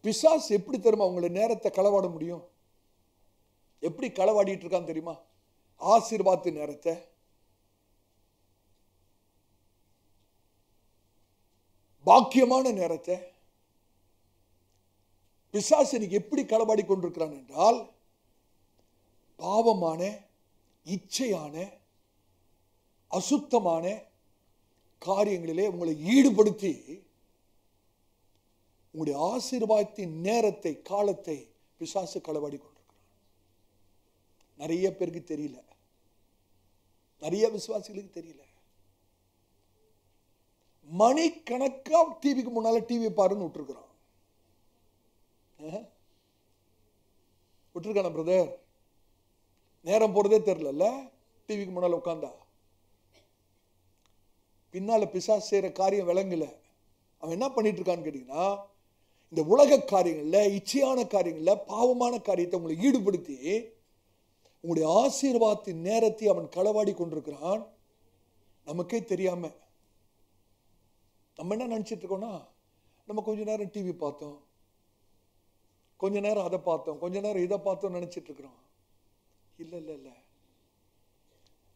பிசாசு எப்படி தெரியுமா உங்களோட நேரத்தை களவாட முடியும்? எப்படி களவாடிட்டு இருக்கான்னு தெரியுமா? ஆசீர்வாத நேரத்தை, பாக்கியமான நேரத்தை பிசாசு இன்னைக்கு எப்படி களவாடி கொண்டிருக்கிறான் என்றால், பாவமான, இச்சையான, அசுத்தமான காரியங்களிலே உங்களை ஈடுபடுத்தி உங்களுடைய ஆசீர்வாதத்தின் நேரத்தை, காலத்தை பிசாசு களவாடி கொண்டிருக்கிறான். நிறைய பேருக்கு தெரியல, நிறைய விசுவாசிகளுக்கு தெரியல. மணிக்கணக்கா டிவிக்கு முன்னால டிவி பாருன்னு விட்டுருக்கிறான். விட்டுருக்கான பிரதர்? நேரம் போறதே தெரியல. டிவிக்கு முன்னால உட்கார்ந்தா பின்னால பிசாசு செய்யற காரியம் விளங்கல. அவன் என்ன பண்ணிட்டு இருக்கான்னு கேட்டீங்கன்னா, இந்த உலக காரியங்கள்ல, இச்சையான காரியங்கள்ல, பாவமான காரியத்தை உங்களை ஈடுபடுத்தி உங்களுடைய ஆசீர்வாதத்தின் நேரத்தை அவன் களவாடி கொண்டிருக்கிறான். நமக்கே தெரியாம நம்ம என்ன நினைச்சிட்டு இருக்கோம்னா, நம்ம கொஞ்ச நேரம் டிவி பார்த்தோம், கொஞ்ச நேரம் அதை பார்த்தோம், கொஞ்ச நேரம் இதை பார்த்தோம் நினைச்சிட்டு இருக்கிறோம். இல்ல இல்ல இல்ல,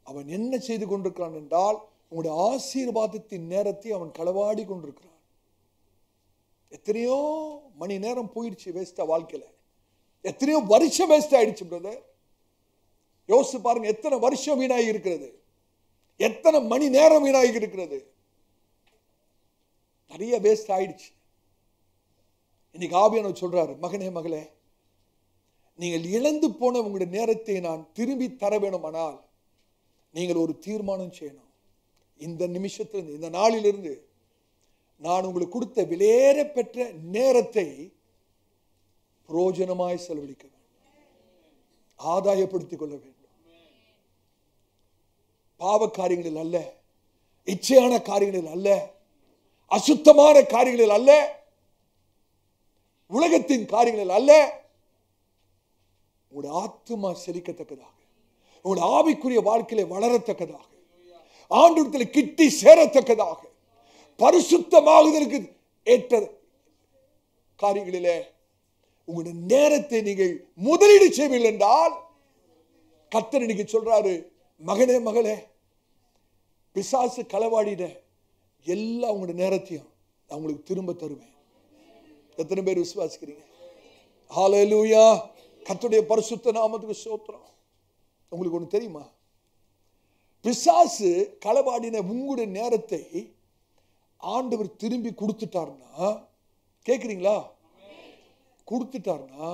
அவன் என்ன செய்து கொண்டிருக்கிறான் என்றால், உங்களுடைய ஆசீர்வாதத்தின் நேரத்தை அவன் களவாடி கொண்டிருக்கிறான். எத்தனையோ மணி நேரம் போயிடுச்சு வேஸ்டா வாழ்க்கையில. எத்தனையோ வருஷம் வேஸ்ட் ஆயிடுச்சு பிரதர். யோசிச்சு பாருங்க, எத்தனை வருஷம் வீணாகி இருக்கிறது, எத்தனை மணி நேரம் வீணாகி இருக்கிறது. நிறைய வேஸ்ட் ஆயிடுச்சு. இன்னைக்கு ஆவியானவர் சொல்றாரு, மகனே மகளே, நீங்கள் இழந்து போன உங்களுடைய நேரத்தை நான் திரும்பி தர வேணுமானால் நீங்கள் ஒரு தீர்மானம் செய்யணும். இந்த நிமிஷத்திலிருந்து, இந்த நாளிலிருந்து நான் உங்களுக்கு கொடுத்த விலையேற பெற்ற நேரத்தை பிரயோஜனமாய் செலவழிக்க வேண்டும், ஆதாயப்படுத்திக் கொள்ள வேண்டும். பாவ காரியங்களில் அல்ல, இச்சையான காரியங்களில் அல்ல, அசுத்தமான காரியங்களில் அல்ல, உலகத்தின் காரியங்களில் அல்ல. உங்களுடைய ஆத்துமா செழிக்கத்தக்கதாக, உங்களுடைய ஆவிக்குரிய வாழ்க்கையில வளரத்தக்கதாக, ஆண்டவரிடத்தில் கிட்டி சேரத்தக்கதாக, பரிசுத்தமாகுதலுக்கு ஏற்ற காரியங்களிலே உங்களுடைய நேரத்தை நீங்கள் முதலீடு செய்வீர்கள் என்றால், கர்த்தர் இன்னைக்கு சொல்றாரு, மகனே மகளே, பிசாசு களவாடிட எல்லா உங்களுடைய நேரத்தையும் நான் உங்களுக்கு திரும்ப தருவேன். எத்தனை பேர் விசுவாசிக்கிறீங்க? ஹல்லேலூயா. கர்த்தருடைய பரிசுத்த நாமத்துக்கு ஸ்தோத்திரம். உங்களுக்கு ஒன்று தெரியுமா? பிசாசு களவாடின உங்களுடைய நேரத்தை ஆண்டவர் திரும்பி கொடுத்துட்டார்னா, கேட்குறீங்களா? கொடுத்துட்டார்னா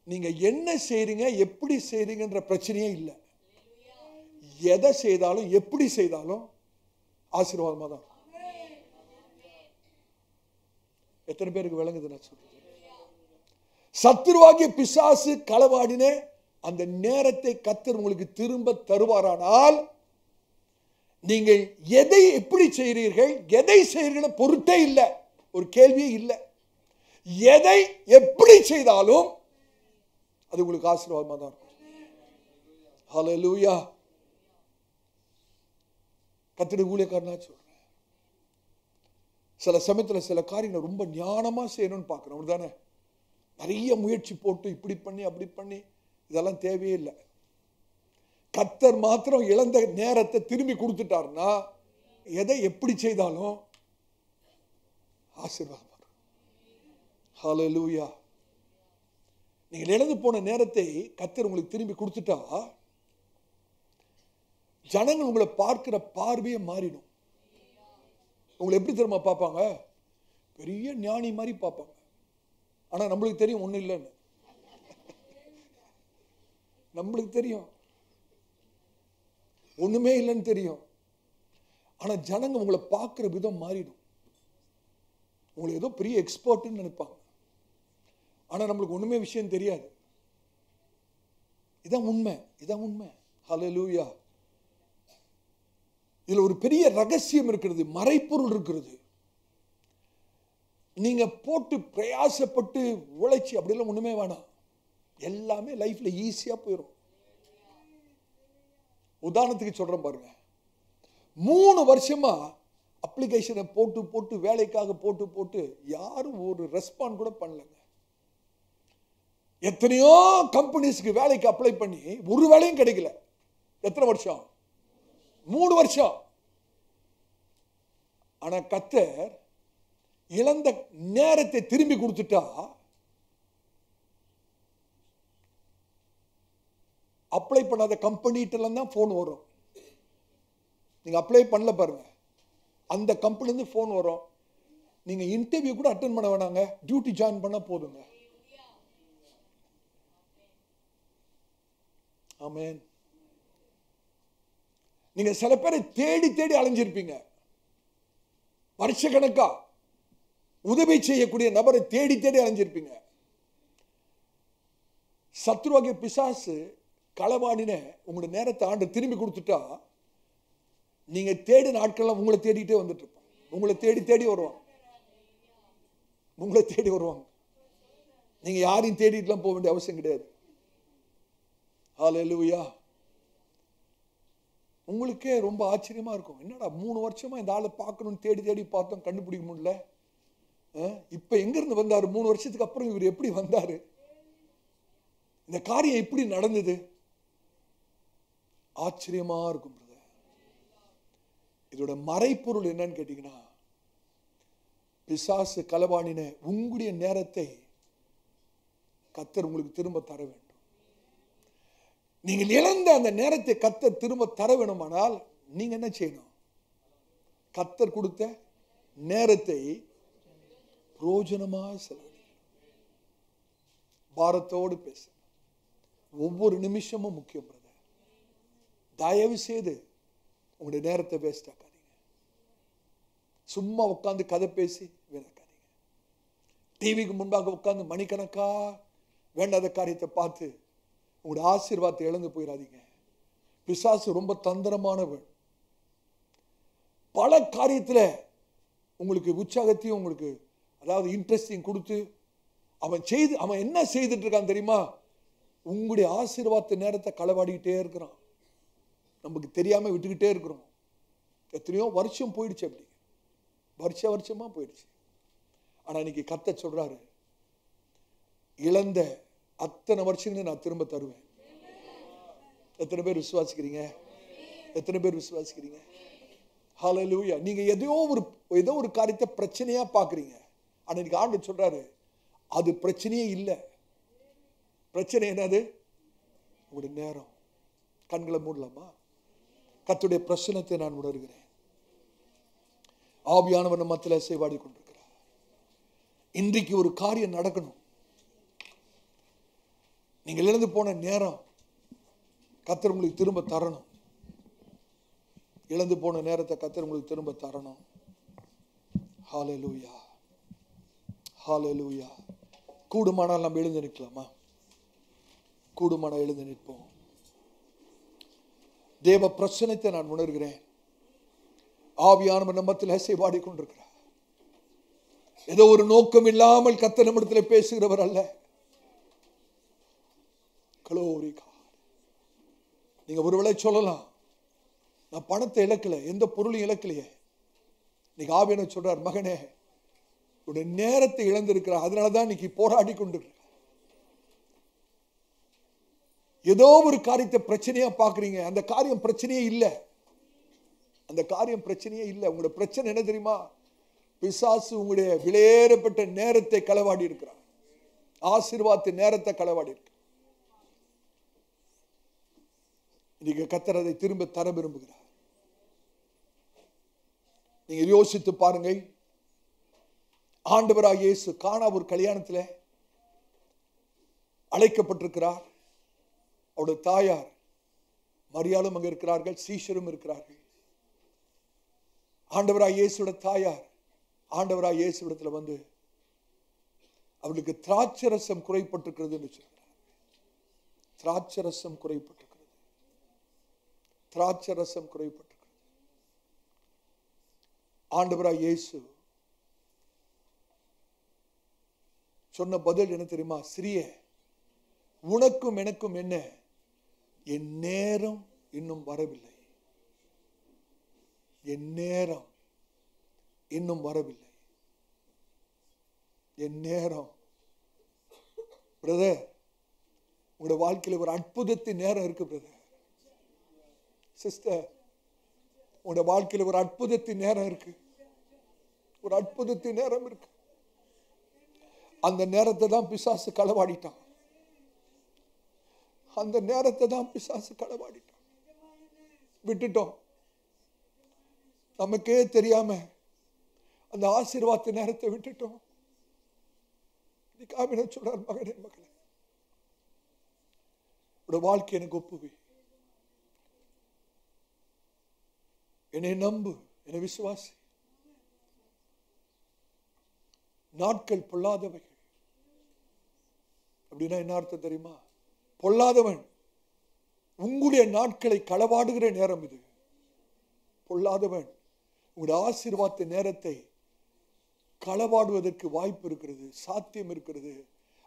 நீங்க என்ன செய்றீங்க, எப்படி செய்றீங்கன்ற பிரச்சனையே இல்லை. எதை செய்தாலும் எப்படி செய்தாலும் ஆசீர்வாதமா தான். எத்தனை பேருக்கு விளங்குது நான் சொல்றது? சத்துருவாகிய பிசாசு களவாடின அந்த நேரத்தை கர்த்தர் உங்களுக்கு திரும்ப தருவாரானால், நீங்கள் எதை எப்படி செய்கிறீர்கள், எதை செய்கிறீர்கள் பொருட்டே இல்லை, ஒரு கேள்வியே இல்லை. எதை எப்படி செய்தாலும் அது உங்களுக்கு ஆசீர்வாதமா தான் இருக்கும். ஹல்லேலூயா. கர்த்தருடைய ஊழியக்காரனா சொல்றேன், சில சமயத்தில் சில காரியங்களை ரொம்ப ஞானமா செய்யணும்னு பார்க்கணும். அப்படிதானே? நிறைய முயற்சி போட்டு இப்படி பண்ணி அப்படி பண்ணி இதெல்லாம் தேவையே இல்லை. கர்த்தர் மாத்திரம் இழந்த நேரத்தை திரும்பி கொடுத்துட்டாருன்னா எதை எப்படி செய்தாலும் ஆசீர்வாதம். ஹல்லேலூயா. நீங்கள் இழந்து போன நேரத்தை கர்த்தர் உங்களுக்கு திரும்பி கொடுத்துட்டா ஜனங்கள் உங்களை பார்க்கிற பார்வையே மாறிடும். உங்களை எப்படி தெரியுமா பார்ப்பாங்க? பெரிய ஞானி மாதிரி பார்ப்பாங்க. ஆனா நம்மளுக்கு தெரியும் ஒண்ணும் இல்லைன்னு. நம்மளுக்கு தெரியும் ஒண்ணுமே இல்லைன்னு தெரியும். ஆனா ஜனங்க உங்களை பார்க்கிற விதம் மாறிடும். உங்களை ஏதோ பெரிய எக்ஸ்பர்ட்னு நினைப்பாங்க. ஆனா நம்மளுக்கு ஒண்ணுமே விஷயம் தெரியாது. இதான் உண்மை, இதான் உண்மை. ஹல்லேலூயா. இதுல ஒரு பெரிய ரகசியம் இருக்கிறது, மறைப்பொருள் இருக்கிறது. நீங்க போட்டு பிரயாசப்பட்டு உழைச்சி அப்படிலாம் ஒண்ணுமே வேணாம். எல்லாமே லைஃப்ல ஈஸியா போயிடும். உதாரணத்துக்கு சொல்றேன் பாருங்க, 3 வருஷமா அப்ளிகேஷனை போட்டு போட்டு வேலைக்காக போட்டு போட்டு யாரும் ஒரு ரெஸ்பாண்ட் கூட பண்ணலங்க. எத்தனையோ கம்பெனிஸ்க்கு வேலைக்கு அப்ளை பண்ணி ஒரு வேலையும் கிடைக்கல. எத்தனை வருஷம்? 3 வருஷம். ஆனா கர்த்தர் இழந்த நேரத்தை திரும்பி கொடுத்துட்டா அப்ளை பண்ணாத கம்பெனிட்டெல்லாம் தான் போன் வரும். நீங்க அப்ளை பண்ணல பாருங்க, அந்த கம்பெனி இருந்து போன் வரும். நீங்க இன்டர்வியூ கூட அட்டென்ட் பண்ண வேணாங்க, டியூட்டி ஜாயின் பண்ணா போதுங்க. ஆமென். நீங்க சில பேரை தேடி தேடி அலைஞ்சிருப்பீங்க. வருஷக்கணக்கா உதவி செய்யக்கூடிய நபரை தேடி தேடி அலைஞ்சிருப்பீங்க. சத்ருவாகிய பிசாசு களவாடின உங்களுடைய நேரத்தை ஆண்டு திரும்பி கொடுத்துட்டா நீங்க தேடி நாட்கள்லாம் உங்களை தேடிட்டே வந்துட்டு இருப்பாங்க. உங்களை தேடி தேடி வருவாங்க. உங்களை தேடி வருவாங்க. நீங்க யாரையும் தேடிட்டுலாம் போக வேண்டிய அவசியம் கிடையாது. ஹல்லேலூயா. உங்களுக்கே ரொம்ப ஆச்சரியமா இருக்கும், என்னடா 3 வருஷமா இந்த ஆளை பார்க்கணும்னு தேடி தேடி பார்த்தோம், கண்டுபிடிக்க முடியல. இப்ப எங்க இருந்து வந்தாரு? 3 வருஷத்துக்கு அப்புறம் இவர் எப்படி வந்தாரு? இந்த காரியம் எப்படி நடந்தது? ஆச்சரியமா இருக்கும். இதோட மறைப்பொருள் என்னன்னு கேட்டீங்கன்னா, பிசாசு களவாணின உங்களுடைய நேரத்தை கர்த்தர் உங்களுக்கு திரும்ப தர வேண்டும். நீங்கள் இழந்த அந்த நேரத்தை கர்த்தர் திரும்ப தர வேண்டுமானால் நீங்க என்ன செய்யணும்? கர்த்தர் கொடுத்த நேரத்தை பிரயோஜனமாக செலவழிக்கணும். பாரத்தோடு பேச ஒவ்வொரு நிமிஷமும் முக்கியம் பிரதர். தயவு செய்து உங்களுடைய நேரத்தை வேஸ்ட் ஆக்காதீங்க. சும்மா உட்காந்து கதை பேசி வீணாக்காதீங்க. டிவிக்கு முன்பாக உட்காந்து மணிக்கணக்கா வேண்டாத காரியத்தை பார்த்து உங்களுடைய ஆசீர்வாதத்தை இழந்து போயிடாதீங்க. பிசாசு ரொம்ப தந்திரமானவன். பல காரியத்தில் உங்களுக்கு உற்சாகத்தையும் உங்களுக்கு அதாவது இன்ட்ரெஸ்டிங் கொடுத்து அவன் என்ன செய்துட்டு இருக்கான் தெரியுமா? உங்களுடைய ஆசீர்வாத நேரத்தை களவாடிக்கிட்டே இருக்கிறான். நமக்கு தெரியாம விட்டுக்கிட்டே இருக்கிறோம். எத்தனையோ வருஷம் போயிடுச்சு, அப்படி வருஷமா போயிடுச்சு. ஆனா இன்னைக்கு கர்த்தர் சொல்றாரு, இழந்த அத்தனை வருஷங்களை நான் திரும்ப தருவேன். எத்தனை பேர் விசுவாசிக்கிறீங்க? எத்தனை பேர் விசுவாசிக்கிறீங்க? ஹல்லேலூயா. நீங்க ஏதோ ஒரு காரியத்தை பிரச்சனையா பாக்குறீங்க. ஆனா இன்னைக்கு ஆண்டவர் சொல்றாரு, அது பிரச்சனையே இல்லை. பிரச்சனை என்னது? உங்களுடைய நேரம். கண்களை மூடலாமா? கர்த்தருடைய பிரசன்னத்தை நான் உணர்கிறேன். ஆவியானவர் நம்ம மத்தியிலே சேவாடி கொண்டிருக்கிறார். இன்றைக்கு ஒரு காரியம் நடக்கணும். நீங்கள் இழந்து போன நேரம் கர்த்தர் உங்களுக்கு திரும்ப தரணும். இழந்து போன நேரத்தை கர்த்தர் உங்களுக்கு திரும்ப தரணும். ஹல்லேலூயா, ஹல்லேலூயா. கூடுமானால் நம்ம எழுந்து நிற்கலாமா? கூடுமானால் எழுந்து நிற்போம். தேவ பிரசன்னத்தை நான் உணர்கிறேன். ஆவியானவர் நம்மத்தில் சேவாடி கொண்டிருக்கிறார். ஏதோ ஒரு நோக்கம் இல்லாமல் கர்த்தர் நம்மிடத்தில் பேசுகிறவர் அல்ல. Glory God. நீங்க ஒருவேளை சொல்லலாம், நான் பணத்தை இழக்கல, எந்த பொருளையும் இழக்கலையே. நீங்க ஆவியானவர் சொல்றார், மகனே உடைய நேரத்தை இழந்திருக்கிறார், அதனாலதான் இன்னைக்கு போராடி கொண்டிருக்க. ஏதோ ஒரு காரியத்தை பிரச்சனையா பாக்குறீங்க, அந்த காரியம் பிரச்சனையே இல்லை. அந்த காரியம் பிரச்சனையே இல்லை. உங்களுடைய பிரச்சனை என்ன தெரியுமா? பிசாசு உங்களுடைய விலையேறப்பட்ட நேரத்தை களவாடி இருக்கிறார். ஆசீர்வாதத்தின் நேரத்தை களவாடி இருக்கு. இன்னைக்கு கர்த்தர் அதை திரும்ப தர விரும்புகிறார். நீங்க யோசித்து பாருங்க. ஆண்டவராகிய இயேசு கானா ஒரு கல்யாணத்தில் அழைக்கப்பட்டிருக்கிறார். அவருடைய தாயார் மரியாளும் அங்க இருக்கிறார்கள், சீஷரும் இருக்கிறார்கள். ஆண்டவராகிய இயேசுவோட தாயார் ஆண்டவராகிய இயேசுவிடத்தில் வந்து அவளுக்கு திராட்சரசம் குறைப்பட்டிருக்கிறது என்று சொல்கிறார். திராட்சரசம் குறைப்பட்டிருக்கிறது, திராட்சரசம் குறைப்பட்டிருக்கிறது. ஆண்டவராகிய இயேசு சொன்ன பதில் என்ன தெரியுமா? சிறிய, உனக்கும் எனக்கும் என்ன, என் நேரம் இன்னும் வரவில்லை, என் நேரம் இன்னும் வரவில்லை, என் நேரம். பிரதர், உங்களோட வாழ்க்கையில் ஒரு அற்புதத்தின் நேரம் இருக்கு பிரதர். சிஸ்டர், உங்களோட வாழ்க்கையில் ஒரு அற்புதத்தின் நேரம் இருக்கு, ஒரு அற்புதத்தின் நேரம் இருக்கு. அந்த நேரத்தை தான் பிசாசு களவாடிட்டான். அந்த நேரத்தை தான் பிசாசு களவாடிட்டான். விட்டுட்டோம், நமக்கே தெரியாம அந்த ஆசீர்வாத நேரத்தை விட்டுட்டோம். சொல்றார், மகனே மகளே, உடைய வாழ்க்கை எனக்கு ஒப்புவி, என்னை நம்பு, என்னை விசுவாசி. நாட்கள் பொல்லாதவைகள். அப்படின்னா என்ன அர்த்தம் தெரியுமா? பொல்லாதவன் உங்களுடைய நாட்களை களவாடுகிற நேரம் இது. பொல்லாதவன் உங்களுடைய ஆசீர்வாத நேரத்தை களவாடுவதற்கு வாய்ப்பு இருக்கிறது, சாத்தியம் இருக்கிறது.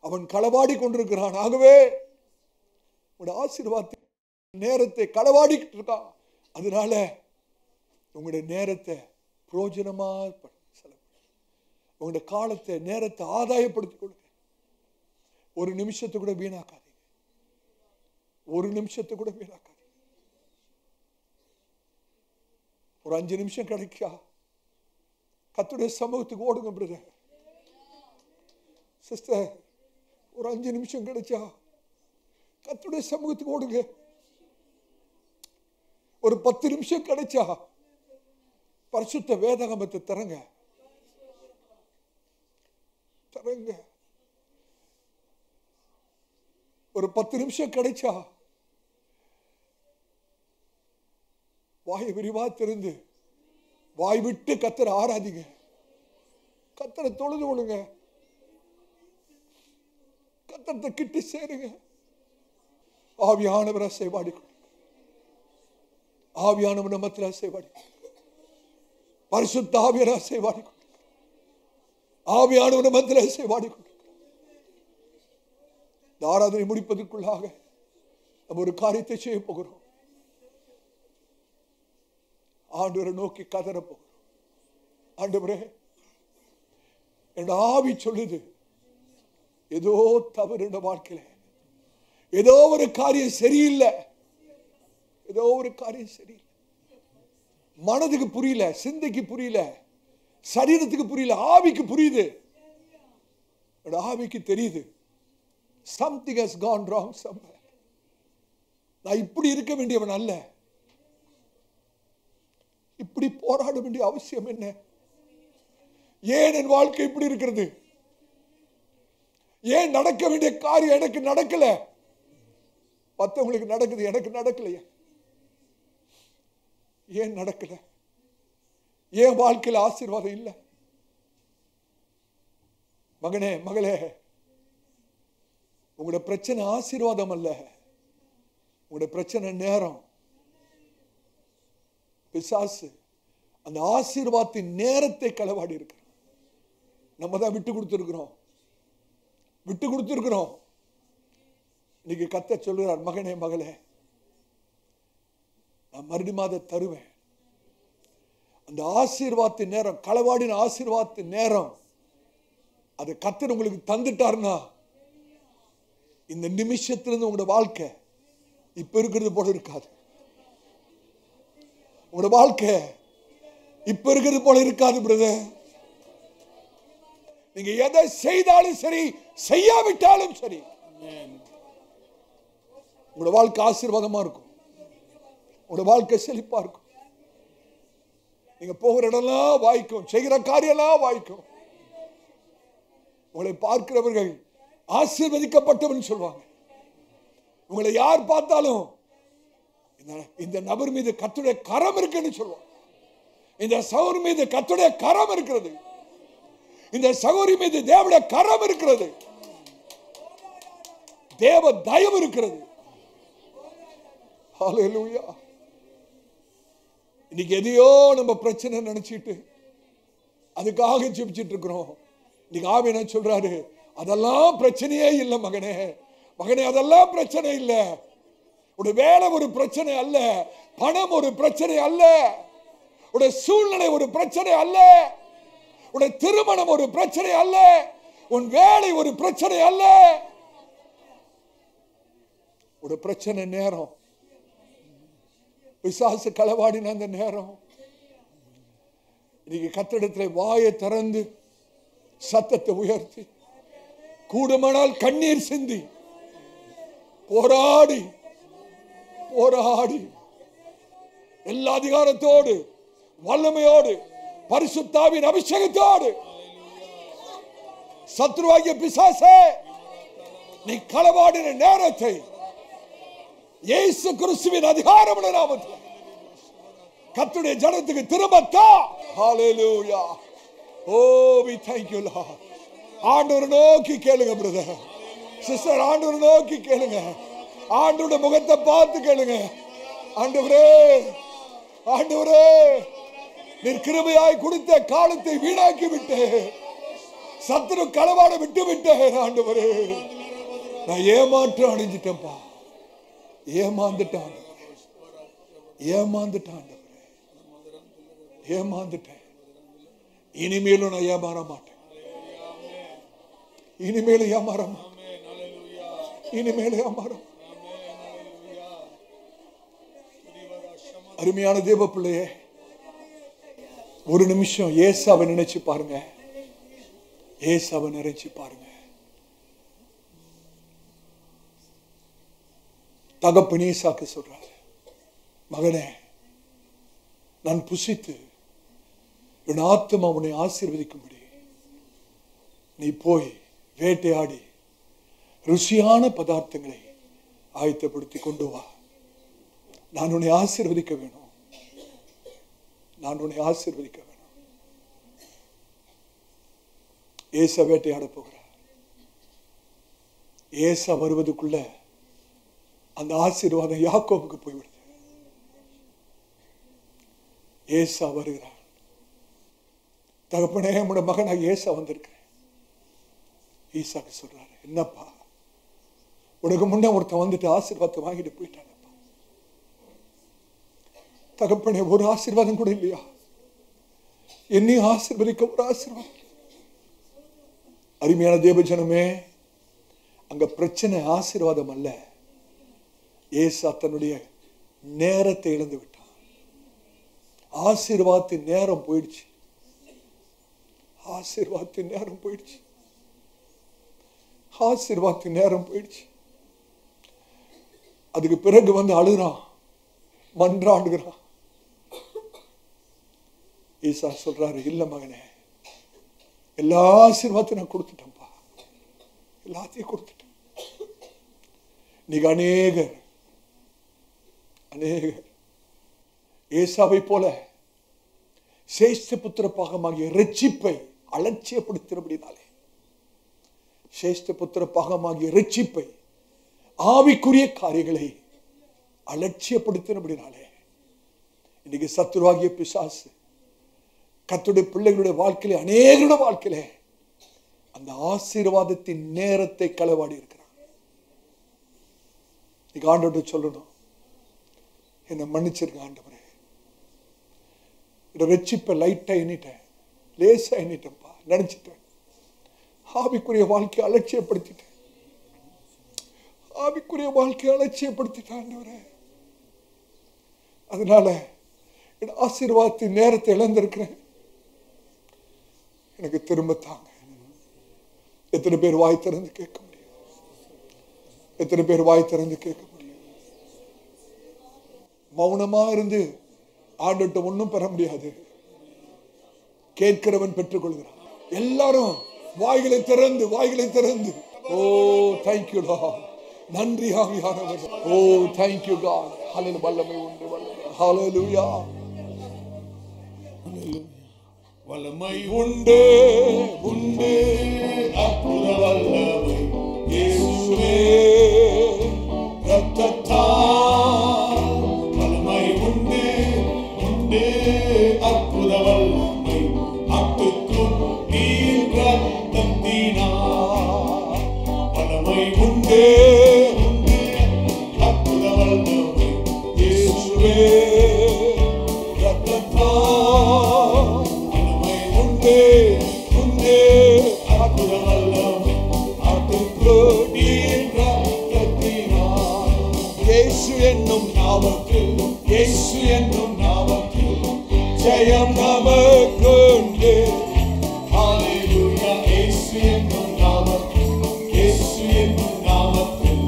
அவன் களவாடி கொண்டிருக்கிறான். ஆகவே உங்களுடைய ஆசீர்வாத நேரத்தை களவாடிக்கிட்டு இருக்கான். அதனால உங்களுடைய நேரத்தை பிரயோஜனமா உங்களுடைய காலத்தை, நேரத்தை ஆதாயப்படுத்திக் கொடுங்க. ஒரு நிமிஷத்தை கூட வீணாக்காதீங்க, ஒரு நிமிஷத்தை கூட வீணாக்காதீங்க. ஒரு 5 நிமிஷம் கிடைக்கா, கர்த்தருடைய சமூகத்துக்கு ஓடுங்க பிரதர், சிஸ்டர். ஒரு 5 நிமிஷம் கிடைச்சா கர்த்தருடைய சமூகத்துக்கு ஓடுங்க. ஒரு 10 நிமிஷம் கிடைச்சா பரிசுத்த வேதாகமத்தை தரங்க, தரங்க. ஒரு 10 நிமிஷம் கிடைச்சா வாயை விரிவா திறந்து வாய் விட்டு கர்த்தரை ஆராதிங்க, கர்த்தரை தொழுது கொள்ளுங்க, கர்த்தரை கிட்டி சேருங்க. ஆவியானவரை சேவாடி, ஆவியானவர் நம்மத்தில் சேவாடி, பரிசுத்த ஆவியரா சேவாடி, ஆவியானவர் நம்மத்தில் சேவாடி. இந்த ஆராதனை முடிப்பதற்குள்ளாக நம்ம ஒரு காரியத்தை செய்ய போகிறோம். ஆண்டவரை நோக்கி கதற போகிறோம். ஆண்டவரே, என்னோட ஆவி சொல்லுது, ஏதோ தவறு இந்த வாழ்க்கையில, ஏதோ ஒரு காரியம் சரியில்லை, ஏதோ ஒரு காரியம் சரியில்லை. மனதுக்கு புரியல, சிந்தைக்கு புரியல, சரீரத்துக்கு புரியல, ஆவிக்கு புரியுது. என்னோட ஆவிக்கு தெரியுது, something has gone wrong somewhere. நான் இப்படி இருக்க வேண்டியவன் அல்ல, இப்படி போராட வேண்டிய அவசியம் என்ன? ஏன் என் வாழ்க்கை இப்படி இருக்கிறது? ஏன் நடக்க வேண்டிய காரியம் எனக்கு நடக்கல? மற்றவங்களுக்கு நடக்குது, எனக்கு நடக்கலையே. ஏன் நடக்கல? ஏன் வாழ்க்கையில் ஆசீர்வாதம் இல்லை? மகனே மகளே, உங்களோட பிரச்சனை ஆசீர்வாதம் அல்ல, உங்களோட பிரச்சனை நேரம். பிசாசு அந்த ஆசீர்வாதத்தின் நேரத்தை களவாடி இருக்கிறான். நம்ம தான் விட்டு கொடுத்துருக்கிறோம். இன்னைக்கு கர்த்தர் சொல்லுகிறார், மகனே மகளே, நான் மறுபடியும் அதை தருவேன். அந்த ஆசீர்வாதத்தின் நேரம், களவாடின ஆசீர்வாதத்தின் நேரம், அதை கர்த்தர் உங்களுக்கு தந்துட்டார்னா, இந்த நிமிஷத்திலிருந்து உங்களோட வாழ்க்கை இப்ப இருக்கிறது போல இருக்காது. உங்களோட வாழ்க்கை இப்ப இருக்கிறது போல இருக்காது பிரதர். நீங்க எதை செய்தாலும் சரி, செய்யாவிட்டாலும் சரி, உங்களோட வாழ்க்கை ஆசீர்வாதமா இருக்கும். உங்களோட வாழ்க்கை செழிப்பா இருக்கும். நீங்க போகிற இடம்லாம் வாய்க்கும், செய்கிற காரியம்லாம் வாய்க்கும். உங்களை பார்க்கிறவர்கள் ஆசீர்வதிக்கப்பட்டவன் சொல்வாங்க. உங்களை யார் பார்த்தாலும் இந்த நபர் மீது கர்த்தருடைய கரம் இருக்குன்னு சொல்லுவாங்க. இந்த சகோதரி மீது கர்த்தருடைய கரம் இருக்கிறது. இந்த சகோதரி மீது தேவனுடைய கரம் இருக்கிறது. தேவ தயவு இருக்கிறது. ஹல்லேலூயா. இன்னைக்கு எதையோ நம்ம பிரச்சனை நினைச்சிட்டு அதுக்காக ஜெபிச்சிட்டு இருக்கிறோம். இன்னைக்கு ஆவியானவர் சொல்றாரு, அதெல்லாம் பிரச்சனையே இல்லை மகனே. மகனே, அதெல்லாம் பிரச்சனை இல்லை. உடைய வேலை ஒரு பிரச்சனை அல்ல, பணம் ஒரு பிரச்சனை அல்ல, உடைய சூழ்நிலை ஒரு பிரச்சனை அல்ல, உடைய திருமணம் ஒரு பிரச்சனை அல்ல, உன் வேலை ஒரு பிரச்சனை அல்ல. உடைய பிரச்சனை நேரம், பிசாசு களவாடின அந்த நேரம். இன்னைக்கு கர்த்தரிடத்தில் வாயை திறந்து சத்தத்தை உயர்த்தி, கூடுமானால் கண்ணீர் சிந்தி போராடி எல்லா அதிகாரத்தோடு, வல்லமையோடு, பரிசுத்தாவின் அபிஷேகத்தோடு, சத்ருவாகிய பிசாசே, நீ களவாடின நேரத்தை இயேசு கிறிஸ்துவின் அதிகாரமுள்ள நாமத்தில் கர்த்தருடைய ஜனத்துக்கு திரும்பத்தா. ஹல்லேலூயா. Oh, we thank you Lord. ஆண்டவரை நோக்கி கேளுங்க பிரதர், சிஸ்டர், ஆண்டவரை நோக்கி கேளுங்க. ஆண்டவருடைய முகத்தை பார்த்து கேளுங்க. ஆண்டவரே, ஆண்டவரே, நீர் கிருபையாய் கொடுத்த காலத்தை வீணாக்கி விட்டு சத்துரு களவாட விட்டு விட்டேன். ஆண்டவரே, நான் ஏமாற்றம் அடைஞ்சிட்டேன்ப்பா. ஏமாந்துட்டான், ஏமாந்துட்டேன். இனிமேலும் நான் ஏமாற மாட்டேன். இனிமேலும் ஏமாற அருமையான தேவ பிள்ளையே, ஒரு நிமிஷம் ஏசாவை நினைச்சு பாருங்க. ஏசாவை நினைச்சு பாருங்க. தகப்பன் ஈசாக்கு சொல்றாரு, மகனே, நான் புசித்து என் ஆத்துமா உன்னை ஆசீர்வதிக்கும்படி நீ போய் வேட்டையாடி ருசியான பதார்த்தங்களை ஆயத்தப்படுத்தி கொண்டு வா. நான் உன்னை ஆசீர்வதிக்க வேணும். ஏசா வேட்டையாட போகிறார். ஏசா வருவதுக்குள்ள அந்த ஆசீர்வாதம் யாக்கோபுக்கு போய்விடுது. ஏசா வருகிறார். தகப்பனே, உடைய மகனாக ஏசா வந்திருக்கிறேன். ஈசாக்கு சொல்றாரு, என்னப்பா, உனக்கு முன்ன ஒருத்தன் வந்துட்டு ஆசீர்வாதத்தை வாங்கிட்டு போயிட்டானப்பா. தகப்பனே, ஒரு ஆசீர்வாதம் கூட இல்லையா? என்னையும் ஆசீர்வதிக்க ஒரு ஆசீர்வாதம். அருமையான தேவஜனமே, அங்க பிரச்சனை ஆசீர்வாதம் அல்ல. ஏசா தன்னுடைய நேரத்தை இழந்து விட்டான். ஆசீர்வாதத்தின் நேரம் போயிடுச்சு. அதுக்கு பிறகு வந்து அழுகிறான், மன்றாடுகிறான். ஈசா சொல்றாரு, இல்ல மகனே, எல்லா ஆசீர்வாதத்தையும் நான் கொடுத்துட்டேன்ப்பா, எல்லாத்தையும் கொடுத்துட்டேன். நீங்க அநேகர் ஏசாவை போல சேஷ்ட புத்திர பாகமாகிய ரட்சிப்பை அலட்சியப்படுத்தினபடினாலே, சேஷ்ட புத்திர பாகமாகிய ரட்சிப்பை, ஆவிக்குரிய காரியங்களை அலட்சியப்படுத்தினபடினாலே இன்னைக்கு சத்துருவாகிய பிசாசு கர்த்தருடைய பிள்ளைகளுடைய வாழ்க்கையில, அநேகருடைய வாழ்க்கையில அந்த ஆசீர்வாதத்தின் நேரத்தை களவாடி இருக்கிறான். நீங்க ஆண்டவர்கிட்ட சொல்லணும், என்னை மன்னிச்சிருக்க ஆண்டவரே, ரட்சிப்பை லைட்டா எண்ணிட்டேன், லேசா எண்ணிட்டேன்ப்பா, நினைச்சிட்டேன். ஆவிக்குரிய வாழ்க்கையை அலட்சியப்படுத்திட்டேன், ஆவிக்குரிய வாழ்க்கையை அலட்சியப்படுத்திட்டேன் ஆண்டவரே. அதனால என் ஆசீர்வாதத்தின் நேரத்தை இழந்திருக்கிறேன், எனக்கு திரும்ப தாங்க. எத்தனை பேர் வாய் திறந்து கேட்க முடியும்? எத்தனை பேர் வாய் திறந்து கேட்க முடியும்? மௌனமா இருந்து ஆண்டவர்கிட்ட ஒன்றும் பெற முடியாது. கேட்கிறவன் பெற்றுக் கொள்கிறான். எல்லாரும் வாய்களை திறந்து, வாய்களை திறந்து, ஓ தேங்க்யூ லார்ட், நன்றி ஆவியானவர், ஓ தேங்க்யூ காட், ஹல்லேலூயா, வல்லமை உண்டு, ஹல்லேலூயா, வல்லமை உண்டு உண்டு, அற்புத வல்லமை இயேசுவே ரத்தத்தால். வல்லமை உண்டு உண்டு, அற்புத வல்லமை ஆட்டுக்குட்டியின் ரத்தத்தினால். வல்லமை உண்டு உண்டு, அற்புத வல்லமை இயேசுவே ரத்தத்தால். வல்லமை உண்டு உண்டு, அற்புத வல்லமை ஆட்டுக்குட்டியின் ரத்தத்தினால். இயேசு என்னும் நாமத்தில், இயேசு என்னும் நாமத்தில் ஜெயம் நமக்குண்டு. ஹல்லேலூயா, இயேசு என்னும் நாமத்தில், இயேசு என்னும் நாமத்தில்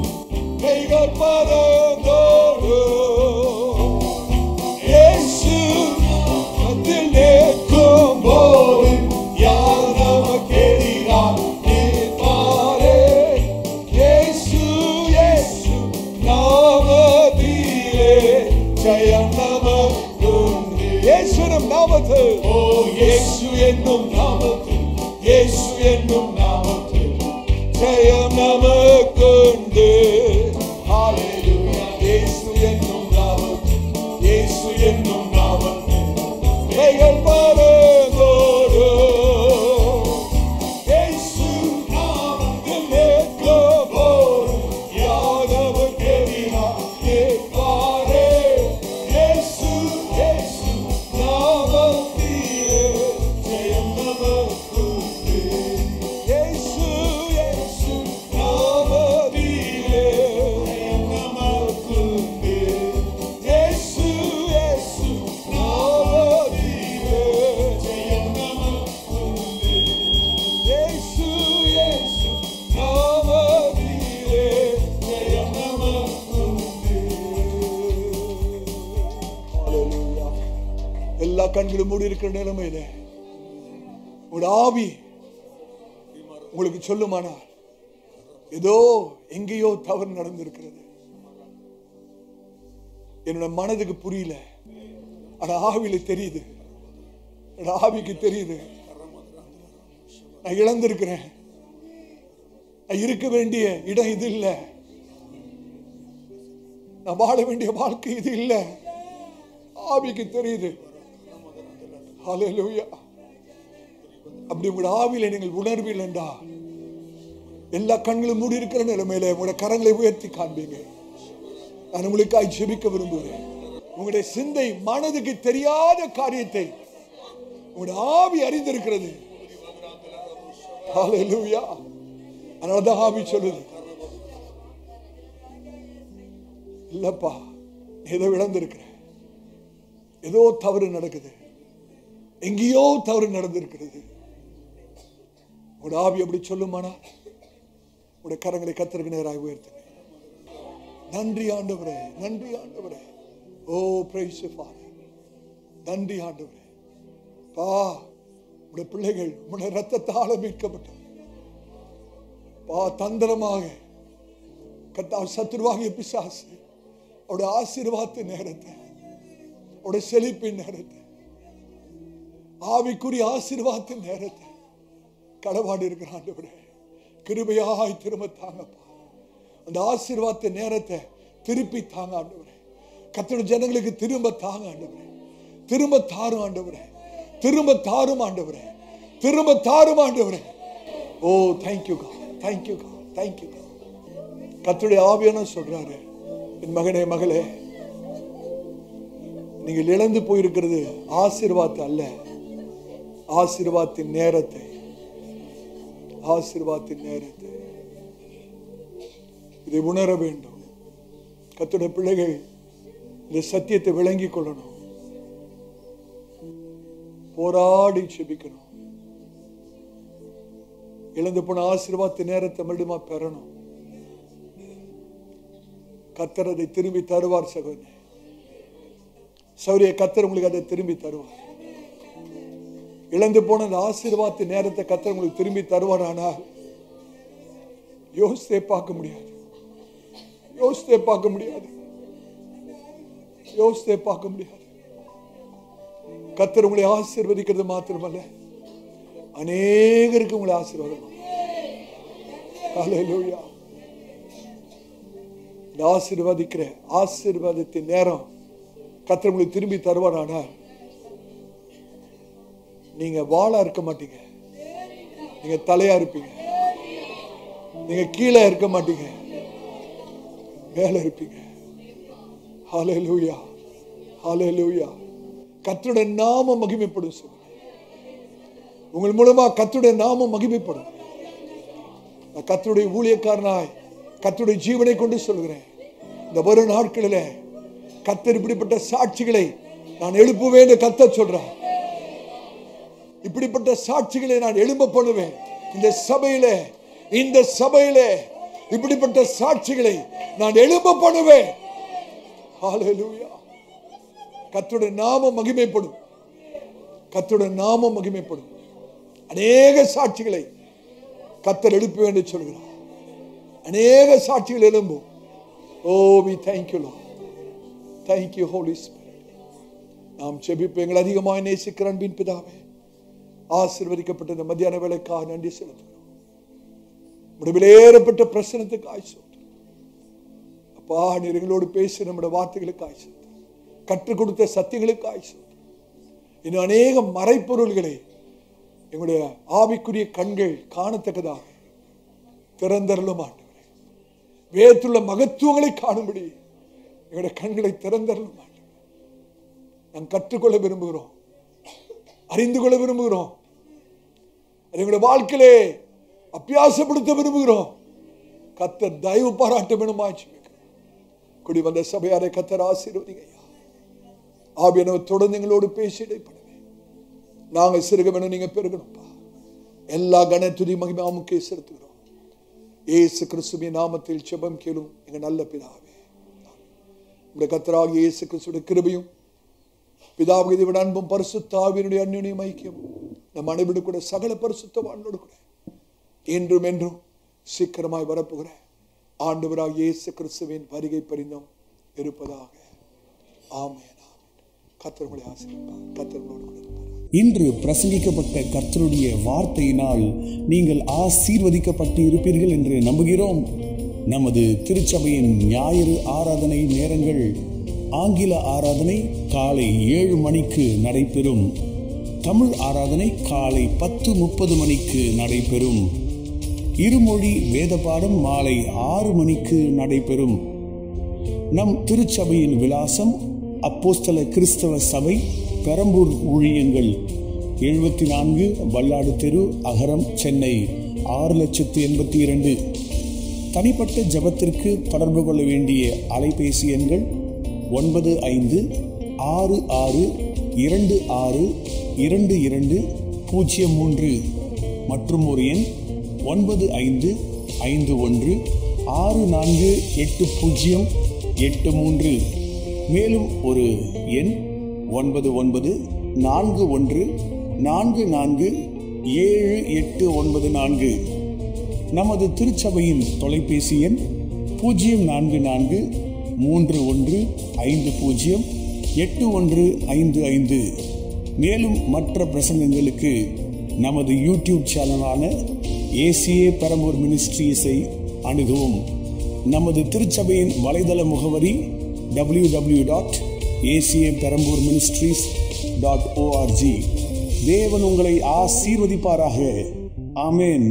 கைகள் பறந்தோடும். இயேசு நாமத்தில் நிற்கும் போது யார் நமக்கு எதிராக நிற்பாரே? இயேசு இயேசு நாமத்திலே ஜெயம் நமக்குண்டு. இயேசு என்னும் நாமத்தில், ஓ இயேசு என்னும் நாமத்தில், இயேசு என்னும் நாமத்தில் ஜெயம் நமக்குண்டு. ஹல்லேலூயா, இயேசு என்னும் நாமத்தில், இயேசு என்னும் நாமத்தில் கைகள் பறந்தோடும். இயேசு நாமத்தில் நிற்கும் போது யார் நமக்கு எதிராக நிற்பாரே? இயேசு இயேசு நாமத்திலே ஜெயம் நமக்குண்டு. இயேசு இயேசு நாமத்திலே ஜெயம் நமக்குண்டு. இயேசு இயேசு நாமத்திலே ஜெயம் நமக்குண்டு. இயேசு இயேசு நாமத்திலே ஜெயம் நமக்குண்டு. ஹல்லேலூயா. எல்லா கண்களும் மூடி இருக்கிற நிலைமையில உங்களோட ஆவி உங்களுக்கு சொல்லுமானா, ஏதோ எங்கேயோ தவறு நடந்திருக்கிறது, என்னோட மனதுக்கு புரியல, ஆனா ஆவியில தெரியுது, என்னோட ஆவிக்கு தெரியுது, நான் இழந்திருக்கிறேன், நான் இருக்க வேண்டிய இடம் இது இல்ல, நான் வாழ வேண்டிய வாழ்க்கை இது இல்ல, ஆவிக்கு தெரியுது. ஹல்லேலூயா. அப்படி உங்களோட ஆவியில நீங்கள் உணர்வில் என்றா எல்லா கண்களும் மூடி இருக்கிற நிலைமையில உங்களோட கரங்களை உயர்த்தி காண்பீங்க. நான் உங்களுக்காக ஜெபிக்க விரும்புகிறேன். உங்களுடைய சிந்தை மனதுக்கு தெரியாத காரியத்தை உங்களுடைய ஆவி அறிந்திருக்கிறது. ஹல்லேலூயா. அதனாலதான் ஆவி சொல்லுது, இல்லப்பா ஏதோ இழந்திருக்கிற, ஏதோ தவறு நடக்குது, எங்கேயோ தவறு நடந்திருக்கிறது. உங்களோட ஆவி அப்படி சொல்லுமானா உங்களுடைய கரங்களை கர்த்தருக்கு நேராக உயர்த்துங்க. நன்றி ஆண்டவரே, நன்றி ஆண்டவரே. ஓ பிரைஸ் யூ ஃபாதர். நன்றி ஆண்டவரே. பா உடைய பிள்ளைகள் உடைய ரத்தத்தால மீட்கப்பட்டது. பா தந்திரமாக கர்த்தாவே சத்துருவாகிய பிசாசு அவருடைய ஆசீர்வாதத்தின் நேரத்தை, அவருடைய செழிப்பின் நேரத்தை, ஆவிக்குரிய ஆசீர்வாதத்தின் நேரத்தை களவாடி இருக்கிற ஆண்டவரே, கிருபையாய் திரும்ப தாங்கப்பா. அந்த ஆசீர்வாதத்தின் நேரத்தை திருப்பி தாங்க ஆண்டவரே. கர்த்தருடைய ஜனங்களுக்கு திரும்ப தாங்க ஆண்டவரே. திரும்ப தாரும் ஆண்டவரே. திரும்ப தாரும் ஆண்டவரே. திரும்ப தாரும் ஆண்டவரே. Oh thank you God, thank you God, thank you God. கர்த்தருடைய ஆவியானவர் சொல்றாரு, என் மகனே மகளே, நீங்கள் இழந்து போயிருக்கிறது ஆசீர்வாதத்தை அல்ல, ஆசீர்வாதத்தின் நேரத்தை. ஆசீர்வாதத்தின் நேரத்தை இதை உணர வேண்டும். கர்த்தருடைய பிள்ளைகள் இந்த சத்தியத்தை விளங்கிக் கொள்ளணும். போராடி செபிக்கணும். இழந்து போன ஆசீர்வாதத்தின் நேரத்தை மறுபடியும் பெறணும். கர்த்தர் அதை திரும்பி தருவார். சகோதரனே சௌரிய, கர்த்தர் உங்களுக்கு அதை திரும்பி தருவார். இழந்து போன அந்த ஆசீர்வாதத்தின் நேரத்தை கர்த்தர் உங்களுக்கு திரும்பி தருவார். ஆனால் யோசித்தே பார்க்க முடியாது, யோசித்தே பார்க்க முடியாது, யோசித்தே பார்க்க முடியாது. கர்த்தர் உங்களை ஆசீர்வதிக்கிறது மாத்திரமல்ல, அநேகருக்கு உங்களை ஆசீர்வாதம். ஹல்லேலூயா. இந்த ஆசீர்வதிக்கிற ஆசீர்வாதத்தின் நேரம் கர்த்தர் உங்களுக்கு திரும்பி தருவார். ஆனால் நீங்க வாளா இருக்க மாட்டீங்க, நீங்க தலையா இருப்பீங்க. நீங்க கீழே இருக்க மாட்டீங்க, மேல இருப்பீங்க. ஹல்லேலூயா, ஹல்லேலூயா. கர்த்தருடைய நாமம் மகிமைப்படும். சொல்லுங்க, உங்கள் மூலமா கர்த்தருடைய நாமம் மகிமைப்படும். கர்த்தருடைய ஊழியக்காரனாய் கர்த்தருடைய ஜீவனை கொண்டு சொல்கிறேன், இந்த வரும் நாட்களில் கர்த்தர் இப்படிப்பட்ட சாட்சிகளை நான் எழுப்புவேன். கர்த்தர் சொல்றேன், இப்படிப்பட்ட சாட்சிகளை நான் எழும்ப பண்ணுவேன். இந்த சபையிலே இப்படிப்பட்ட சாட்சிகளை நான் எழும்ப பண்ணுவேன். ஹல்லேலூயா. கர்த்தருடைய நாமம் மகிமைப்படும், கர்த்தருடைய நாமம் மகிமைப்படும். அநேக சாட்சிகளை கர்த்தர் எழுப்புவேன் என்று சொல்கிறார். அநேக சாட்சிகள் எழும்பும். ஓ we thank you Lord, thank you Holy Spirit. நாம் ஜெபிப்போம். எங்களை அதிகமாக நேசிக்கிற அன்பின் பிதாவே, ஆசீர்வதிக்கப்பட்ட இந்த மத்தியான வேளைக்காக நன்றி செலுத்துகிறோம். முடிவிலேறப்பட்ட பிரசனத்துக்கு ஆய்ச்சோம். அப்பா, நீர் எங்களோடு பேசி நம்முடைய வார்த்தைகளுக்கு ஆய்ச்சோம், கற்றுக் கொடுத்த சத்தியங்களுக்கு ஆய்ச்சோம். இன்னும் அநேக மறைப்பொருள்களை எங்களுடைய ஆவிக்குரிய கண்கள் காணத்தக்கதாக திறந்தருளும் ஆண்டவரே. வேதத்துள்ள மகத்துவங்களை காணும்படி எங்களுடைய கண்களை திறந்தருளும் ஆண்டவரே. நாம் கற்றுக்கொள்ள விரும்புகிறோம், அறிந்து கொள்ள விரும்புகிறோம், எங்களுடைய வாழ்க்கையிலே அபியாசப்படுத்த விரும்புகிறோம். கர்த்தர் தயவு பாராட்ட வேணுமாச்சு. குடி வந்த சபையாரை கர்த்தர் ஆசீர்வதிங்க. ஆவியானவர் தொடர்ந்து எங்களோடு பேசி இடைப்படுவேன். நாங்கள் சிறுக வேணும், நீங்க பெருகணும்ப்பா. எல்லா கன துதி மகிமை அமுக்கே செலுத்துகிறோம். இயேசு கிறிஸ்துவின் நாமத்தில் ஜெபம் கேளும் எங்க நல்ல பிதாவே. உடைய கர்த்தராகிய இயேசு கிறிஸ்துவின் கிருபையும் பிதாவின் விட அன்பும் பரிசுத்த ஆவியினுடைய அன்யோன்ய ஐக்கியம் நம் அனைவரோடு கூட சகல பரிசுத்தவான்களோடு கூட என்றும் என்றும் சீக்கிரமாய் வரப்போகிற ஆண்டவராகிய இயேசு கிறிஸ்துவின் வருகை பரிந்தும் இருப்பதாக. ஆமென். கர்த்தர் உங்களை ஆசீர்வதிப்பார். கர்த்தர் உங்களோடு கூட இருப்பார். இன்று பிரசங்கிக்கப்பட்ட கர்த்தருடைய வார்த்தையினால் நீங்கள் ஆசீர்வதிக்கப்பட்டு இருப்பீர்கள் என்று நம்புகிறோம். நமது திருச்சபையின் ஞாயிறு ஆராதனை நேரங்கள்: ஆங்கில ஆராதனை காலை 7 மணிக்கு நடைபெறும். தமிழ் ஆராதனை காலை 10:30 மணிக்கு நடைபெறும். இருமொழி வேத பாடம் மாலை 6 மணிக்கு நடைபெறும். நம் திருச்சபையின் விலாசம்: அப்போஸ்தல கிறிஸ்தவ சபை, பெரம்பூர் ஊழியங்கள், 74 வல்லாடு தெரு, அகரம், சென்னை 6,82,000. தனிப்பட்ட ஜெபத்திற்கு தொடர்பு கொள்ள வேண்டிய அலைபேசி எண்கள் 9566262203 மற்றும் ஒரு எண் 9551648083. மேலும் ஒரு எண் 9914447894. நமது திருச்சபையின் தொலைபேசி எண் 04431508155. மேலும் மற்ற பிரசங்கங்களுக்கு நமது யூடியூப் சேனலான ஏசிஏ பெரம்பூர் மினிஸ்ட்ரீஸை அணுகவும். நமது திருச்சபையின் வலைதள முகவரி www.acaperambourministries.org. தேவன் உங்களை ஆசீர்வதிப்பாராக. ஆமென்.